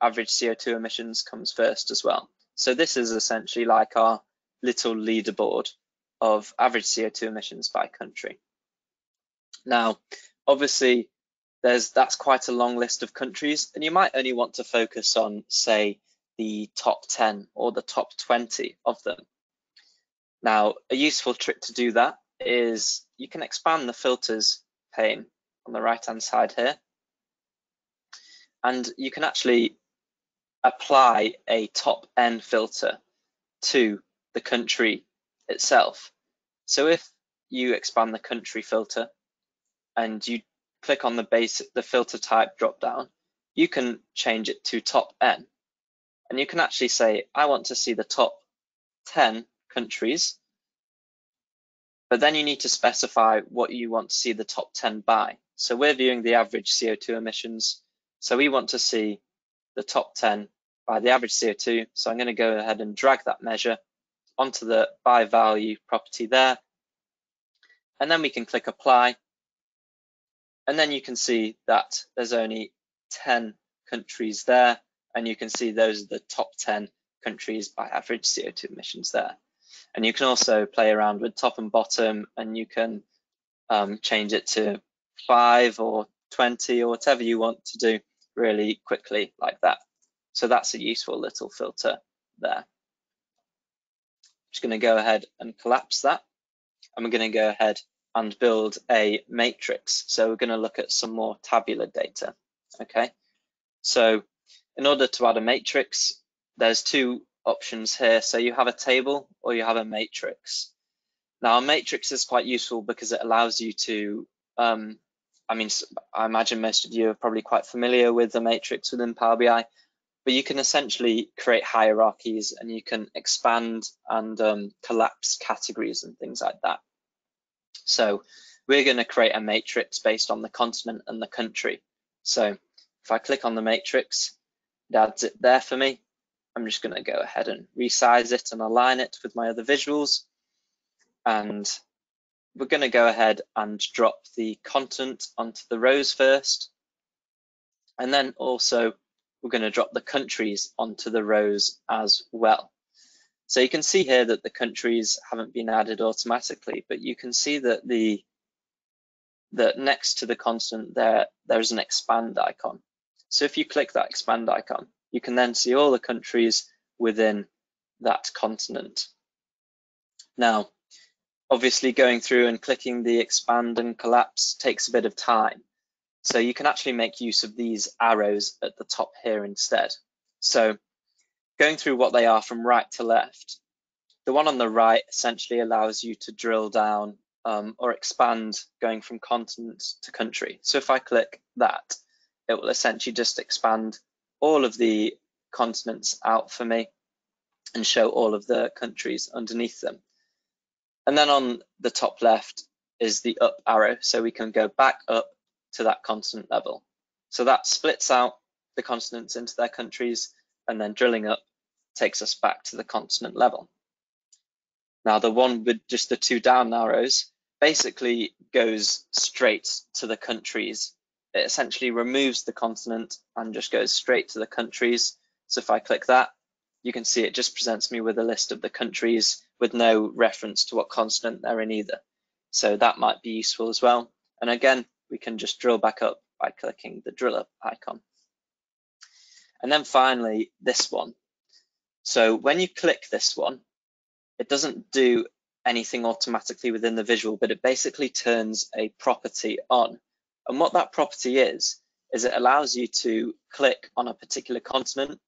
S2: average CO2 emissions comes first as well. So this is essentially like our little leaderboard of average CO2 emissions by country. Now, obviously, that's quite a long list of countries, and you might only want to focus on, say, the top 10 or the top 20 of them. Now, a useful trick to do that is you can expand the filters pane on the right-hand side here, and you can actually apply a top N filter to the country itself. So if you expand the country filter and you click on the filter type drop down, you can change it to top N, and you can actually say, I want to see the top 10 countries, but then you need to specify what you want to see the top 10 by. So we're viewing the average CO2 emissions, so we want to see the top 10 by the average CO2. So I'm going to go ahead and drag that measure onto the by value property there, and then we can click apply, and then you can see that there's only 10 countries there, and you can see those are the top 10 countries by average CO2 emissions there. And you can also play around with top and bottom, and you can change it to 5 or 20 or whatever you want to do really quickly like that. So that's a useful little filter there. Just going to go ahead and collapse that, and we're going to go ahead and build a matrix. So we're going to look at some more tabular data. Okay, so in order to add a matrix, there's two options here. So you have a table or you have a matrix. Now a matrix is quite useful because it allows you to, I imagine most of you are probably quite familiar with the matrix within Power BI, but you can essentially create hierarchies, and you can expand and collapse categories and things like that. So we're going to create a matrix based on the continent and the country. So if I click on the matrix, it adds it there for me. I'm just going to go ahead and resize it and align it with my other visuals. And we're going to go ahead and drop the continent onto the rows first. And then also we're going to drop the countries onto the rows as well. So you can see here that the countries haven't been added automatically, but you can see that that next to the continent there's an expand icon. So if you click that expand icon, you can then see all the countries within that continent. Now, obviously going through and clicking the expand and collapse takes a bit of time. So you can actually make use of these arrows at the top here instead. So going through what they are from right to left, the one on the right essentially allows you to drill down or expand going from continent to country. So if I click that, it will essentially just expand all of the continents out for me and show all of the countries underneath them. And then on the top left is the up arrow, so we can go back up to that continent level. So that splits out the continents into their countries, and then drilling up takes us back to the continent level. Now the one with just the two down arrows basically goes straight to the countries. It essentially removes the continent and just goes straight to the countries. So if I click that, you can see it just presents me with a list of the countries with no reference to what continent they're in either. So that might be useful as well. And again, we can just drill back up by clicking the drill up icon. And then finally, this one. So when you click this one, it doesn't do anything automatically within the visual, but it basically turns a property on. And what that property is it allows you to click on a particular continent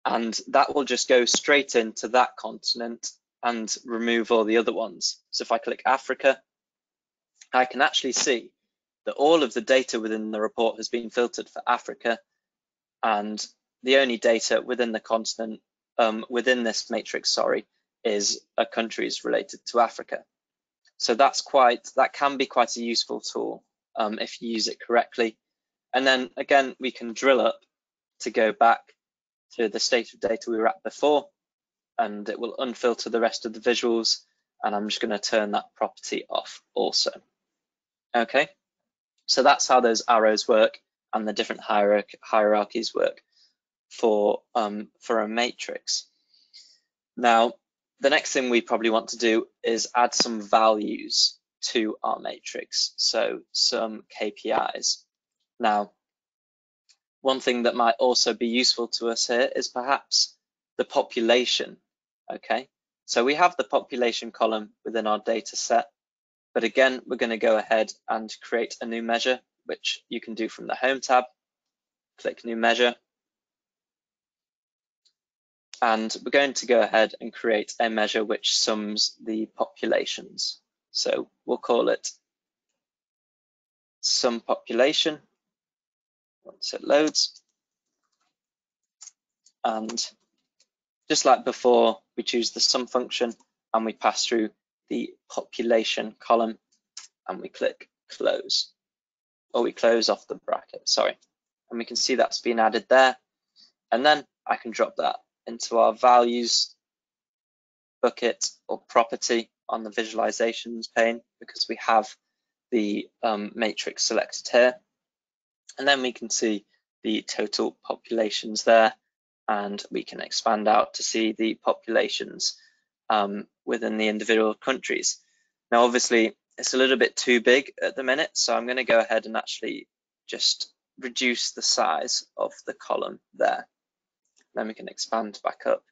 S2: and that will just go straight into that continent and remove all the other ones. So if I click Africa, I can actually see that all of the data within the report has been filtered for Africa, and the only data within the continent, within this matrix, sorry, is countries related to Africa. So that can be quite a useful tool if you use it correctly. And then again, we can drill up to go back to the state of data we were at before, and it will unfilter the rest of the visuals. And I'm just going to turn that property off also. Okay, so that's how those arrows work and the different hierarchies work for a matrix. Now, the next thing we probably want to do is add some values to our matrix, so some KPIs. Now, one thing that might also be useful to us here is perhaps the population. Okay, so we have the population column within our data set, but again, we're going to go ahead and create a new measure, which you can do from the Home tab. Click New Measure. And we're going to go ahead and create a measure which sums the populations. So we'll call it sum population once it loads. And just like before, we choose the sum function and we pass through the population column and we click close, or we close off the bracket, sorry. And we can see that's been added there. And then I can drop that into our values bucket or property on the visualizations pane, because we have the matrix selected here. And then we can see the total populations there, and we can expand out to see the populations within the individual countries. Now, obviously, it's a little bit too big at the minute, so I'm going to go ahead and actually just reduce the size of the column there. Then we can expand back up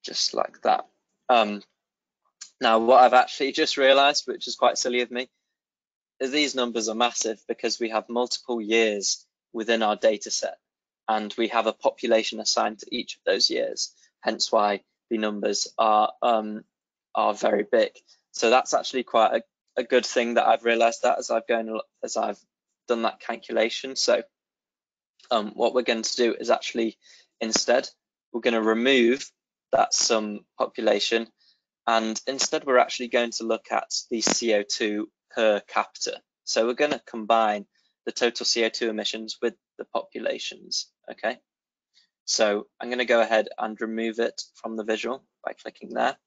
S2: just like that. Now, what I've actually just realized, which is quite silly of me, is these numbers are massive because we have multiple years within our data set, and we have a population assigned to each of those years, hence why the numbers are very big. So that's actually quite a good thing that I've realized that as I've done that calculation. So what we're going to do is actually, instead, we're going to remove that sum population, and instead we're actually going to look at the CO2 per capita. So we're going to combine the total CO2 emissions with the populations. Okay, so I'm going to go ahead and remove it from the visual by clicking there.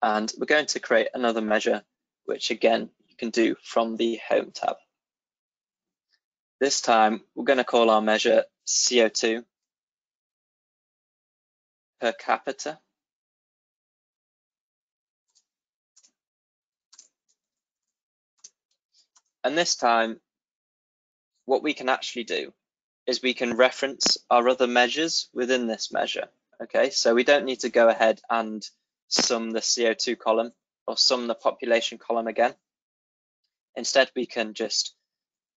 S2: And we're going to create another measure, which again you can do from the Home tab. This time we're going to call our measure CO2 per capita. And this time, what we can actually do is we can reference our other measures within this measure. Okay, so we don't need to go ahead and sum the CO2 column or sum the population column again. Instead, we can just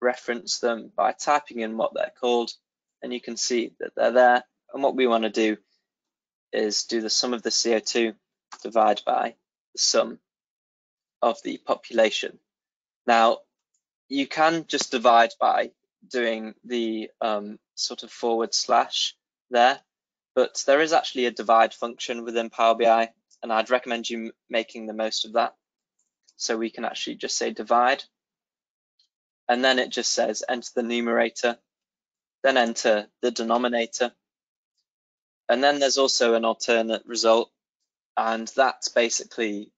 S2: reference them by typing in what they're called, and you can see that they're there. And what we want to do is do the sum of the CO2 divided by the sum of the population. Now, you can just divide by doing the sort of / there, but there is actually a divide function within Power BI, and I'd recommend you making the most of that. So we can actually just say divide, and then it just says enter the numerator, then enter the denominator, and then there's also an alternate result, and that basically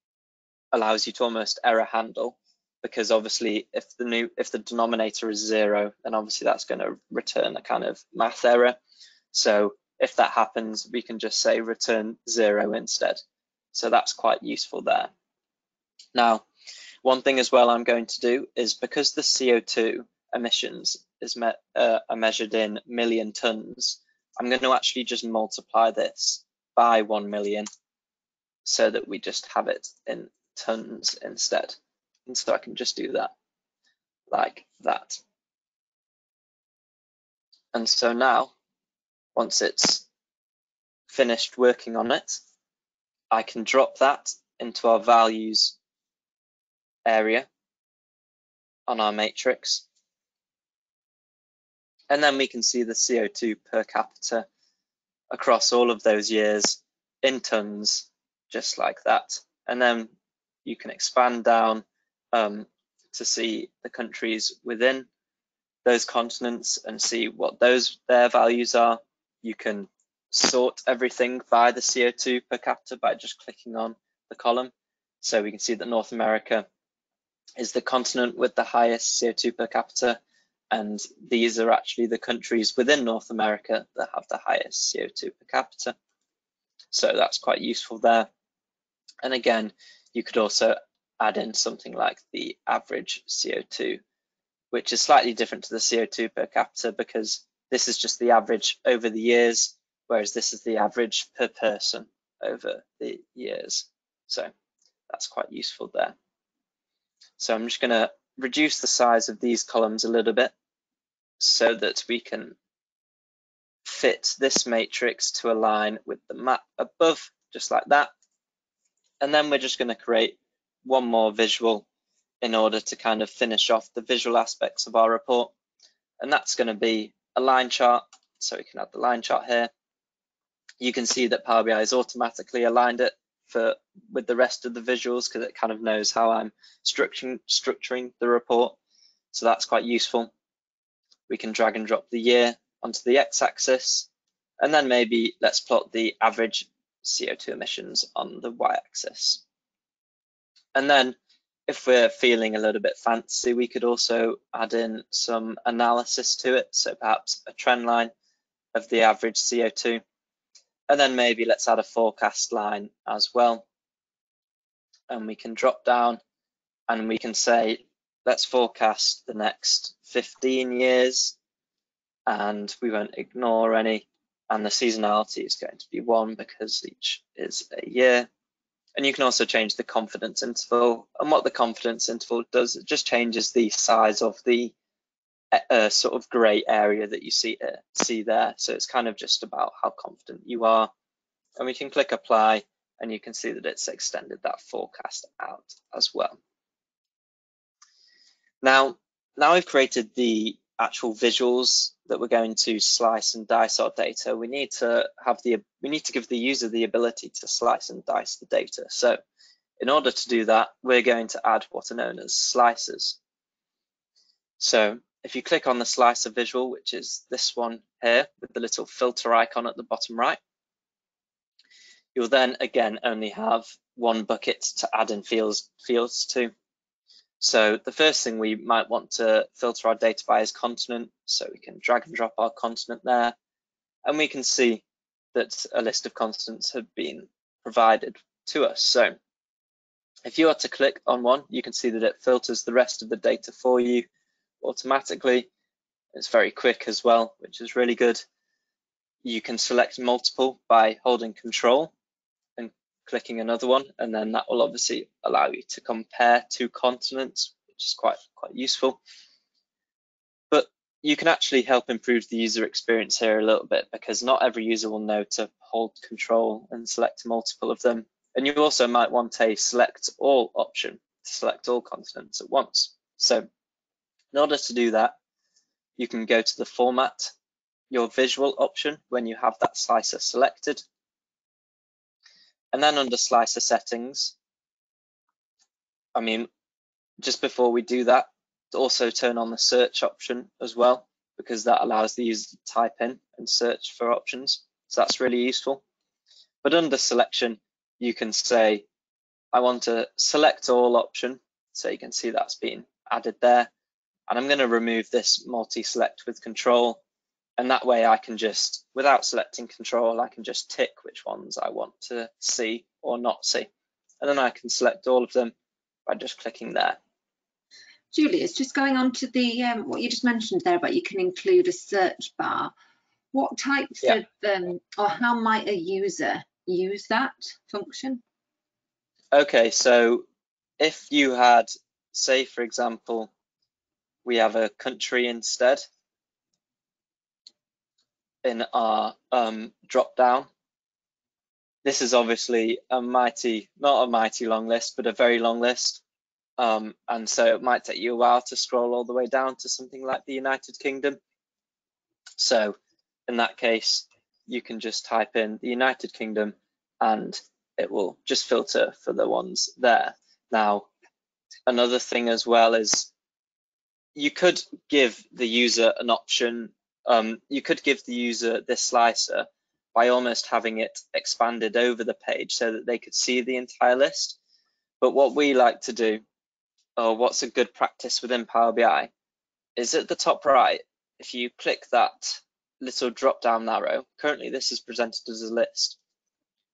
S2: allows you to almost error handle, because obviously if the denominator is 0, then obviously that's going to return a kind of math error. So if that happens, we can just say return 0 instead. So that's quite useful there. Now, one thing as well I'm going to do is, because the CO2 emissions is are measured in million tons, I'm going to actually just multiply this by 1 million so that we just have it in tons instead. And so I can just do that like that. And so now once it's finished working on it, I can drop that into our values area on our matrix. And then we can see the CO2 per capita across all of those years in tons, just like that. And then you can expand down to see the countries within those continents and see what their values are. You can sort everything by the CO2 per capita by just clicking on the column. So we can see that North America is the continent with the highest CO2 per capita, and these are actually the countries within North America that have the highest CO2 per capita. So that's quite useful there. And again, you could also add in something like the average CO2, which is slightly different to the CO2 per capita because this is just the average over the years, whereas this is the average per person over the years. So that's quite useful there. So I'm just going to reduce the size of these columns a little bit so that we can fit this matrix to align with the map above, just like that. And then we're just going to create one more visual in order to kind of finish off the visual aspects of our report. And that's going to be a line chart. So we can add the line chart here. You can see that Power BI has automatically aligned it with the rest of the visuals because it kind of knows how I'm structuring the report. So that's quite useful. We can drag and drop the year onto the x-axis, and then maybe let's plot the average CO2 emissions on the y-axis. And then if we're feeling a little bit fancy, we could also add in some analysis to it. So perhaps a trend line of the average CO2. And then maybe let's add a forecast line as well. And we can drop down and we can say, let's forecast the next 15 years. And we won't ignore any. And the seasonality is going to be 1 because each is a year. And you can also change the confidence interval. And what the confidence interval does, it just changes the size of the sort of gray area that you see there. So it's kind of just about how confident you are. And we can click apply and you can see that it's extended that forecast out as well. Now we've created the actual visuals that we're going to slice and dice our data. We need to give the user the ability to slice and dice the data. So in order to do that, we're going to add what are known as slicers. So if you click on the slicer visual, which is this one here with the little filter icon at the bottom right, you'll then again only have one bucket to add in fields to. So the first thing we might want to filter our data by is continent. So we can drag and drop our continent there, and we can see that a list of continents have been provided to us. So if you are to click on one, you can see that it filters the rest of the data for you automatically. It's very quick as well, which is really good. You can select multiple by holding Control and clicking another one, and then that will obviously allow you to compare two continents, which is quite useful. But you can actually help improve the user experience here a little bit because not every user will know to hold Control and select multiple of them. And you also might want a select all option to select all continents at once. So in order to do that, you can go to the Format Your Visual option when you have that slicer selected. And then under Slicer Settings, just before we do that, also turn on the search option as well, because that allows the user to type in and search for options. So that's really useful. But under Selection, you can say, I want to select all option. So you can see that's been added there. And I'm going to remove this multi-select with Control. And that way I can just, without selecting Control, I can just tick which ones I want to see or not see. And then I can select all of them by just clicking there.
S1: Julius, just going on to the what you just mentioned there about you can include a search bar. What types of, or how might a user use that function?
S2: Okay, so if you had, say for example, we have a country instead. in our drop down. This is obviously not a mighty long list, but a very long list. And so it might take you a while to scroll all the way down to something like the United Kingdom. So in that case, you can just type in the United Kingdom and it will just filter for the ones there. Now, another thing as well is you could give the user an option. You could give the user this slicer by almost having it expanded over the page so that they could see the entire list. But what we like to do, or what's a good practice within Power BI, is at the top right, if you click that little drop down arrow, currently this is presented as a list,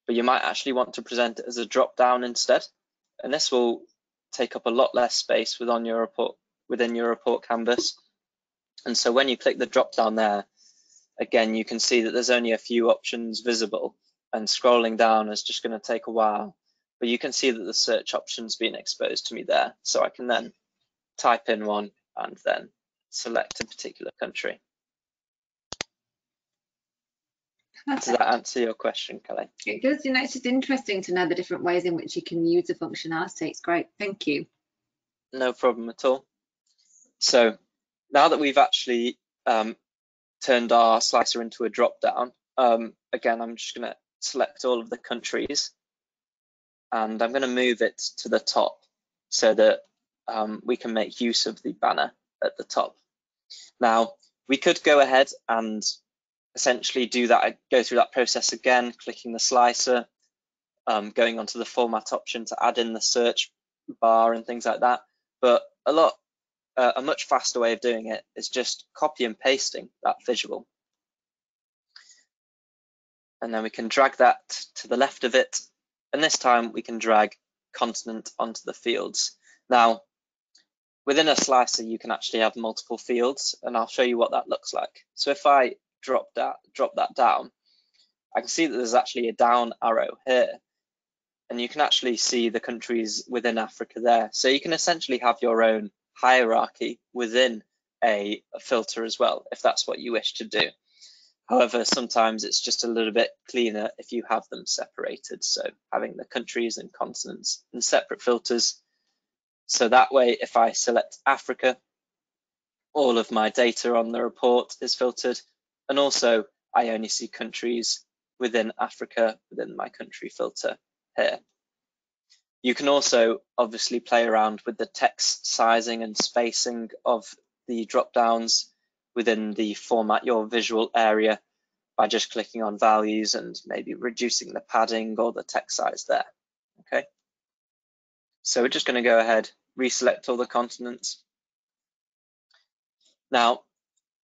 S2: but you might actually want to present it as a drop down instead. And this will take up a lot less space within your report canvas. And so when you click the drop down there, again, you can see that there's only a few options visible, and scrolling down is just going to take a while. But you can see that the search option's been exposed to me there. So I can then type in one and then select a particular country.
S1: Perfect.
S2: Does that answer your question, Kelly?
S1: It does. You know, it's just interesting to know the different ways in which you can use the functionality. It's great. Thank you.
S2: No problem at all. So now that we've actually turned our slicer into a drop down, again, I'm just going to select all of the countries and I'm going to move it to the top so that we can make use of the banner at the top. Now, we could go ahead and essentially go through that process again, clicking the slicer, going onto the format option to add in the search bar and things like that. But a much faster way of doing it is just copy and pasting that visual. And then we can drag that to the left of it. And this time we can drag continent onto the fields. Now, within a slicer, you can actually have multiple fields, and I'll show you what that looks like. So if I drop that down, I can see that there's actually a down arrow here. And you can actually see the countries within Africa there. So you can essentially have your own hierarchy within a filter as well, if that's what you wish to do. However, sometimes it's just a little bit cleaner if you have them separated. So having the countries and continents in separate filters. So that way, if I select Africa, all of my data on the report is filtered. And also I only see countries within Africa within my country filter here. You can also obviously play around with the text sizing and spacing of the drop downs within the format your visual area by just clicking on values and maybe reducing the padding or the text size there. Okay, so we're just going to go ahead, reselect all the continents. Now,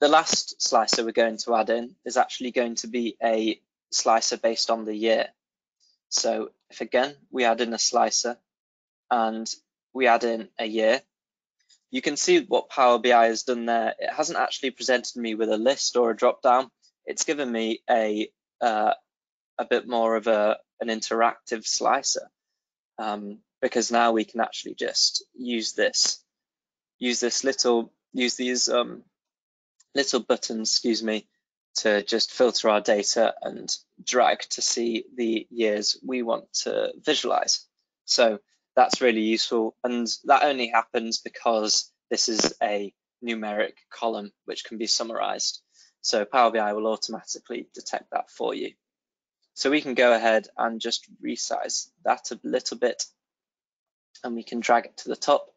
S2: the last slicer we're going to add in is actually going to be a slicer based on the year. So if again we add in a slicer and we add in a year, you can see what Power BI has done there. It hasn't actually presented me with a list or a drop down. It's given me a bit more of an interactive slicer, because now we can actually just use these little buttons, to just filter our data and drag to see the years we want to visualize. So that's really useful, and that only happens because this is a numeric column which can be summarized. So Power BI will automatically detect that for you. So we can go ahead and just resize that a little bit, and we can drag it to the top,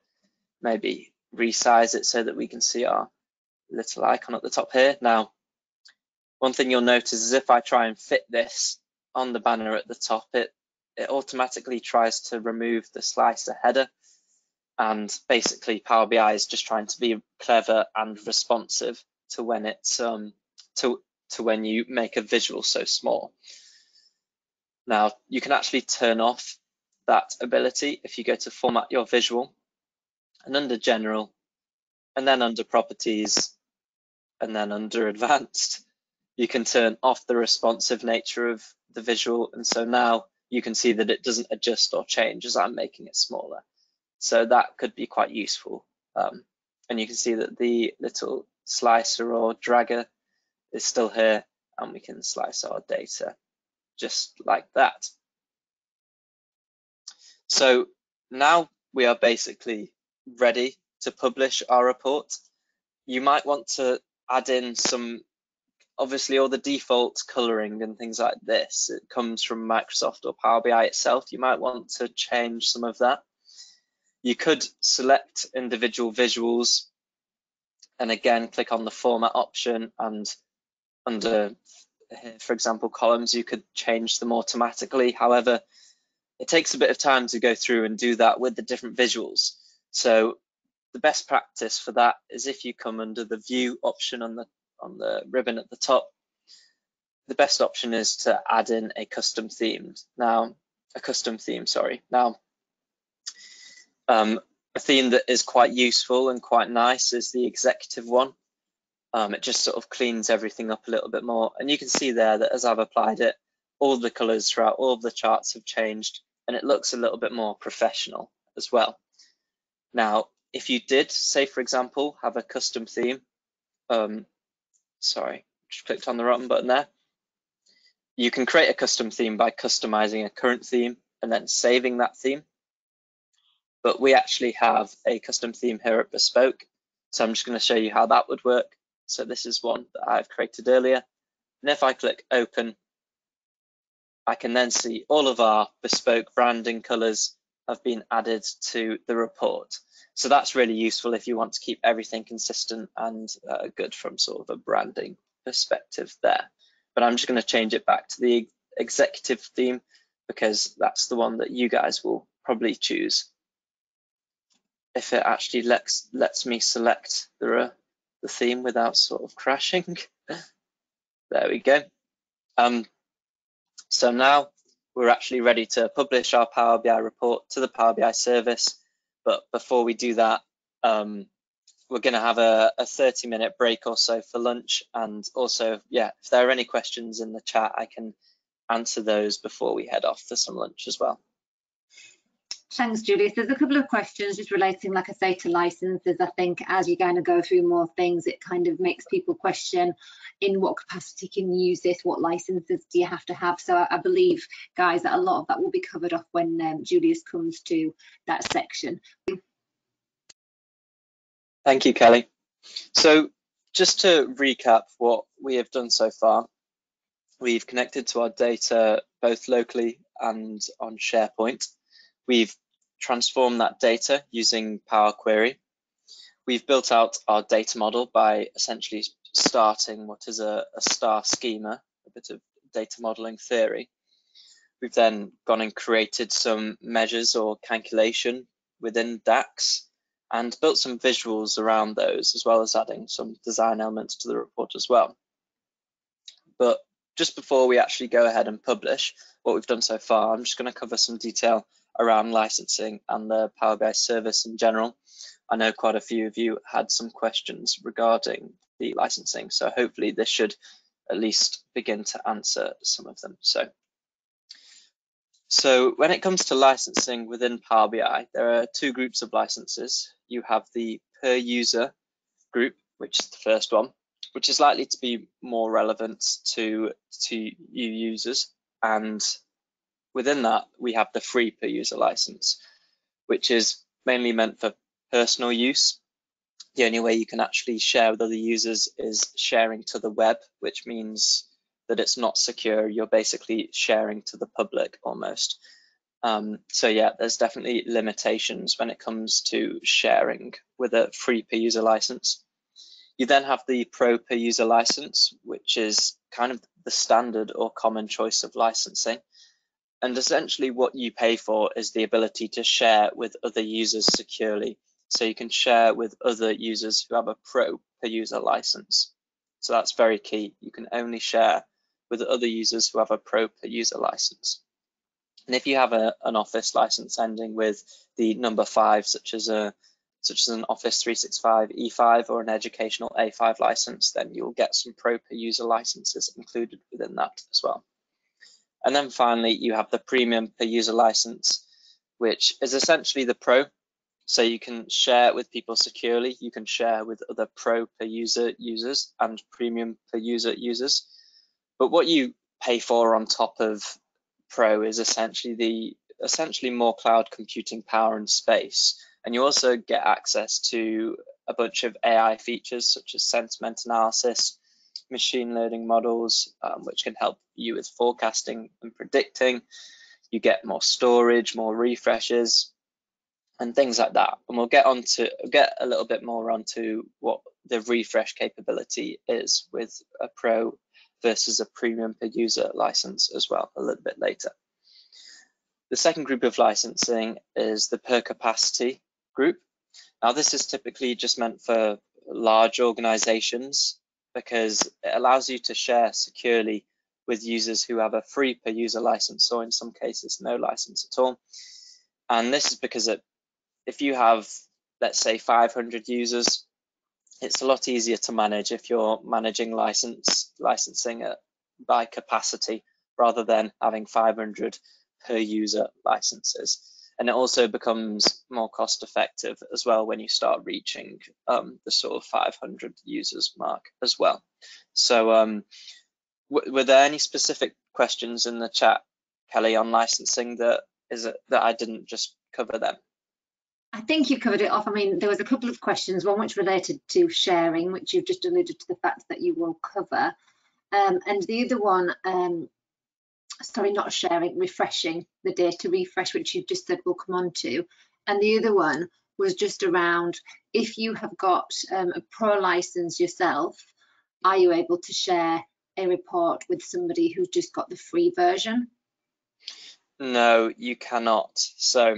S2: maybe resize it so that we can see our little icon at the top here. Now, one thing you'll notice is if I try and fit this on the banner at the top, it automatically tries to remove the slicer header, and basically Power BI is just trying to be clever and responsive to when it's to when you make a visual so small. Now you can actually turn off that ability if you go to format your visual, and under general, and then under properties, and then under advanced, you can turn off the responsive nature of the visual, and so now you can see that it doesn't adjust or change as I'm making it smaller. So that could be quite useful. And you can see that the little slicer or dragger is still here, and we can slice our data just like that. So now we are basically ready to publish our report. You might want to add in some, obviously all the default coloring and things like this, it comes from Microsoft or Power BI itself. You might want to change some of that. You could select individual visuals and again click on the format option, and under, for example, columns, you could change them automatically. However, it takes a bit of time to go through and do that with the different visuals. So the best practice for that is if you come under the view option on the ribbon at the top, the best option is to add in a custom theme. Now, a theme that is quite useful and quite nice is the executive one. It just sort of cleans everything up a little bit more. And you can see there that as I've applied it, all the colors throughout all of the charts have changed, and it looks a little bit more professional as well. Now, if you did, say for example, have a custom theme, sorry, just clicked on the wrong button there. You can create a custom theme by customizing a current theme and then saving that theme. But we actually have a custom theme here at Bespoke. So I'm just going to show you how that would work. So this is one that I've created earlier. And if I click open, I can then see all of our bespoke branding colors have been added to the report. So that's really useful if you want to keep everything consistent and good from sort of a branding perspective there. But I'm just going to change it back to the executive theme because that's the one that you guys will probably choose. If it actually lets me select the theme without sort of crashing. There we go. So now we're actually ready to publish our Power BI report to the Power BI service. But before we do that, we're going to have a 30-minute break or so for lunch. And also, yeah, if there are any questions in the chat, I can answer those before we head off for some lunch as well.
S1: Thanks, Julius. There's a couple of questions just relating, like I say, to licenses. I think as you're going to go through more things, it kind of makes people question in what capacity can you use this, what licenses do you have to have. So I believe, guys, that a lot of that will be covered off when Julius comes to that section.
S2: Thank you, Kelly. So just to recap what we have done so far, we've connected to our data both locally and on Sharepoint. We've transformed that data using Power Query. We've built out our data model by essentially starting what is a star schema, a bit of data modeling theory. We've then gone and created some measures or calculation within DAX and built some visuals around those, as well as adding some design elements to the report as well. But just before we actually go ahead and publish what we've done so far, I'm just going to cover some detail around licensing and the Power BI service in general. I know quite a few of you had some questions regarding the licensing, so hopefully this should at least begin to answer some of them. So when it comes to licensing within Power BI, there are two groups of licenses. You have the per user group, which is the first one, which is likely to be more relevant to you users. And within that, we have the free per user license, which is mainly meant for personal use. The only way you can actually share with other users is sharing to the web, which means that it's not secure. You're basically sharing to the public almost. So yeah, there's definitely limitations when it comes to sharing with a free per user license. You then have the pro per user license, which is kind of the standard or common choice of licensing. And essentially what you pay for is the ability to share with other users securely. So you can share with other users who have a pro per user license. So that's very key. You can only share with other users who have a pro per user license. And if you have an Office license ending with the number 5, such as an Office 365 E5 or an educational A5 license, then you'll get some pro per user licenses included within that as well. And then finally, you have the premium per user license, which is essentially the pro. So you can share with people securely. You can share with other pro per user users and premium per user users. But what you pay for on top of Pro is essentially more cloud computing power and space. And you also get access to a bunch of AI features such as sentiment analysis, machine learning models, which can help you with forecasting and predicting. You get more storage, more refreshes, and things like that. And we'll get a little bit more onto what the refresh capability is with a Pro versus a premium per user license as well a little bit later. The second group of licensing is the per capacity group. Now this is typically just meant for large organizations because it allows you to share securely with users who have a free per user license, or in some cases no license at all. And this is because if you have, let's say, 500 users, it's a lot easier to manage if you're managing licensing by capacity rather than having 500 per user licenses. And it also becomes more cost effective as well when you start reaching the sort of 500 users mark as well. So were there any specific questions in the chat, Kelly, on licensing that I didn't just cover them?
S1: I think you covered it off. I mean, there was a couple of questions, one which related to sharing, which you've just alluded to the fact that you will cover. And the other one, sorry, not sharing, refreshing, the data refresh, which you've just said we'll come on to. And the other one was just around, if you have got a Pro license yourself, are you able to share a report with somebody who's just got the free version?
S2: No, you cannot. So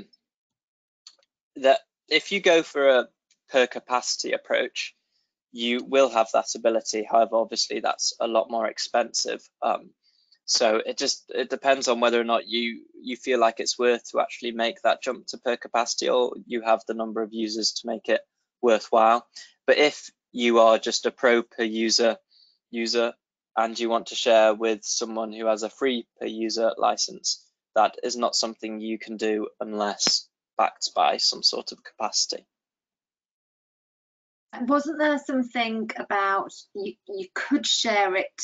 S2: that if you go for a per capacity approach, you will have that ability. However, obviously that's a lot more expensive. So it depends on whether or not you feel like it's worth to actually make that jump to per capacity, or you have the number of users to make it worthwhile. But if you are just a Pro per user and you want to share with someone who has a free per user license, that is not something you can do unless backed by some sort of capacity.
S1: And wasn't there something about you could share it,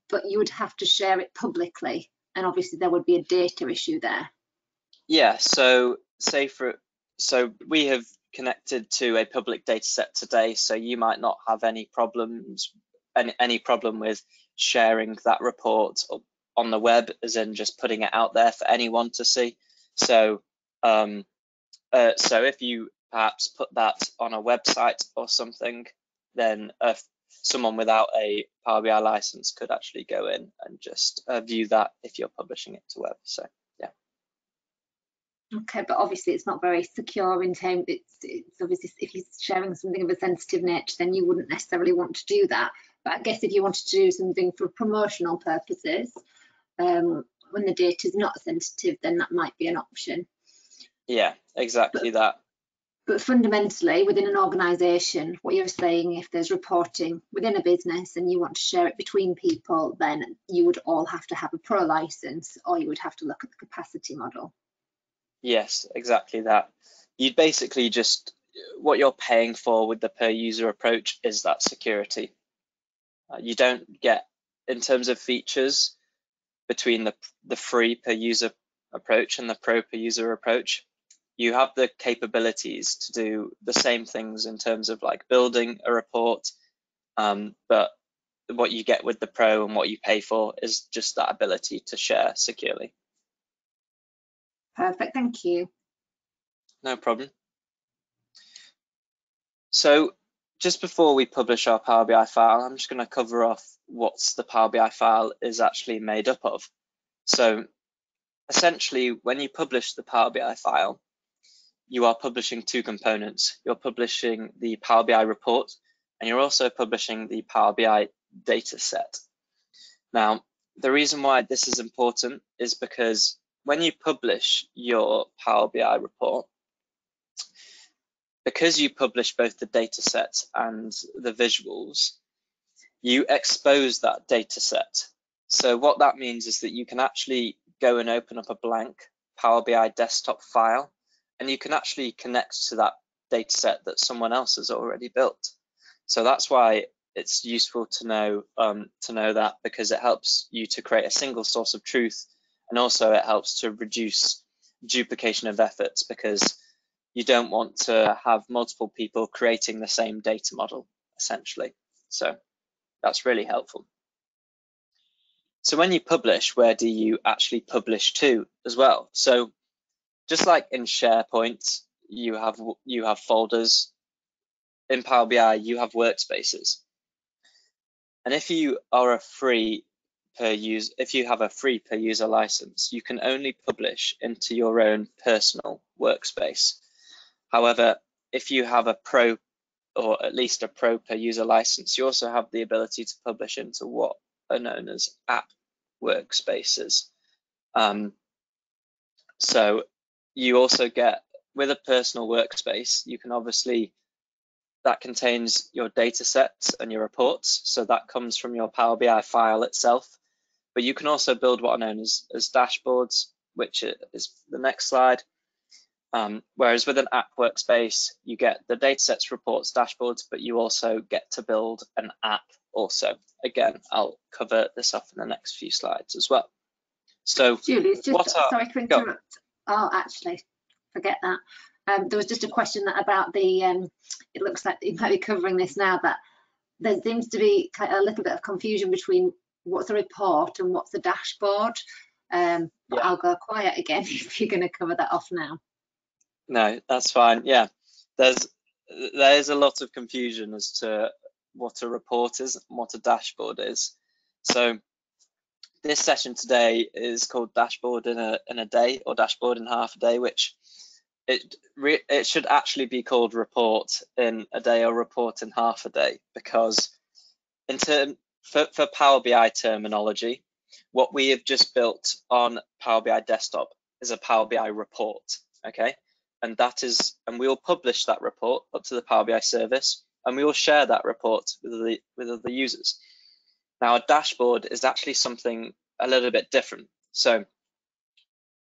S1: but you would have to share it publicly, and obviously there would be a data issue there?
S2: Yeah, so we have connected to a public data set today, so you might not have any problem with sharing that report on the web, as in just putting it out there for anyone to see. So so if you perhaps put that on a website or something, then someone without a Power BI license could actually go in and just view that if you're publishing it to web. So yeah.
S1: Okay, but obviously it's not very secure in terms. It's obviously, if you're sharing something of a sensitive nature, then you wouldn't necessarily want to do that. But I guess if you wanted to do something for promotional purposes, when the data is not sensitive, then that might be an option.
S2: Yeah, exactly that.
S1: But fundamentally, within an organisation, what you're saying, if there's reporting within a business and you want to share it between people, then you would all have to have a Pro license, or you would have to look at the capacity model.
S2: Yes, exactly that. You'd basically just, what you're paying for with the per user approach is that security. You don't get, in terms of features, between the free per user approach and the Pro per user approach, you have the capabilities to do the same things in terms of like building a report, but what you get with the Pro and what you pay for is just that ability to share securely.
S1: Perfect, thank you.
S2: No problem. So just before we publish our Power BI file, I'm just going to cover off what the Power BI file is actually made up of. So essentially, when you publish the Power BI file, you are publishing two components. You're publishing the Power BI report, and you're also publishing the Power BI data set. Now, the reason why this is important is because when you publish your Power BI report, because you publish both the data set and the visuals, you expose that data set. So what that means is that you can actually go and open up a blank Power BI desktop file, and you can actually connect to that data set that someone else has already built. So that's why it's useful to know that, because it helps you to create a single source of truth, and also it helps to reduce duplication of efforts, because you don't want to have multiple people creating the same data model, essentially. So that's really helpful. So when you publish, where do you actually publish to as well? So just like in Sharepoint, you have folders. In Power BI, you have workspaces. And if you are a free per user, if you have a free per user license, you can only publish into your own personal workspace. However, if you have a pro, or at least a pro per user license, you also have the ability to publish into what are known as app workspaces. So you also get, with a personal workspace, you can obviously, that contains your data sets and your reports. So that comes from your Power BI file itself. But you can also build what are known as dashboards, which is the next slide. Whereas with an app workspace, you get the data sets, reports, dashboards, but you also get to build an app also. Again, I'll cover this off in the next few slides as well. So
S1: Julie, it's just, sorry to interrupt. Oh, actually, forget that. There was just a question about the, it looks like you might be covering this now, but there seems to be a little bit of confusion between what's a report and what's a dashboard. But yeah. I'll go quiet again if you're going to cover that off now.
S2: No, that's fine. Yeah, there is a lot of confusion as to what a report is and what a dashboard is. So this session today is called Dashboard in a Day, or Dashboard in Half a Day, which it should actually be called Report in a Day or Report in Half a Day, because for Power BI terminology, what we have just built on Power BI Desktop is a Power BI report, okay? And we will publish that report up to the Power BI service, and we will share that report with other users. Now, a dashboard is actually something a little bit different. So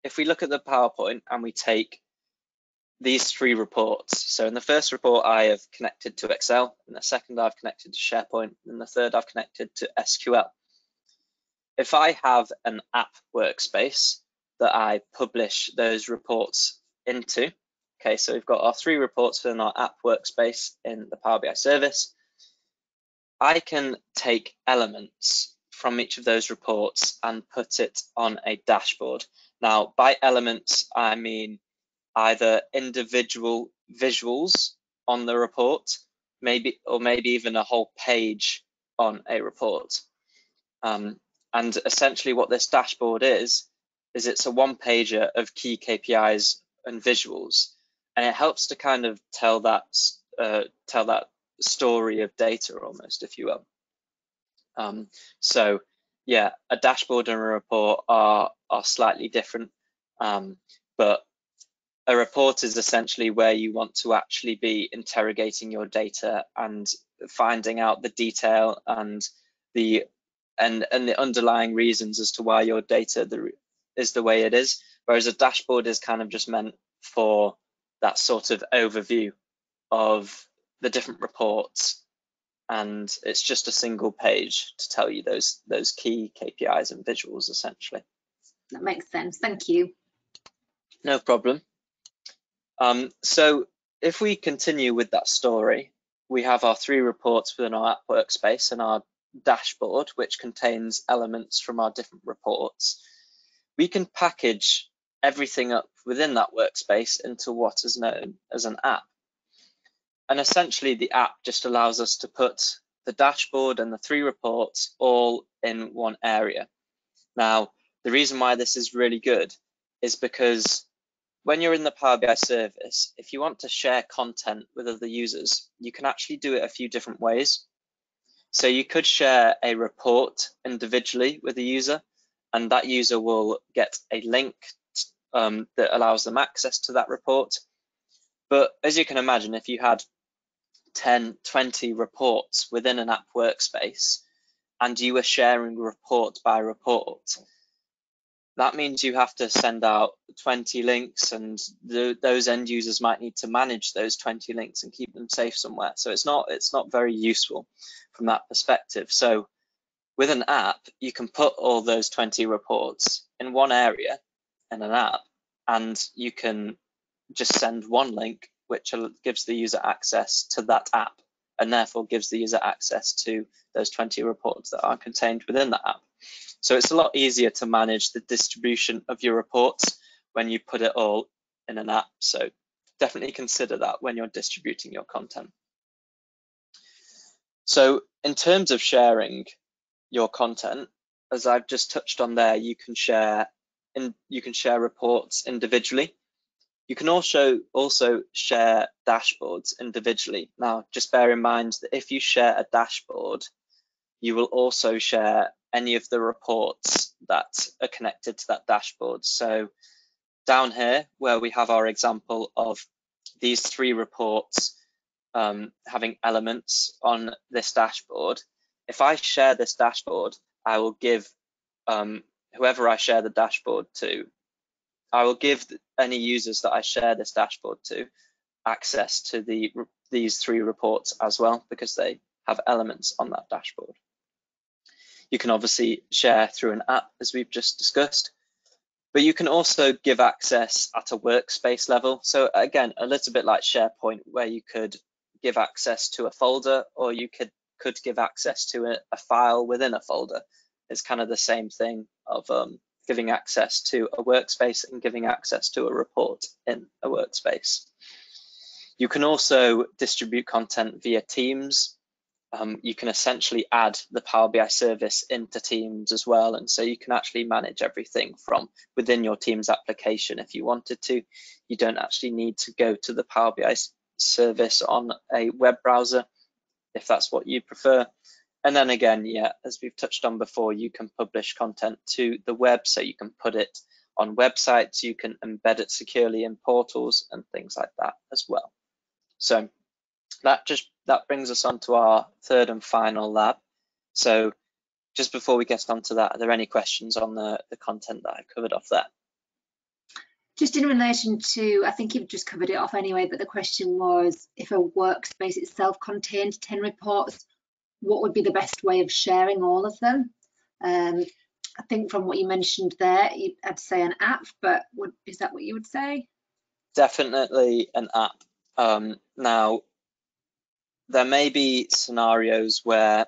S2: if we look at the PowerPoint and we take these three reports. So in the first report, I have connected to Excel. In the second, I've connected to Sharepoint. And the third, I've connected to SQL. If I have an app workspace that I publish those reports into, okay, so we've got our three reports within our app workspace in the Power BI service. I can take elements from each of those reports and put it on a dashboard. Now, by elements, I mean either individual visuals on the report, maybe even a whole page on a report. And essentially what this dashboard is it's a one-pager of key KPIs and visuals, and it helps to kind of tell that story of data almost, if you will. So yeah, a dashboard and a report are slightly different, but a report is essentially where you want to actually be interrogating your data and finding out the detail and the underlying reasons as to why your data is the way it is, whereas a dashboard is kind of just meant for that sort of overview of the different reports, and it's just a single page to tell you those key KPIs and visuals, essentially.
S1: That makes sense. Thank you.
S2: No problem. So if we continue with that story, we have our three reports within our app workspace and our dashboard, which contains elements from our different reports. We can package everything up within that workspace into what is known as an app. And essentially the app just allows us to put the dashboard and the three reports all in one area. Now, the reason why this is really good is because when you're in the Power BI service, if you want to share content with other users, you can actually do it a few different ways. So you could share a report individually with a user, and that user will get a link that allows them access to that report. But as you can imagine, if you had 10, 20 reports within an app workspace, and you were sharing report by report, that means you have to send out 20 links, and those end users might need to manage those 20 links and keep them safe somewhere. So it's not very useful from that perspective. So with an app, you can put all those 20 reports in one area in an app, and you can just send one link, which gives the user access to that app, and therefore gives the user access to those 20 reports that are contained within the app. So it's a lot easier to manage the distribution of your reports when you put it all in an app. So definitely consider that when you're distributing your content. So in terms of sharing your content, as I've just touched on there, you can share reports individually. You can also share dashboards individually. Now, just bear in mind that if you share a dashboard, you will also share any of the reports that are connected to that dashboard. So down here, where we have our example of these 3 reports having elements on this dashboard, if I share this dashboard, I will give whoever I share the dashboard to, I will give any users that I share this dashboard to access to these 3 reports as well, because they have elements on that dashboard. You can obviously share through an app, as we've just discussed, but you can also give access at a workspace level. So again, a little bit like SharePoint, where you could give access to a folder, or you could give access to a file within a folder. It's kind of the same thing of giving access to a workspace and giving access to a report in a workspace. You can also distribute content via Teams. You can essentially add the Power BI service into Teams as well, and so you can actually manage everything from within your Teams application if you wanted to. You don't actually need to go to the Power BI service on a web browser if that's what you prefer. And then again, yeah, as we've touched on before, you can publish content to the web, so you can put it on websites, you can embed it securely in portals and things like that as well. So that brings us on to our 3rd and final lab. So just before we get on to that, are there any questions on the content that I covered off there?
S1: Just in relation to, I think you've just covered it off anyway, but the question was, if a workspace itself contained 10 reports, what would be the best way of sharing all of them? I think from what you mentioned there, I'd say an app, but is that what you would say?
S2: Definitely an app. Now, there may be scenarios where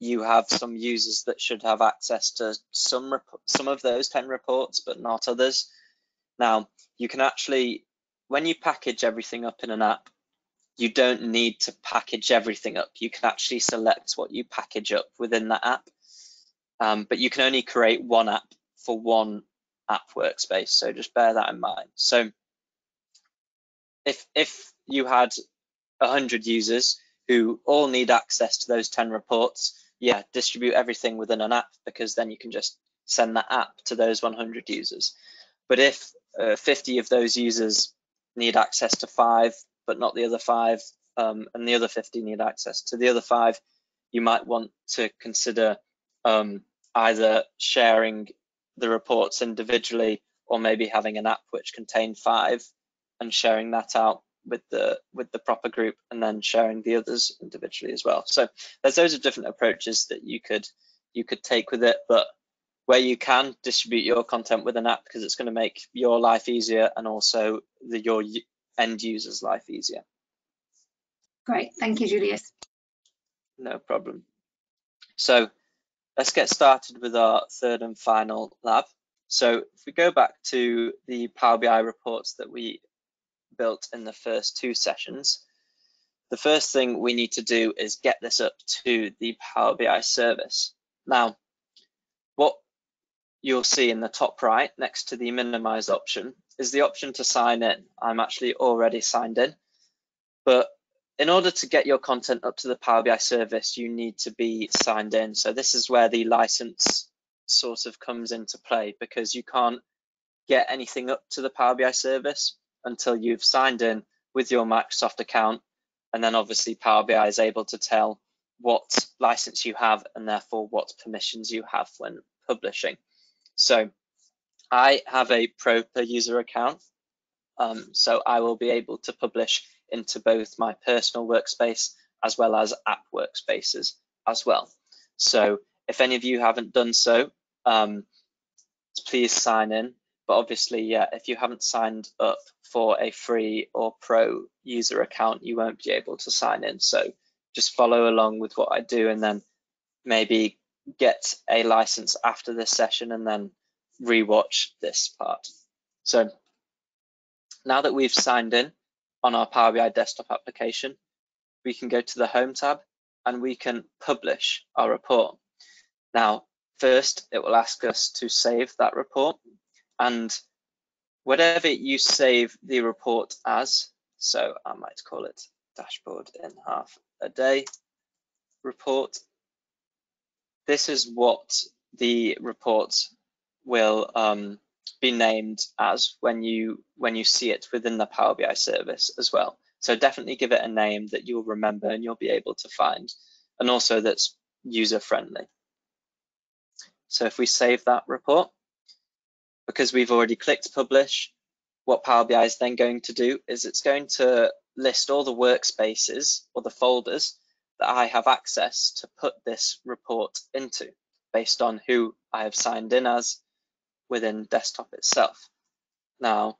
S2: you have some users that should have access to some of those 10 reports, but not others. Now, you can actually, when you package everything up in an app, you don't need to package everything up. You can actually select what you package up within that app, but you can only create one app for one app workspace. So just bear that in mind. So if you had 100 users who all need access to those 10 reports, yeah, distribute everything within an app, because then you can just send that app to those 100 users. But if 50 of those users need access to 5, but not the other 5, and the other 50 need access to the other 5, you might want to consider either sharing the reports individually, or maybe having an app which contained 5 and sharing that out with the proper group, and then sharing the others individually as well. So there's loads of different approaches that you could take with it, but where you can, distribute your content with an app, because it's going to make your life easier and also your end user's life easier.
S1: Great, thank you, Julius.
S2: No problem. So let's get started with our 3rd and final lab. So if we go back to the Power BI reports that we built in the first 2 sessions, the first thing we need to do is get this up to the Power BI service. Now, what you'll see in the top right next to the minimize option is the option to sign in. I'm actually already signed in, but in order to get your content up to the Power BI service, you need to be signed in. So this is where the license sort of comes into play, because you can't get anything up to the Power BI service until you've signed in with your Microsoft account, and then obviously Power BI is able to tell what license you have and therefore what permissions you have when publishing. So I have a pro per user account, so I will be able to publish into both my personal workspace as well as app workspaces as well. So if any of you haven't done so, please sign in. But obviously, yeah, if you haven't signed up for a free or pro user account, you won't be able to sign in. So just follow along with what I do, and then maybe get a license after this session and then rewatch this part. So now that we've signed in on our Power BI desktop application, we can go to the Home tab and we can publish our report. Now, first, it will ask us to save that report, and whatever you save the report as, so I might call it dashboard in half a day report. This is what the report will be named as when you see it within the Power BI service as well. So definitely give it a name that you'll remember and you'll be able to find, and also that's user friendly. So if we save that report, because we've already clicked publish, what Power BI is then going to do is it's going to list all the workspaces or the folders that I have access to put this report into based on who I have signed in as within desktop itself. Now,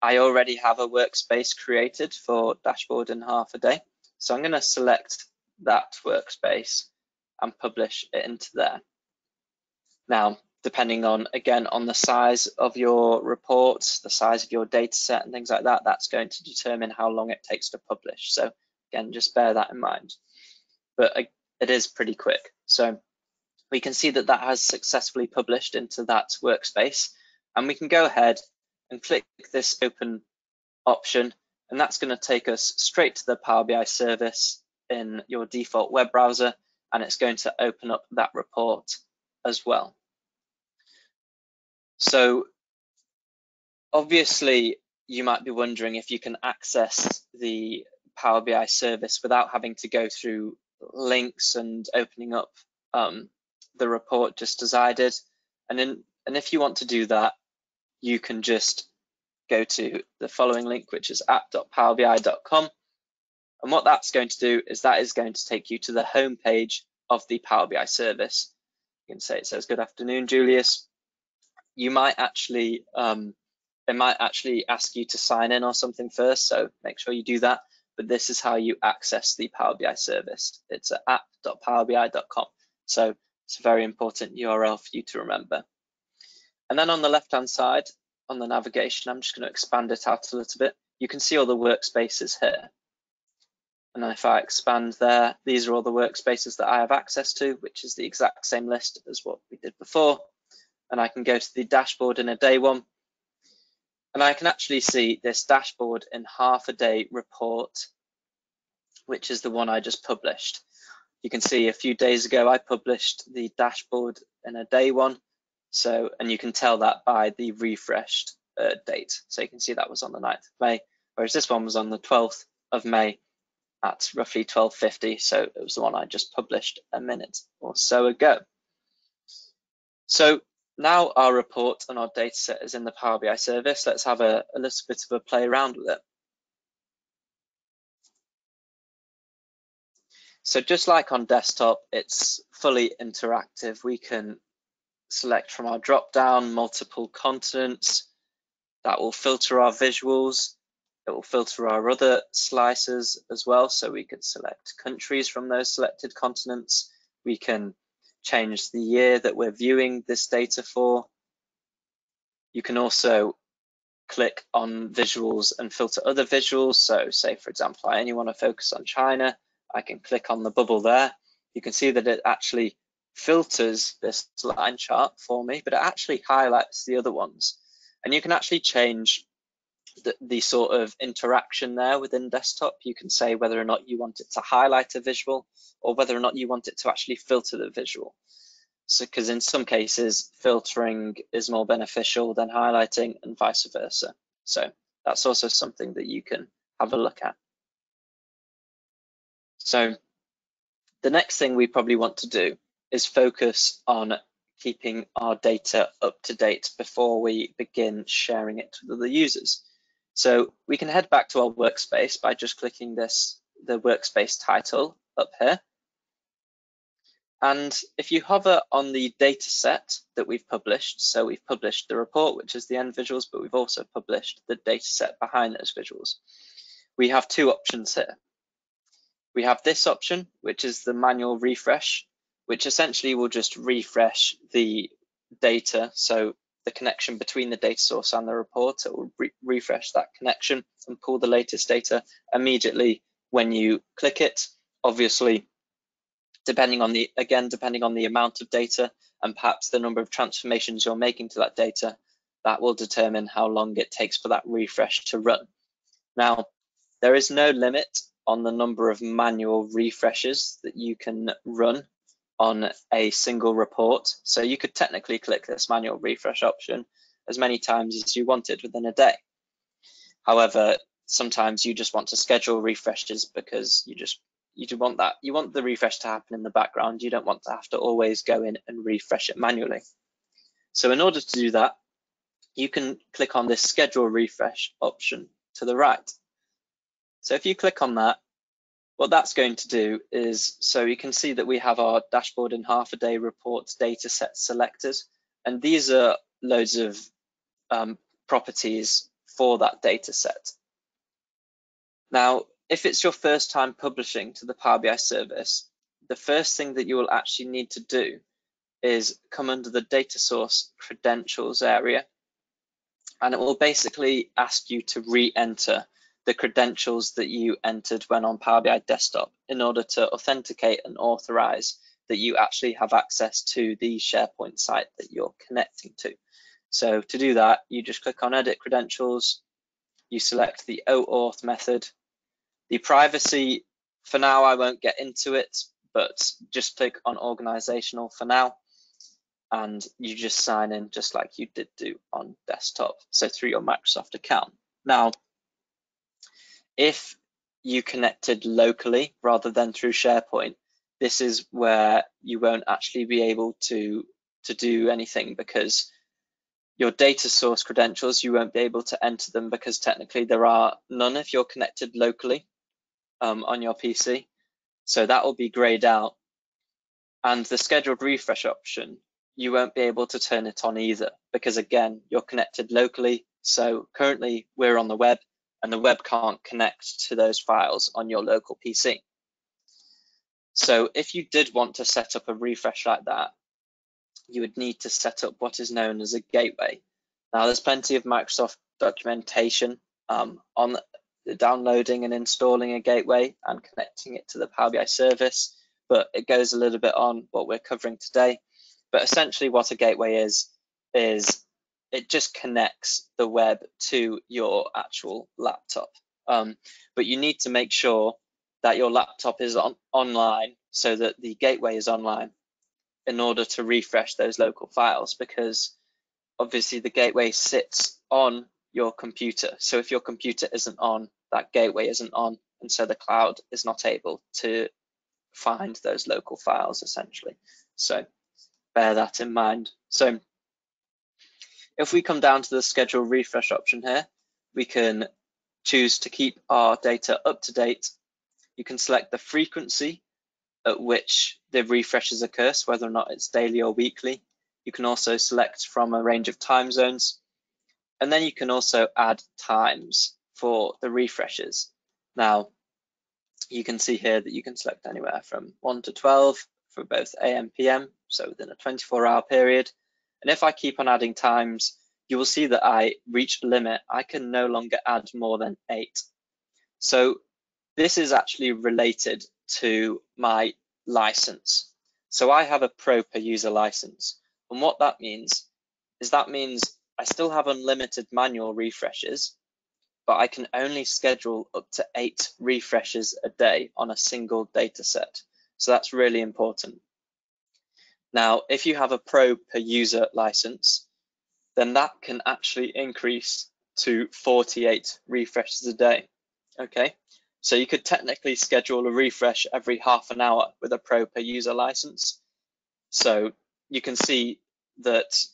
S2: I already have a workspace created for dashboard in half a day. So I'm going to select that workspace and publish it into there. Now, depending on, again, on the size of your report, the size of your data set and things like that, that's going to determine how long it takes to publish. So again, just bear that in mind. But it is pretty quick. So we can see that that has successfully published into that workspace, and we can go ahead and click this open option, and that's going to take us straight to the Power BI service in your default web browser, and it's going to open up that report as well. So obviously you might be wondering if you can access the Power BI service without having to go through links and opening up the report just as I did. And if you want to do that, you can just go to the following link, which is app.powerbi.com. And what that's going to do is that is going to take you to the home page of the Power BI service. You can say it says, "Good afternoon, Julius." You might actually, it might actually ask you to sign in or something first, so make sure you do that. But this is how you access the Power BI service. It's at app.powerbi.com. So it's a very important URL for you to remember. And then on the left-hand side, on the navigation, I'm just going to expand it out a little bit. You can see all the workspaces here. And then if I expand there, these are all the workspaces that I have access to, which is the exact same list as what we did before. And I can go to the dashboard in a day one, and I can actually see this dashboard in half a day report, which is the one I just published. You can see a few days ago I published the dashboard in a day one, and you can tell that by the refreshed date. So you can see that was on the 9th of May, whereas this one was on the 12th of May at roughly 12:50. So it was the one I just published a minute or so ago. So now our report and our data set is in the Power BI service. Let's have a little bit of a play around with it. So just like on desktop, it's fully interactive. We can select from our drop down multiple continents. That will filter our visuals. It will filter our other slices as well. So we could select countries from those selected continents. We can change the year that we're viewing this data for. You can also click on visuals and filter other visuals. So say, for example, I only want to focus on China. I can click on the bubble there. You can see that it actually filters this line chart for me, but it actually highlights the other ones. And you can actually change the sort of interaction there within desktop. You can say whether or not you want it to highlight a visual or whether or not you want it to actually filter the visual. So, because in some cases, filtering is more beneficial than highlighting and vice versa. So that's also something that you can have a look at. So the next thing we probably want to do is focus on keeping our data up to date before we begin sharing it with other users. So we can head back to our workspace by just clicking the workspace title up here. And if you hover on the data set that we've published, so we've published the report, which is the end visuals, but we've also published the data set behind those visuals. We have two options here. We have this option, which is the manual refresh, which essentially will just refresh the data. So the connection between the data source and the report, it will refresh that connection and pull the latest data immediately when you click it. Obviously, depending on the amount of data and perhaps the number of transformations you're making to that data, that will determine how long it takes for that refresh to run. Now, there is no limit on the number of manual refreshes that you can run on a single report. So you could technically click this manual refresh option as many times as you wanted within a day. However, sometimes you just want to schedule refreshes because you want the refresh to happen in the background. You don't want to have to always go in and refresh it manually. So in order to do that, you can click on this schedule refresh option to the right. So if you click on that, what that's going to do is, so you can see that we have our dashboard in half a day reports data set selected, and these are loads of properties for that data set. Now, if it's your first time publishing to the Power BI service, the first thing that you will actually need to do is come under the data source credentials area, and it will basically ask you to re-enter the credentials that you entered when on Power BI desktop in order to authenticate and authorize that you actually have access to the Sharepoint site that you're connecting to. So to do that, you just click on Edit Credentials, you select the OAuth method. The privacy, for now, I won't get into it, but just click on Organizational for now, and you just sign in just like you did do on desktop, so through your Microsoft account. Now, if you connected locally rather than through SharePoint, this is where you won't actually be able to do anything, because your data source credentials, you won't be able to enter them because technically there are none if you're connected locally on your PC. So that will be grayed out. And the scheduled refresh option, you won't be able to turn it on either, because again, you're connected locally. So currently we're on the web, and the web can't connect to those files on your local PC. So if you did want to set up a refresh like that, you would need to set up what is known as a gateway. Now, there's plenty of Microsoft documentation on downloading and installing a gateway and connecting it to the Power BI service, but it goes a little bit on what we're covering today. But essentially what a gateway is it just connects the web to your actual laptop. But you need to make sure that your laptop is online, so that the gateway is online in order to refresh those local files, because obviously the gateway sits on your computer. So if your computer isn't on, that gateway isn't on, and so the cloud is not able to find those local files essentially. So bear that in mind. So if we come down to the schedule refresh option here, we can choose to keep our data up to date. You can select the frequency at which the refreshes occur, so whether or not it's daily or weekly. You can also select from a range of time zones, and then you can also add times for the refreshes. Now, you can see here that you can select anywhere from 1 to 12 for both AM, PM, so within a 24-hour period. And if I keep on adding times, you will see that I reach a limit. I can no longer add more than 8. So this is actually related to my license. So I have a pro per user license. And what that means is I still have unlimited manual refreshes, but I can only schedule up to 8 refreshes a day on a single data set. So that's really important. Now, if you have a pro per user license, then that can actually increase to 48 refreshes a day. Okay, so you could technically schedule a refresh every half an hour with a pro per user license. So you can see that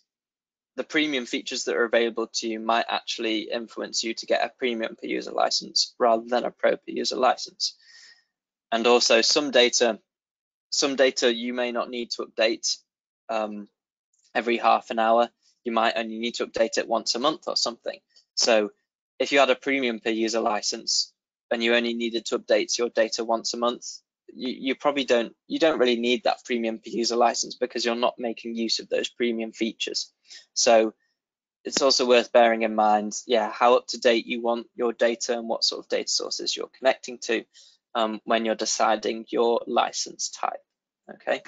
S2: the premium features that are available to you might actually influence you to get a premium per user license rather than a pro per user license. And also some data you may not need to update every half an hour. You might only need to update it once a month or something. So if you had a premium per user license and you only needed to update your data once a month, you probably don't really need that premium per user license because you're not making use of those premium features. So it's also worth bearing in mind, how up to date you want your data and what sort of data sources you're connecting to when you're deciding your license type. Okay.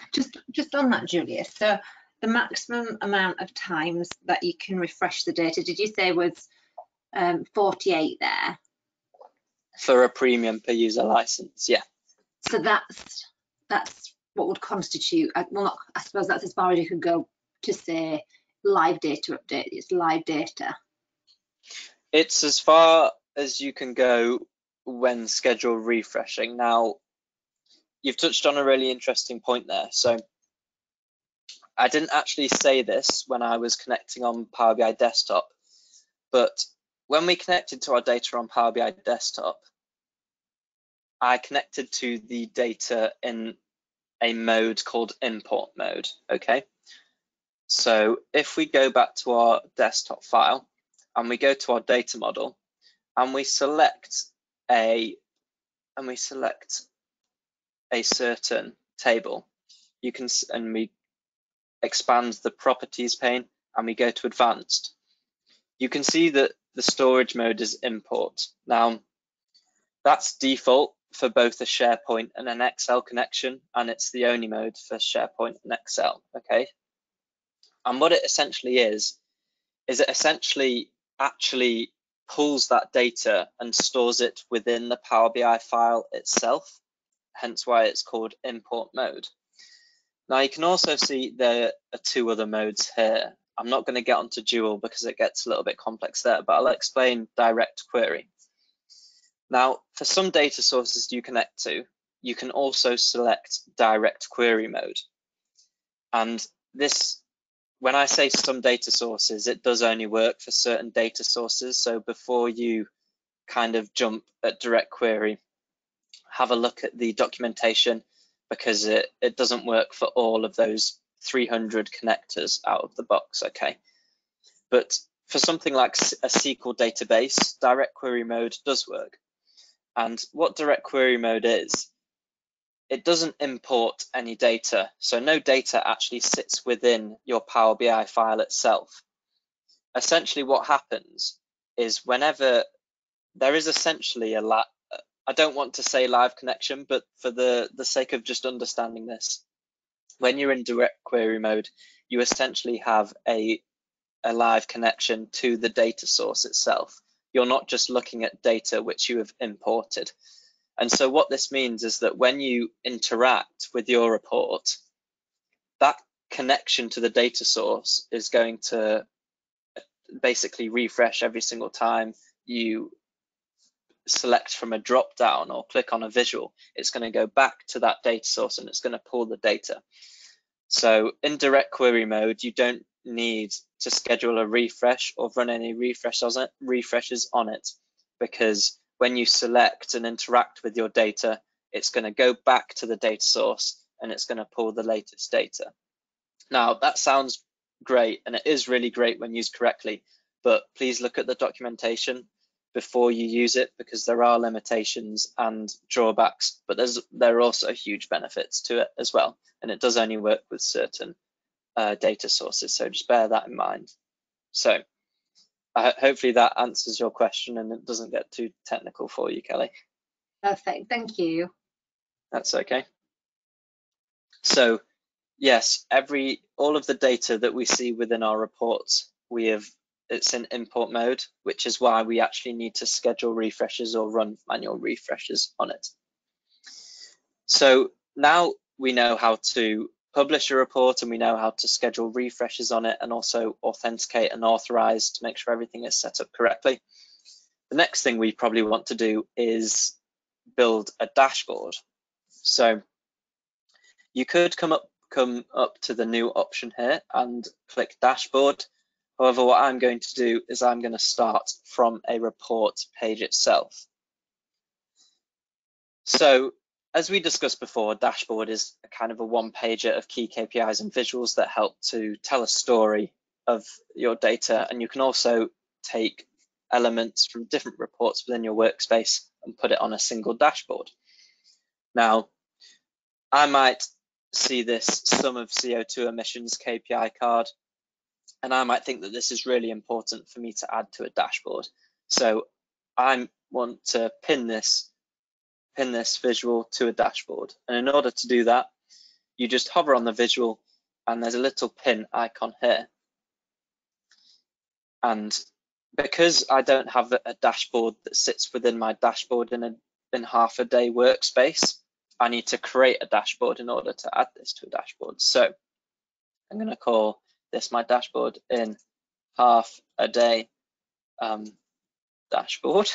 S1: Just on that, Julius. So the maximum amount of times that you can refresh the data, did you say was 48 there?
S2: For a premium per user license, yeah.
S1: So that's what would constitute, well, I suppose that's as far as you could go to say live data update. It's live data.
S2: It's as far as you can go when scheduled refreshing. Now, you've touched on a really interesting point there. So I didn't actually say this when I was connecting on Power BI Desktop, but when we connected to our data on Power BI Desktop, I connected to the data in a mode called import mode, okay? So if we go back to our desktop file and we go to our data model and we select a certain table, and we expand the properties pane and we go to advanced, you can see that the storage mode is import. Now, that's default for both a Sharepoint and an Excel connection, and it's the only mode for Sharepoint and Excel, okay? And what it essentially is it essentially actually pulls that data and stores it within the Power BI file itself, hence why it's called import mode. Now you can also see there are two other modes here. I'm not going to get onto dual because it gets a little bit complex there, but I'll explain direct query. Now, for some data sources you connect to, you can also select direct query mode. And this, when I say some data sources, it does only work for certain data sources. So before you kind of jump at direct query, have a look at the documentation because it doesn't work for all of those 300 connectors out of the box, okay? But for something like a SQL database, direct query mode does work. And what direct query mode is, it doesn't import any data. So no data actually sits within your Power BI file itself. Essentially what happens is whenever there is essentially I don't want to say live connection, but for the sake of just understanding this, when you're in direct query mode, you essentially have a live connection to the data source itself. You're not just looking at data which you have imported. And so what this means is that when you interact with your report, that connection to the data source is going to basically refresh every single time you select from a drop down or click on a visual. It's going to go back to that data source and it's going to pull the data. So in direct query mode, you don't need to schedule a refresh or run any refreshes on it, because when you select and interact with your data, it's going to go back to the data source and it's going to pull the latest data. Now that sounds great, and it is really great when used correctly, but please look at the documentation before you use it, because there are limitations and drawbacks, but there are also huge benefits to it as well, and it does only work with certain data sources, so just bear that in mind. So hopefully that answers your question and it doesn't get too technical for you, Kelly.
S1: Perfect, thank you.
S2: That's okay. So yes, all of the data that we see within our reports, it's in import mode, which is why we actually need to schedule refreshes or run manual refreshes on it. So now we know how to publish a report and we know how to schedule refreshes on it and also authenticate and authorize to make sure everything is set up correctly. The next thing we probably want to do is build a dashboard. So you could come up come up to the new option here and click dashboard. However, what I'm going to do is I'm going to start from a report page itself. So as we discussed before, dashboard is a kind of a one-pager of key KPIs and visuals that help to tell a story of your data. And you can also take elements from different reports within your workspace and put it on a single dashboard. Now, I might see this sum of CO2 emissions KPI card, and I might think that this is really important for me to add to a dashboard. So I want to pin this visual to a dashboard. And in order to do that, you just hover on the visual and there's a little pin icon here. And because I don't have a dashboard that sits within my dashboard in half a day workspace, I need to create a dashboard in order to add this to a dashboard. So I'm going to call this my dashboard in half a day dashboard,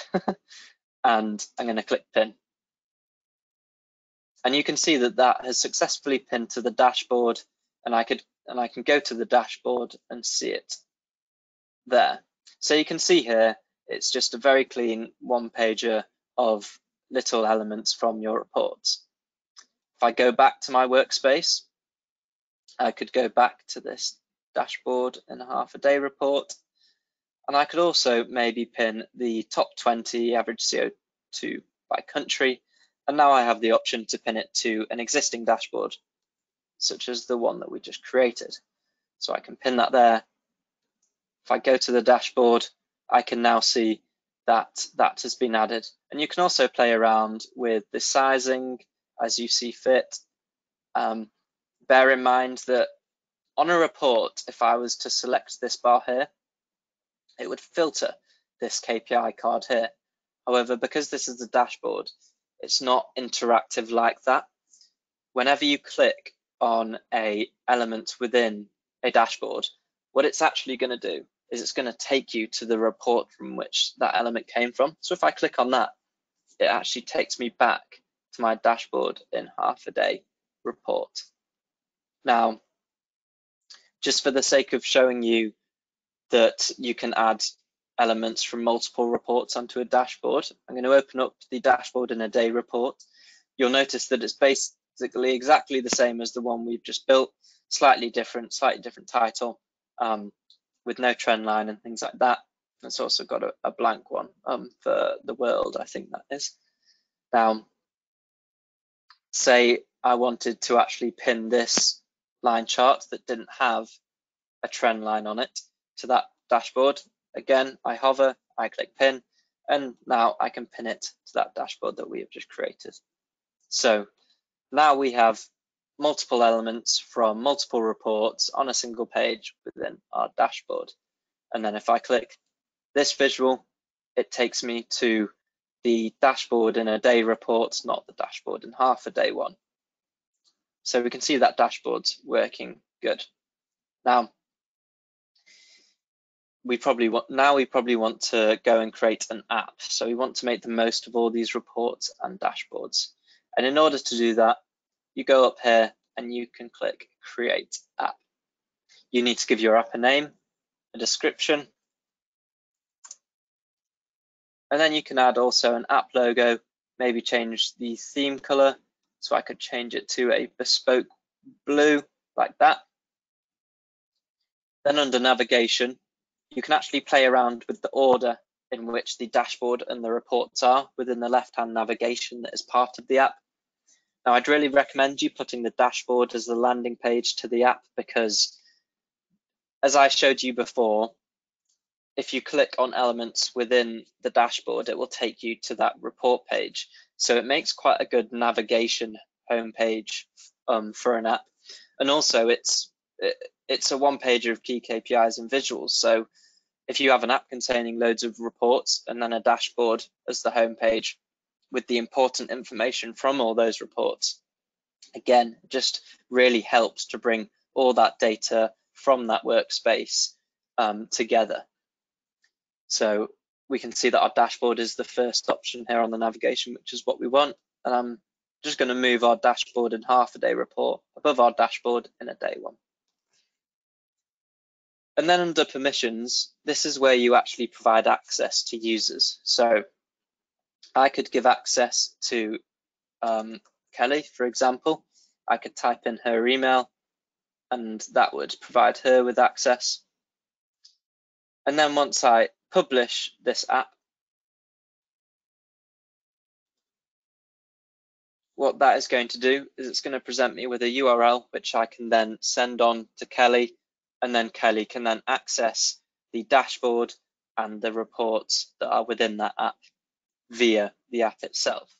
S2: and I'm going to click pin. And you can see that that has successfully pinned to the dashboard, and I can go to the dashboard and see it there. So you can see here, it's just a very clean one-pager of little elements from your reports. If I go back to my workspace, I could go back to this dashboard in a half a day report, and I could also maybe pin the top 20 average CO2 by country. And now I have the option to pin it to an existing dashboard, such as the one that we just created. So I can pin that there. If I go to the dashboard, I can now see that that has been added. And you can also play around with the sizing as you see fit. Bear in mind that on a report, if I was to select this bar here, it would filter this KPI card here. However, because this is the dashboard, it's not interactive like that. Whenever you click on an element within a dashboard, what it's actually going to do is it's going to take you to the report from which that element came from. So if I click on that, it actually takes me back to my dashboard in half a day report. Now, just for the sake of showing you that you can add elements from multiple reports onto a dashboard, I'm going to open up the dashboard in a day report. You'll notice that it's basically exactly the same as the one we've just built, slightly different title, with no trend line and things like that. It's also got a blank one for the world, I think that is. Now, say I wanted to actually pin this line chart that didn't have a trend line on it to that dashboard. Again, I hover, I click pin, and now I can pin it to that dashboard that we have just created. So now we have multiple elements from multiple reports on a single page within our dashboard. And then if I click this visual, it takes me to the dashboard in a day report, not the dashboard in half a day one. So we can see that dashboard's working good. Now, we probably want to go and create an app. So we want to make the most of all these reports and dashboards. And in order to do that, you go up here and you can click Create App. You need to give your app a name, a description, and then you can add also an app logo, maybe change the theme color. So I could change it to a bespoke blue like that. Then under navigation, you can actually play around with the order in which the dashboard and the reports are within the left-hand navigation that is part of the app. Now, I'd really recommend you putting the dashboard as the landing page to the app, because as I showed you before, if you click on elements within the dashboard, it will take you to that report page. So it makes quite a good navigation homepage for an app. And also it's a one pager of key KPIs and visuals. So if you have an app containing loads of reports and then a dashboard as the homepage with the important information from all those reports, again, just really helps to bring all that data from that workspace together. So we can see that our dashboard is the first option here on the navigation, which is what we want. And I'm just going to move our dashboard and half a day report above our dashboard in a day one. And then under permissions, this is where you actually provide access to users. So I could give access to Kelly, for example. I could type in her email and that would provide her with access. And then once I publish this app, what that is going to do is it's going to present me with a URL which I can then send on to Kelly, and then Kelly can then access the dashboard and the reports that are within that app via the app itself.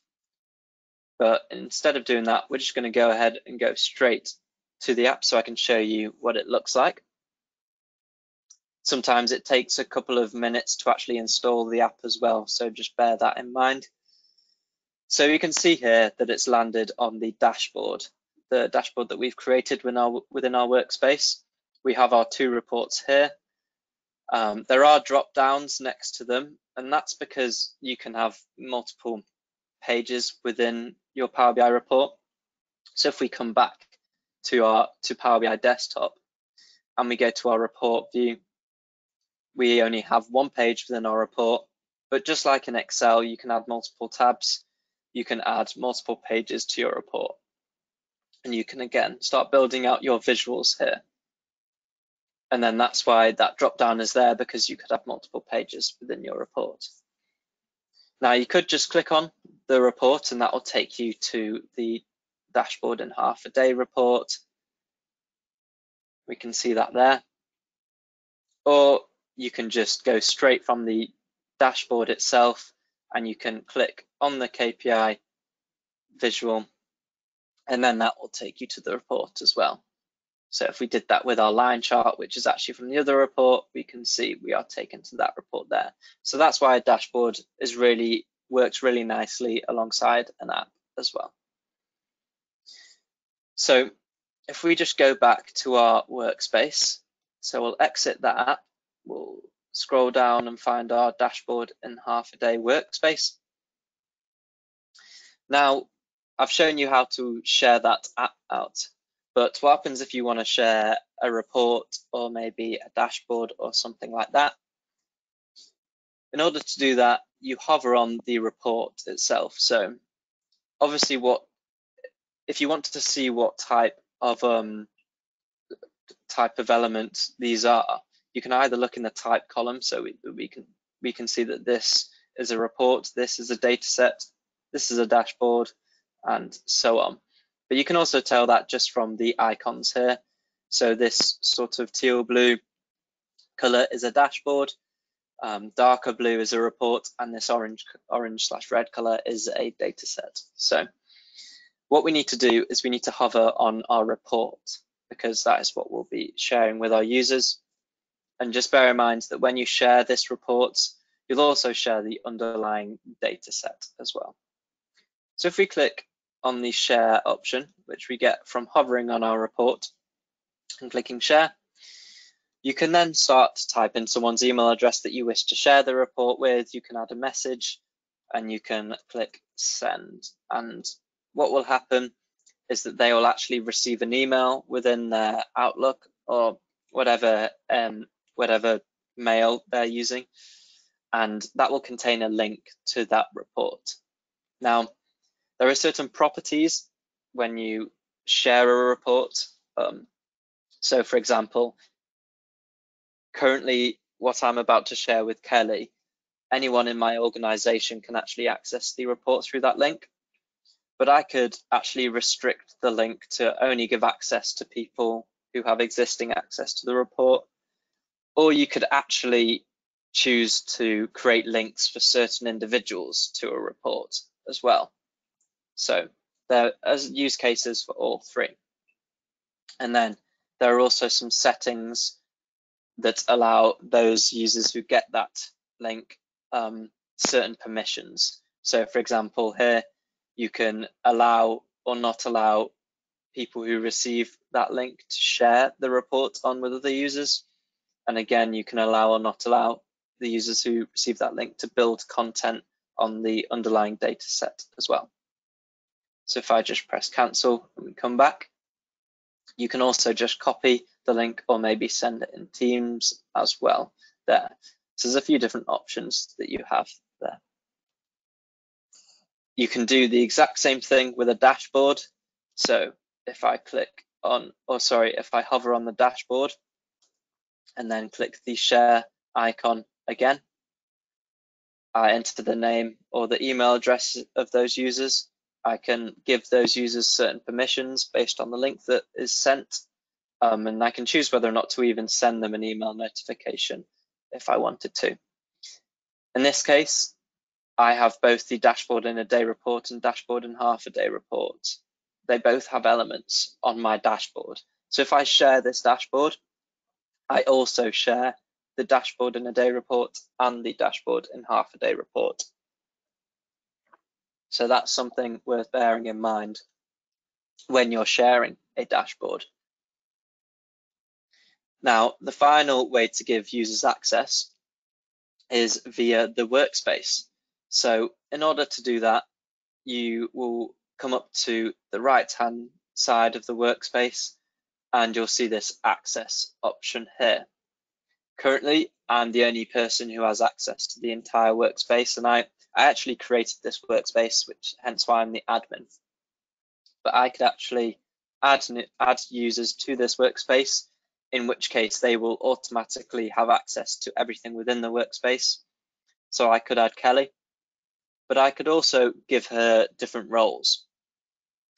S2: But instead of doing that, we're just going to go ahead and go straight to the app so I can show you what it looks like. Sometimes it takes a couple of minutes to actually install the app as well, so just bear that in mind. So you can see here that it's landed on the dashboard that we've created within our workspace. We have our two reports here. There are drop downs next to them, and that's because you can have multiple pages within your Power BI report. So if we come back to Power BI desktop and we go to our report view, we only have one page within our report, but just like in Excel, you can add multiple tabs, you can add multiple pages to your report, and you can again start building out your visuals here. And then that's why that drop down is there, because you could have multiple pages within your report. Now you could just click on the report and that will take you to the dashboard in half a day report. We can see that there. Or you can just go straight from the dashboard itself and you can click on the KPI visual, and then that will take you to the report as well. So if we did that with our line chart, which is actually from the other report, we can see we are taken to that report there. So that's why a dashboard works really nicely alongside an app as well. So if we just go back to our workspace, so we'll exit that app, we'll scroll down and find our dashboard in half a day workspace. Now, I've shown you how to share that app out, but what happens if you want to share a report or maybe a dashboard or something like that? In order to do that, you hover on the report itself. So obviously if you want to see what type of element these are, you can either look in the type column, so we can see that this is a report, this is a data set, this is a dashboard, and so on. But you can also tell that just from the icons here. So this sort of teal blue color is a dashboard, darker blue is a report, and this orange/red color is a data set. So what we need to do is we need to hover on our report, because that is what we'll be sharing with our users. And just bear in mind that when you share this report, you'll also share the underlying data set as well. So if we click on the share option, which we get from hovering on our report and clicking share, you can then start to type in someone's email address that you wish to share the report with. You can add a message and you can click send. And what will happen is that they will actually receive an email within their Outlook or whatever mail they're using, and that will contain a link to that report. Now, there are certain properties when you share a report. So for example, currently what I'm about to share with Kelly, anyone in my organization can actually access the report through that link. But I could actually restrict the link to only give access to people who have existing access to the report. Or you could actually choose to create links for certain individuals to a report as well. So there are use cases for all three. And then there are also some settings that allow those users who get that link certain permissions. So for example, here you can allow or not allow people who receive that link to share the report on with other users. And again, you can allow or not allow the users who receive that link to build content on the underlying data set as well. So if I just press cancel and we come back, you can also just copy the link or maybe send it in Teams as well there. So there's a few different options that you have there. You can do the exact same thing with a dashboard. So if I click on, if I hover on the dashboard and then click the share icon again, I enter the name or the email address of those users. I can give those users certain permissions based on the link that is sent. And I can choose whether or not to even send them an email notification if I wanted to. In this case, I have both the dashboard in a day report and dashboard in half a day report. They both have elements on my dashboard. So if I share this dashboard, I also share the dashboard in a day report and the dashboard in half a day report. So that's something worth bearing in mind when you're sharing a dashboard. Now, the final way to give users access is via the workspace. So in order to do that, you will come up to the right-hand side of the workspace and you'll see this access option here. Currently, I'm the only person who has access to the entire workspace, and I actually created this workspace, which hence why I'm the admin. But I could actually add users to this workspace, in which case they will automatically have access to everything within the workspace. So I could add Kelly, but I could also give her different roles.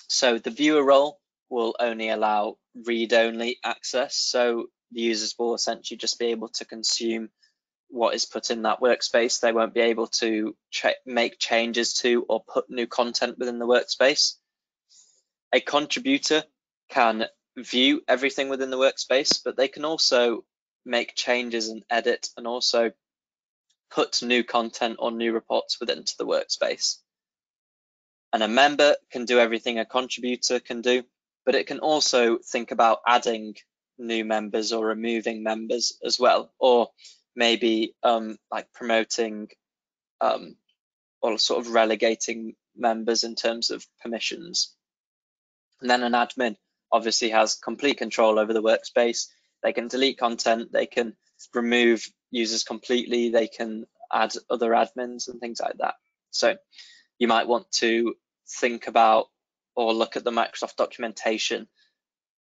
S2: So the viewer role will only allow read-only access. So the users will essentially just be able to consume what is put in that workspace. They won't be able to make changes to or put new content within the workspace. A contributor can view everything within the workspace, but they can also make changes and edit and also put new content or new reports within the workspace. And a member can do everything a contributor can do, but it can also think about adding new members or removing members as well, or maybe like promoting or sort of relegating members in terms of permissions. And then an admin obviously has complete control over the workspace. They can delete content, they can remove users completely, they can add other admins and things like that. So you might want to think about or look at the Microsoft documentation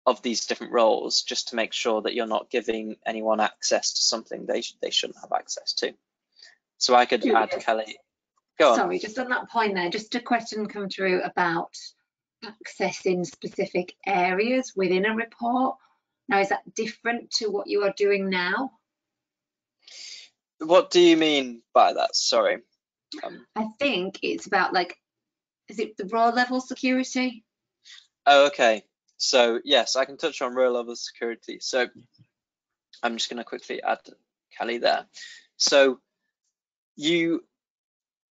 S2: of these different roles just to make sure that you're not giving anyone access to something they shouldn't have access to. So I could add Kelly. Go on.
S1: Sorry, just on that point there, just a question come through about accessing specific areas within a report. Now, is that different to what you are doing now?
S2: What do you mean by that? Sorry.
S1: I think it's about, like, is it the row level security?
S2: Oh, okay. So yes, I can touch on row level security. So I'm just going to quickly add Kelly there. So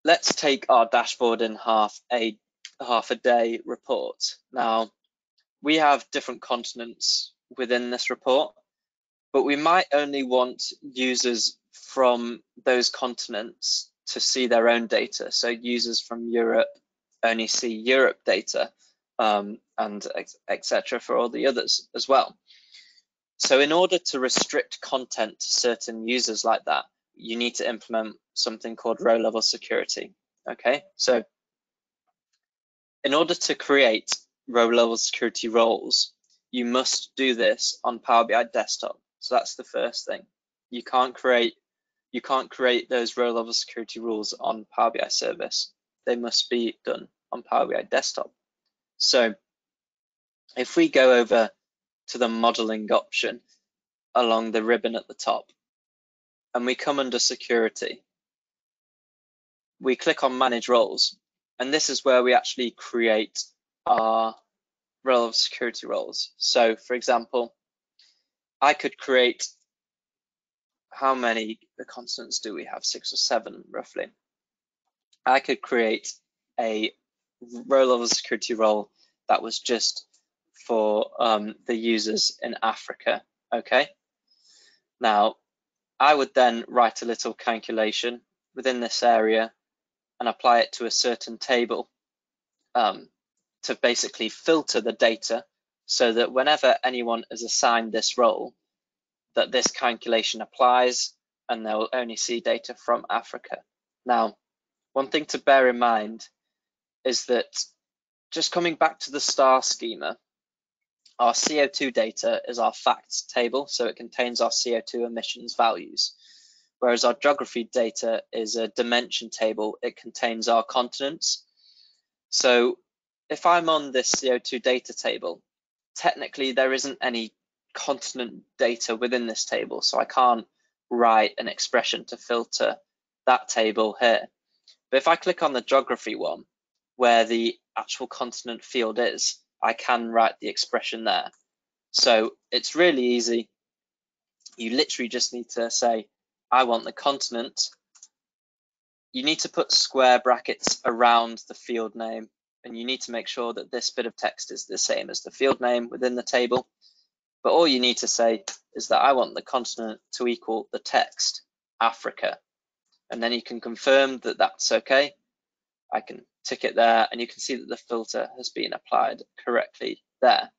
S2: let's take our dashboard in half a day report. Now we have different continents within this report, but we might only want users from those continents to see their own data. So users from Europe only see Europe data, and etc. for all the others as well. So in order to restrict content to certain users like that, you need to implement something called row level security. Okay, so in order to create row level security roles, you must do this on Power BI desktop. So that's the first thing. You can't create those row level security rules on Power BI service. They must be done on Power BI desktop. So if we go over to the modeling option along the ribbon at the top and we come under security, we click on manage roles, and this is where we actually create our row of security roles. So for example, I could create, how many constants do we have? 6 or 7 roughly. I could create a row level security role that was just for the users in Africa. Okay, now I would then write a little calculation within this area and apply it to a certain table. to basically filter the data so that whenever anyone is assigned this role, that this calculation applies and they'll only see data from Africa. Now, one thing to bear in mind is that just coming back to the star schema, our CO2 data is our facts table, so it contains our CO2 emissions values, whereas our geography data is a dimension table. It contains our continents. So if I'm on this CO2 data table, technically there isn't any continent data within this table, so I can't write an expression to filter that table here. But if I click on the geography one, where the actual continent field is, I can write the expression there. So it's really easy. You literally just need to say, I want the continent. You need to put square brackets around the field name, and you need to make sure that this bit of text is the same as the field name within the table. But all you need to say is that I want the continent to equal the text Africa, and then you can confirm that that's okay. I can tick it there, and you can see that the filter has been applied correctly there.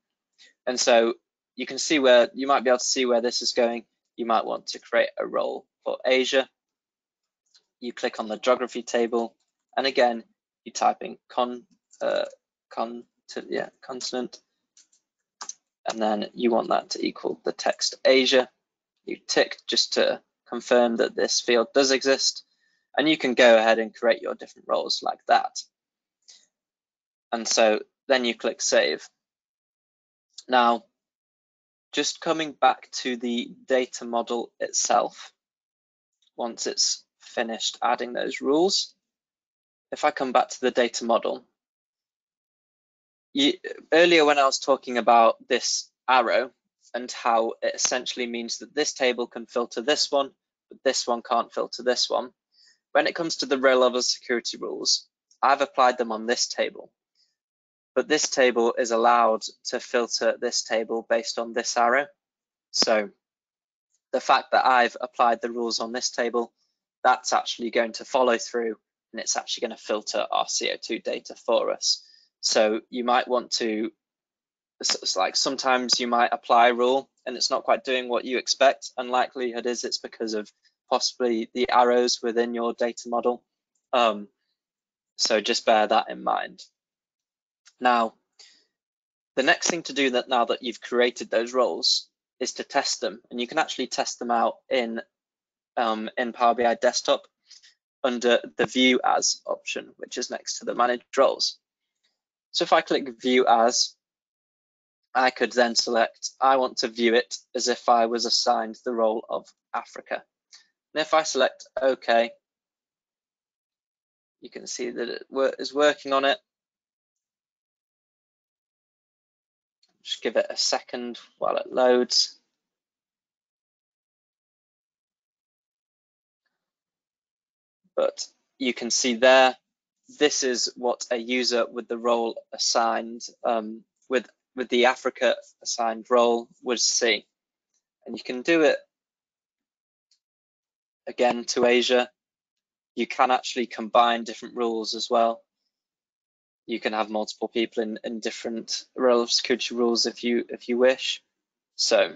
S2: And so you can see where you might be able to see where this is going. You might want to create a role for Asia. You click on the geography table, and again, you type in continent, and then you want that to equal the text Asia. You tick just to confirm that this field does exist, and you can go ahead and create your different roles like that. And so then you click save. Now, just coming back to the data model itself, once it's finished adding those rules, if I come back to the data model, earlier when I was talking about this arrow and how it essentially means that this table can filter this one, but this one can't filter this one. When it comes to the row level security rules, I've applied them on this table, but this table is allowed to filter this table based on this arrow. So the fact that I've applied the rules on this table, that's actually going to follow through, and it's actually going to filter our CO2 data for us. So you might want to, it's like sometimes you might apply a rule and it's not quite doing what you expect, and likelihood is it's because of possibly the arrows within your data model. So just bear that in mind. Now, the next thing to do that now that you've created those roles is to test them, and you can actually test them out in Power BI Desktop under the View As option, which is next to the Manage Roles. So if I click View As, I could then select, I want to view it as if I was assigned the role of Africa. And if I select OK, you can see that it is working on it. Just give it a second while it loads. But you can see this is what a user with the role assigned, with the Africa assigned role would see. And you can do it again to Asia. You can actually combine different rules as well. You can have multiple people in different role of security rules if you wish. So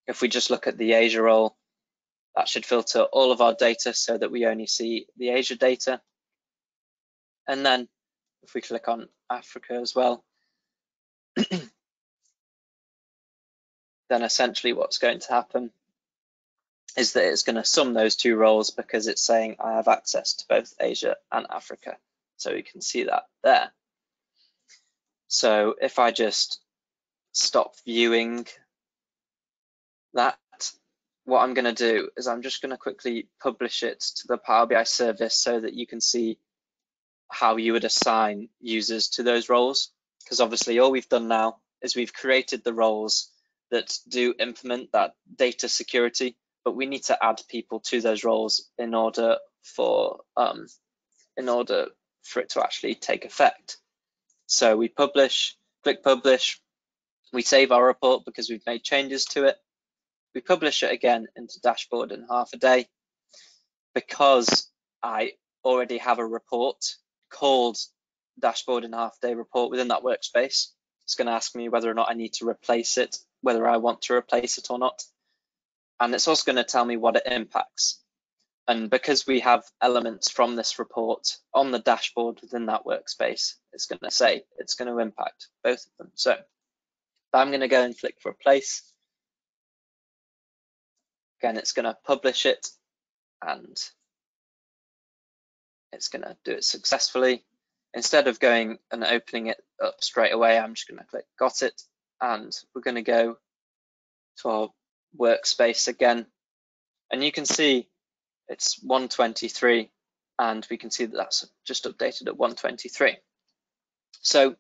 S2: if we just look at the Asia role, that should filter all of our data so that we only see the Asia data. And then if we click on Africa as well, then essentially what's going to happen is that it's going to sum those two roles because it's saying I have access to both Asia and Africa. So you can see that there. So if I just stop viewing that, what I'm going to do is I'm just going to quickly publish it to the Power BI service so that you can see how you would assign users to those roles. Because obviously all we've done now is we've created the roles that do implement that data security, but we need to add people to those roles in order for it to actually take effect. So we publish, click publish, we save our report because we've made changes to it. We publish it again into dashboard in half a day. Because I already have a report called dashboard in half-day report within that workspace. It's going to ask me whether or not I need to replace it, whether I want to replace it or not. And it's also going to tell me what it impacts. And because we have elements from this report on the dashboard within that workspace, it's going to say it's going to impact both of them. So I'm going to go and click replace. Again, it's going to publish it and it's going to do it successfully. Instead of going and opening it up straight away, I'm just going to click got it, and we're going to go to our workspace again. And you can see it's 123, and we can see that that's just updated at 123. So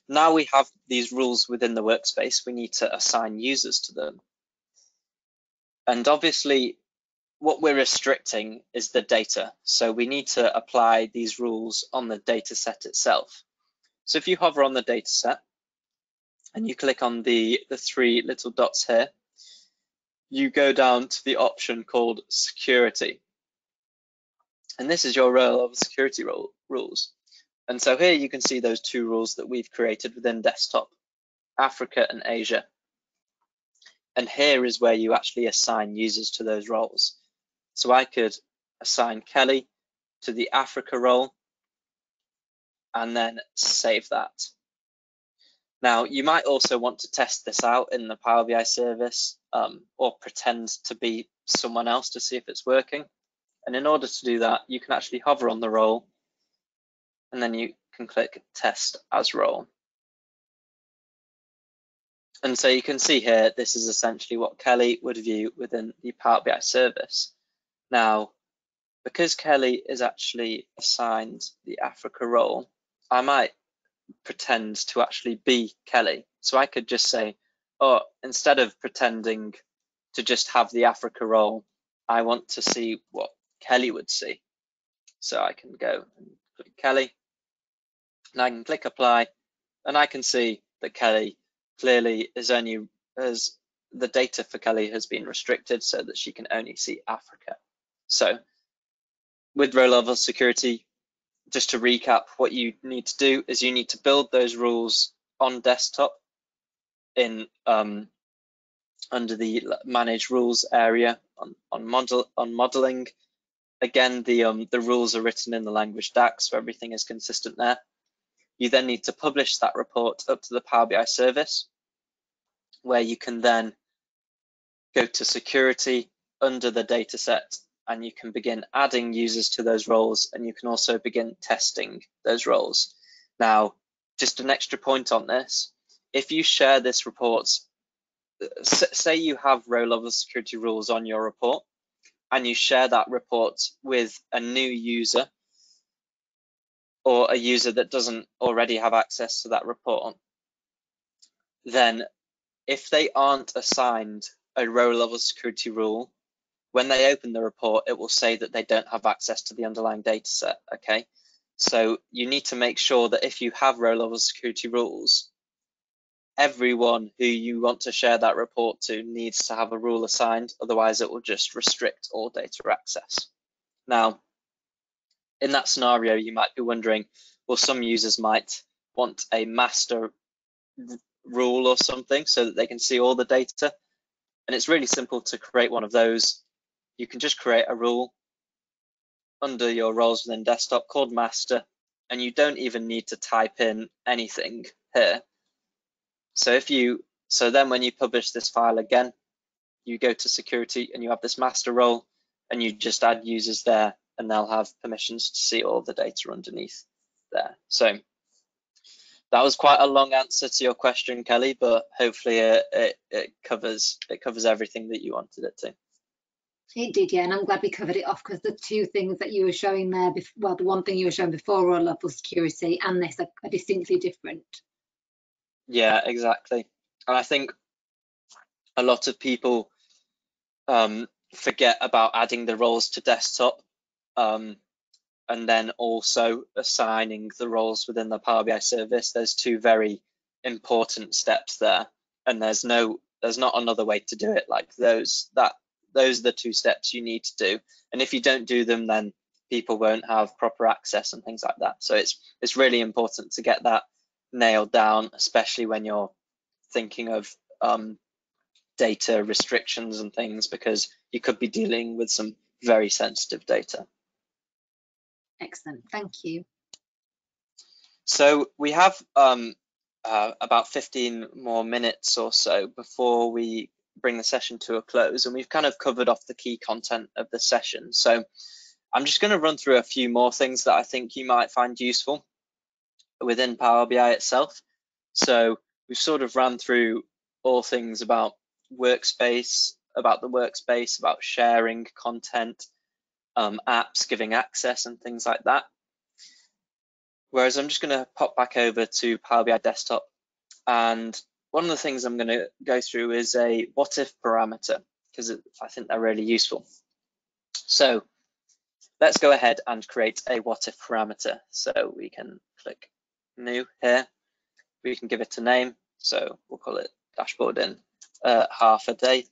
S2: now we have these rules within the workspace, we need to assign users to them. And obviously, what we're restricting is the data. So we need to apply these rules on the data set itself. So if you hover on the data set and you click on the three little dots here, you go down to the option called security. And this is your row of security rules. And so here you can see those two rules that we've created within desktop, Africa and Asia. And here is where you actually assign users to those roles. So I could assign Kelly to the Africa role and then save that. Now, you might also want to test this out in the Power BI service or pretend to be someone else to see if it's working. And in order to do that, you can actually hover on the role and then you can click test as role. And so you can see here, this is essentially what Kelly would view within the Power BI service. Now, because Kelly is actually assigned the Africa role, I might pretend to actually be Kelly. So I could just say, oh, instead of pretending to just have the Africa role, I want to see what Kelly would see. So I can go and click Kelly, and I can click apply, and I can see that Kelly clearly is only, as the data for Kelly has been restricted so that she can only see Africa. So with row level security, just to recap, what you need to do is you need to build those rules on desktop in under the manage rules area on modeling. Again, the rules are written in the language DAX, so everything is consistent there. You then need to publish that report up to the Power BI service, where you can then go to security under the data set, and you can begin adding users to those roles, and you can also begin testing those roles. Now, just an extra point on this, if you share this report, say you have row level security rules on your report, and you share that report with a new user, or a user that doesn't already have access to that report, then if they aren't assigned a row level security rule, when they open the report, it will say that they don't have access to the underlying data set, okay? So you need to make sure that if you have row level security rules, everyone who you want to share that report to needs to have a rule assigned, otherwise it will just restrict all data access. Now, in that scenario, you might be wondering, well, some users might want a master rule or something so that they can see all the data. And it's really simple to create one of those. You can just create a rule under your roles within desktop called master, and you don't even need to type in anything here. So then when you publish this file again, you go to security and you have this master role, and you just add users there, and they'll have permissions to see all the data underneath there. So that was quite a long answer to your question, Kelly, but hopefully it covers everything that you wanted it to.
S1: It did, yeah, and I'm glad we covered it off, because the two things that you were showing there, well, the one thing you were showing before, row level security, and this are distinctly different.
S2: Yeah, exactly. And I think a lot of people forget about adding the roles to desktop, and then also assigning the roles within the Power BI service. There's two very important steps there, and there's not another way to do it like those. Those are the two steps you need to do, and if you don't do them, then people won't have proper access and things like that. So it's really important to get that nailed down, especially when you're thinking of data restrictions and things, because you could be dealing with some very sensitive data.
S1: Excellent, thank you.
S2: So we have about 15 more minutes or so before we bring the session to a close, and we've kind of covered off the key content of the session. So I'm just going to run through a few more things that I think you might find useful within Power BI itself. So we've sort of ran through all things about workspace, about the workspace, about sharing content, apps, giving access and things like that. Whereas I'm just going to pop back over to Power BI Desktop, and one of the things I'm going to go through is a what if parameter, because I think they're really useful. So let's go ahead and create a what if parameter. So we can click new here. We can give it a name. So we'll call it dashboard in half a day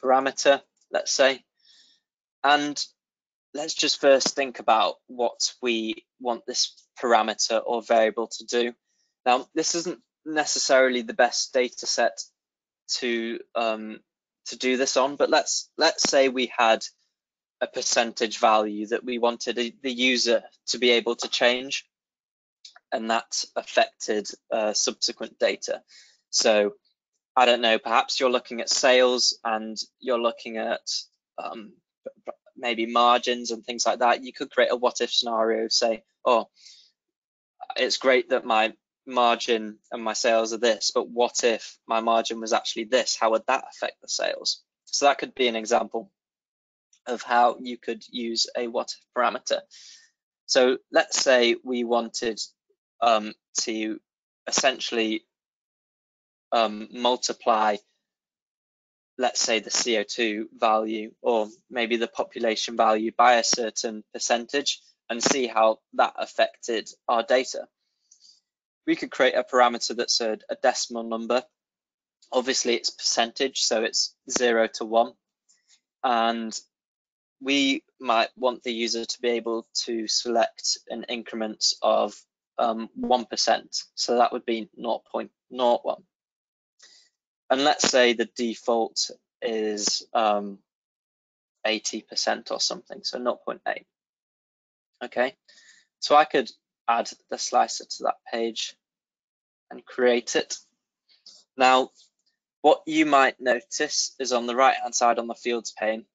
S2: parameter, let's say. And let's just first think about what we want this parameter or variable to do. Now, this isn't necessarily the best data set to do this on, but let's say we had a percentage value that we wanted the user to be able to change, and that affected subsequent data. So I don't know, perhaps you're looking at sales and you're looking at maybe margins and things like that. You could create a what if scenario, say, oh, it's great that my margin and my sales are this, but what if my margin was actually this? How would that affect the sales? So that could be an example of how you could use a what if parameter. So let's say we wanted to essentially multiply, let's say, the CO2 value or maybe the population value by a certain percentage and see how that affected our data. We could create a parameter that's a decimal number. Obviously it's percentage, so it's 0 to 1. And we might want the user to be able to select an increment of 1%. So that would be 0.01. And let's say the default is 80% or something, so 0.8. Okay, so I could add the slicer to that page and create it. Now, what you might notice is on the right hand side on the fields pane,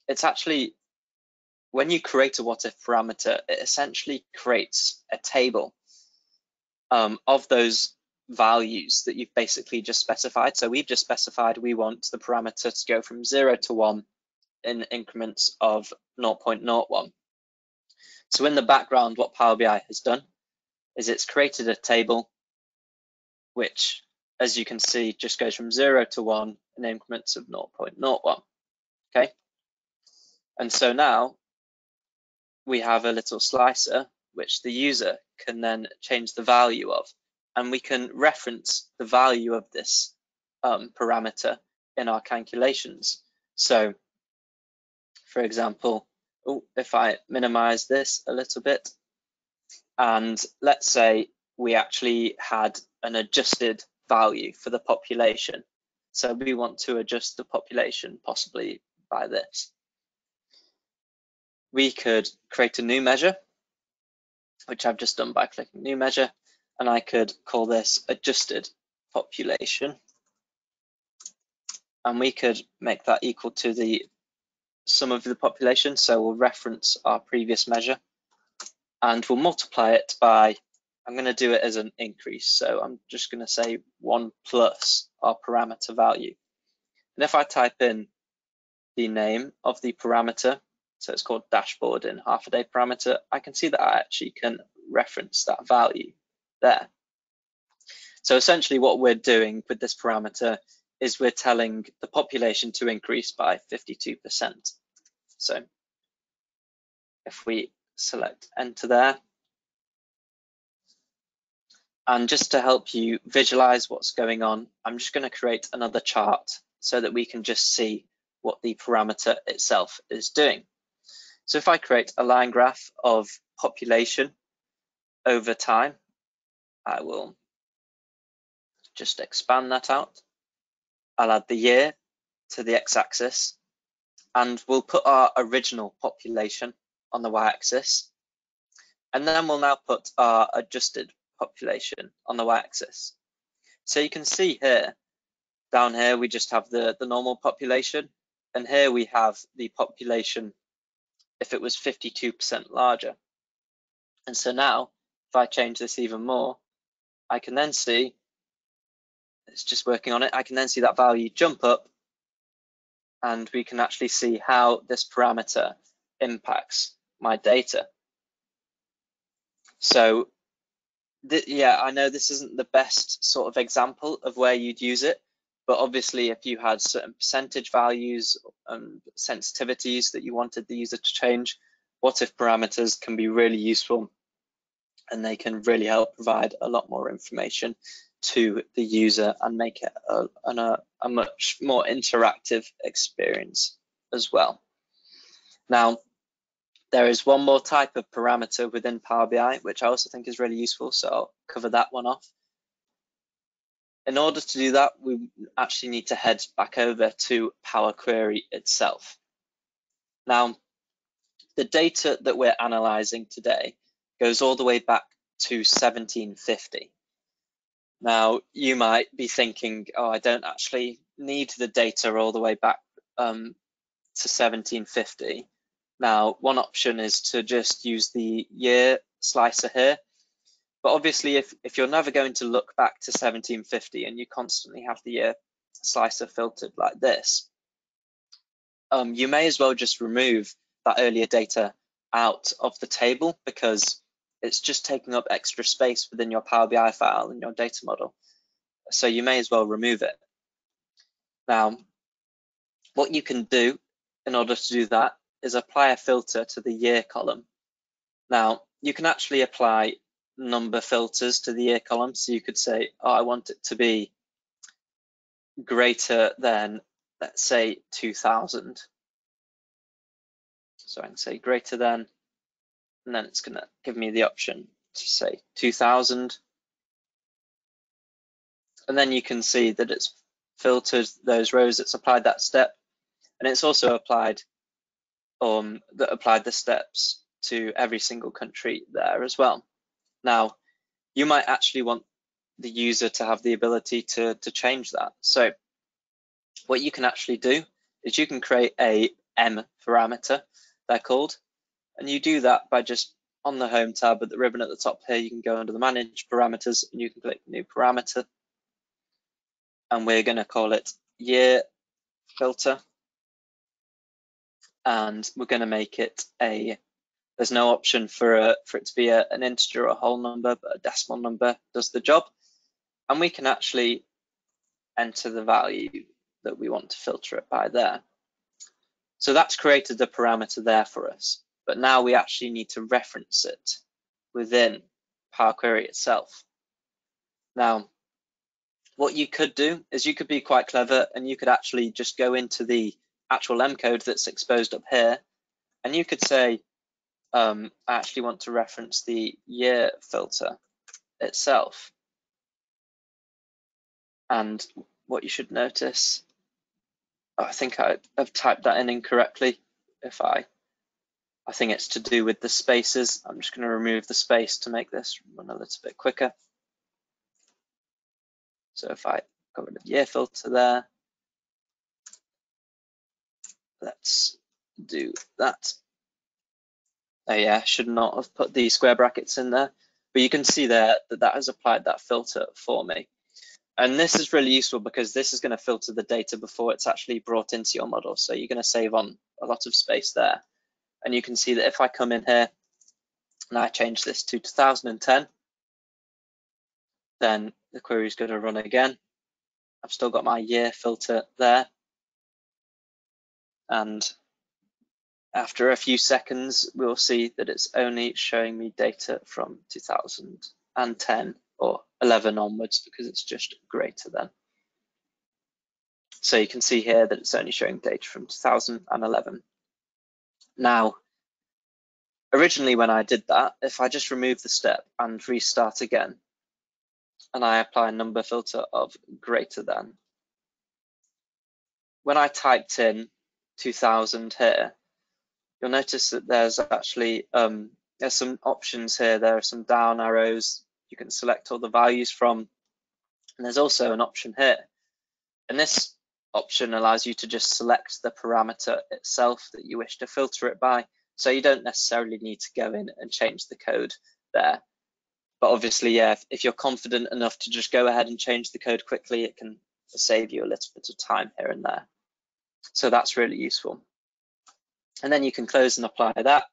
S2: it's actually, when you create a what if parameter, it essentially creates a table of those values that you've basically just specified. So we've just specified we want the parameter to go from 0 to 1 in increments of 0.01. So in the background, what Power BI has done is it's created a table which, as you can see, just goes from 0 to 1 in increments of 0.01. Okay, and so now we have a little slicer which the user can then change the value of, and we can reference the value of this parameter in our calculations. So for example, if I minimize this a little bit, and let's say we actually had an adjusted value for the population. So we want to adjust the population possibly by this. We could create a new measure, which I've just done by clicking new measure, and I could call this adjusted population. And we could make that equal to the sum of the population. So we'll reference our previous measure and we'll multiply it by, I'm going to do it as an increase. So I'm just going to say 1 plus our parameter value. And if I type in the name of the parameter, so it's called dashboard in half a day parameter, I can see that I actually can reference that value there. So essentially what we're doing with this parameter is we're telling the population to increase by 52%. So if we select enter there, and just to help you visualize what's going on, I'm just going to create another chart so that we can just see what the parameter itself is doing. So if I create a line graph of population over time, I will just expand that out. I'll add the year to the x-axis, and we'll put our original population on the y-axis, and then we'll now put our adjusted population on the y-axis. So you can see here, down here we just have the normal population, and here we have the population if it was 52% larger. And so now, if I change this even more, I can then see, it's just working on it, I can then see that value jump up, and we can actually see how this parameter impacts my data. So yeah, I know this isn't the best sort of example of where you'd use it, but obviously if you had certain percentage values and sensitivities that you wanted the user to change, what if parameters can be really useful, and they can really help provide a lot more information to the user and make it a much more interactive experience as well. Now, there is one more type of parameter within Power BI, which I also think is really useful, so I'll cover that one off. In order to do that, we actually need to head back over to Power Query itself. Now, the data that we're analyzing today goes all the way back to 1750. Now, you might be thinking, oh, I don't actually need the data all the way back to 1750. Now, one option is to just use the year slicer here. But obviously, if you're never going to look back to 1750 and you constantly have the year slicer filtered like this, you may as well just remove that earlier data out of the table, because it's just taking up extra space within your Power BI file and your data model. So you may as well remove it. Now, what you can do in order to do that is apply a filter to the year column. Now, you can actually apply number filters to the year column. So you could say, oh, I want it to be greater than, let's say, 2000. So I can say greater than, and then it's going to give me the option to say 2000. And then you can see that it's filtered those rows, it's applied that step, and it's also applied the steps to every single country there as well. Now, you might actually want the user to have the ability to change that. So what you can actually do is you can create a M parameter, they're called, and you do that by just on the home tab at the ribbon at the top here, you can go under the manage parameters and you can click new parameter, and we're going to call it year filter, and we're going to make it there's no option for it to be an integer or a whole number, but a decimal number does the job. And we can actually enter the value that we want to filter it by there. So that's created the parameter there for us, but now we actually need to reference it within Power Query itself. Now, what you could do is you could be quite clever, and you could actually just go into the actual M code that's exposed up here, and you could say, I actually want to reference the year filter itself. And what you should notice, I think I've typed that in incorrectly. I think it's to do with the spaces. I'm just going to remove the space to make this run a little bit quicker. So if I got rid of the year filter there, let's do that. Oh yeah, I should not have put the square brackets in there, but you can see there that that has applied that filter for me. And this is really useful because this is going to filter the data before it's actually brought into your model. So you're going to save on a lot of space there. And you can see that if I come in here and I change this to 2010, then the query is going to run again. I've still got my year filter there. And after a few seconds, we'll see that it's only showing me data from 2010 or 11 onwards, because it's just greater than. So you can see here that it's only showing data from 2011. Now, originally when I did that, if I just remove the step and restart again, and I apply a number filter of greater than, when I typed in 2000 here, you'll notice that there's actually there's some options here. There are some down arrows you can select all the values from, and there's also an option here. And this option allows you to just select the parameter itself that you wish to filter it by. So you don't necessarily need to go in and change the code there. But obviously, yeah, if you're confident enough to just go ahead and change the code quickly, it can save you a little bit of time here and there. So that's really useful. And then you can close and apply that.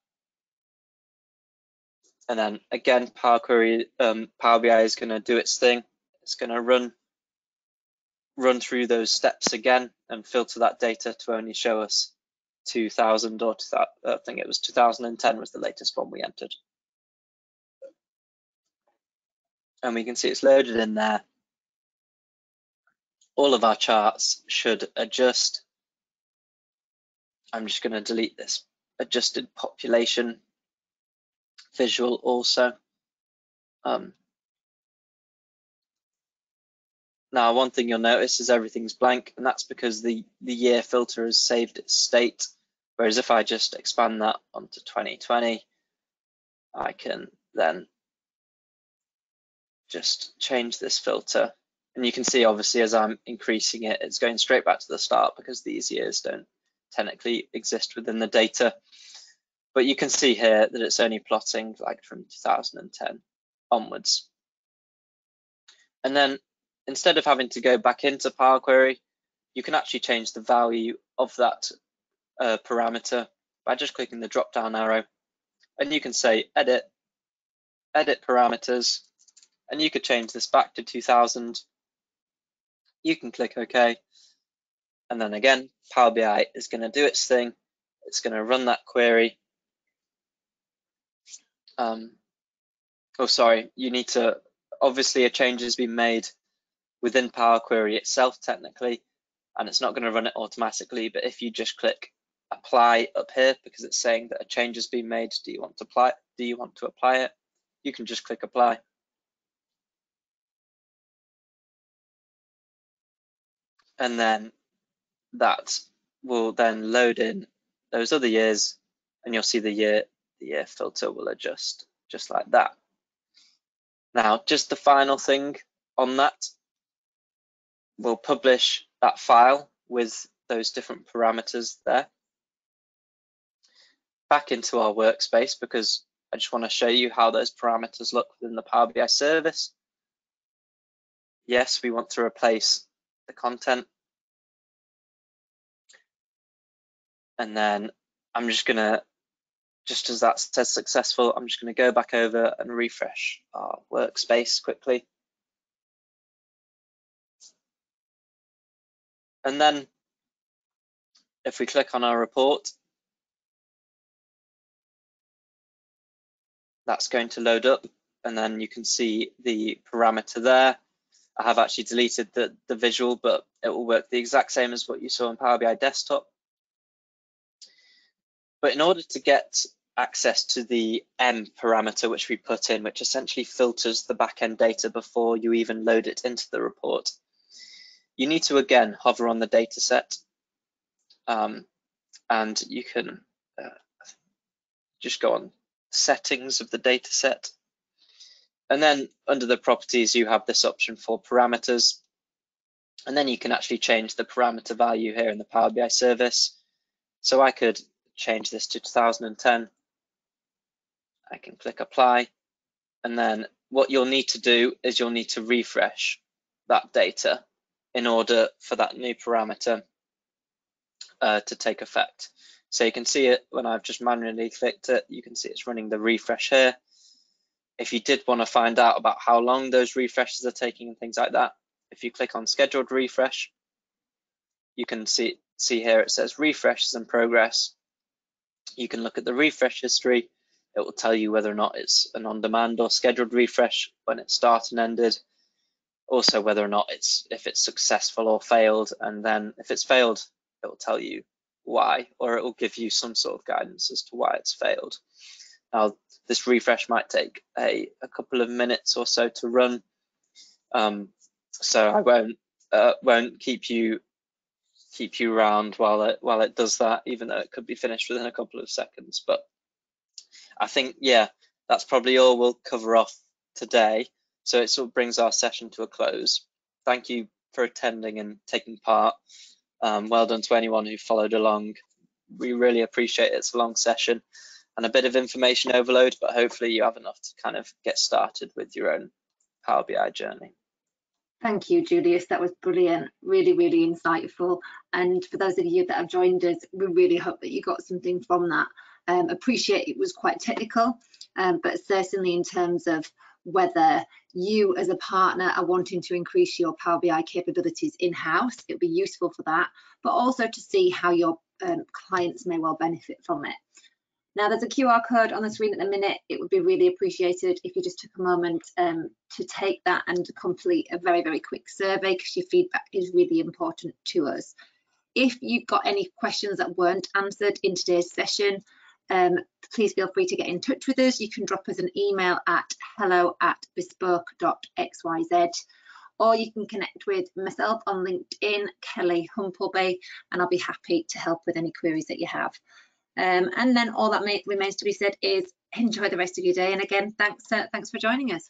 S2: And then again, Power BI is going to do its thing. It's going to run through those steps again and filter that data to only show us 2000, or I think it was 2010 was the latest one we entered. And we can see it's loaded in there. All of our charts should adjust. I'm just going to delete this adjusted population visual also. Now, one thing you'll notice is everything's blank, and that's because the year filter has saved its state. Whereas if I just expand that onto 2020, I can then just change this filter. And you can see, obviously, as I'm increasing it, it's going straight back to the start because these years don't technically exist within the data. But you can see here that it's only plotting like from 2010 onwards. And then instead of having to go back into Power Query, you can actually change the value of that parameter by just clicking the drop down arrow. And you can say edit parameters, and you could change this back to 2000. You can click OK. And then again, Power BI is going to do its thing. It's going to run that query. Oh, sorry, you need to, obviously a change has been made within Power Query itself technically, and it's not going to run it automatically, but if you just click apply up here, because it's saying that a change has been made, do you want to apply it? You can just click apply. And then that will then load in those other years, and you'll see the year filter will adjust just like that. Now, just the final thing on that, we'll publish that file with those different parameters there back into our workspace, because I just want to show you how those parameters look within the Power BI service. Yes, we want to replace the content. And then I'm just going to, just as that says successful, I'm just going to go back over and refresh our workspace quickly. And then if we click on our report, that's going to load up, and then you can see the parameter there. I have actually deleted the visual, but it will work the exact same as what you saw in Power BI Desktop. But in order to get access to the M parameter, which we put in, which essentially filters the backend data before you even load it into the report, you need to again hover on the data set, and you can just go on settings of the data set. And then under the properties, you have this option for parameters. And then you can actually change the parameter value here in the Power BI service. So I could change this to 2010. I can click apply. And then what you'll need to do is you'll need to refresh that data in order for that new parameter to take effect. So you can see it when I've just manually clicked it, you can see it's running the refresh here. If you did want to find out about how long those refreshes are taking and things like that, if you click on scheduled refresh, you can see here it says refresh is in progress. You can look at the refresh history. It will tell you whether or not it's an on-demand or scheduled refresh, when it started and ended. Also whether or not if it's successful or failed, and then if it's failed, it will tell you why, or it will give you some sort of guidance as to why it's failed. Now, this refresh might take a couple of minutes or so to run, so I won't keep you around while it does that, even though it could be finished within a couple of seconds. But I think, yeah, that's probably all we'll cover off today. So it sort of brings our session to a close. Thank you for attending and taking part. Well done to anyone who followed along. We really appreciate it. It's a long session and a bit of information overload, but hopefully you have enough to kind of get started with your own Power BI journey.
S1: Thank you, Julius. That was brilliant. Really, really insightful. And for those of you that have joined us, we really hope that you got something from that. Appreciate it was quite technical, but certainly in terms of whether you as a partner are wanting to increase your Power BI capabilities in-house, it'll be useful for that, but also to see how your clients may well benefit from it. Now, there's a QR code on the screen at the minute. It would be really appreciated if you just took a moment to take that and complete a very, very quick survey, because your feedback is really important to us. If you've got any questions that weren't answered in today's session, please feel free to get in touch with us. You can drop us an email at hello@bespoke.xyz, or you can connect with myself on LinkedIn, Kelly Humpleby, and I'll be happy to help with any queries that you have. And then all that remains to be said is enjoy the rest of your day. And again, thanks for joining us.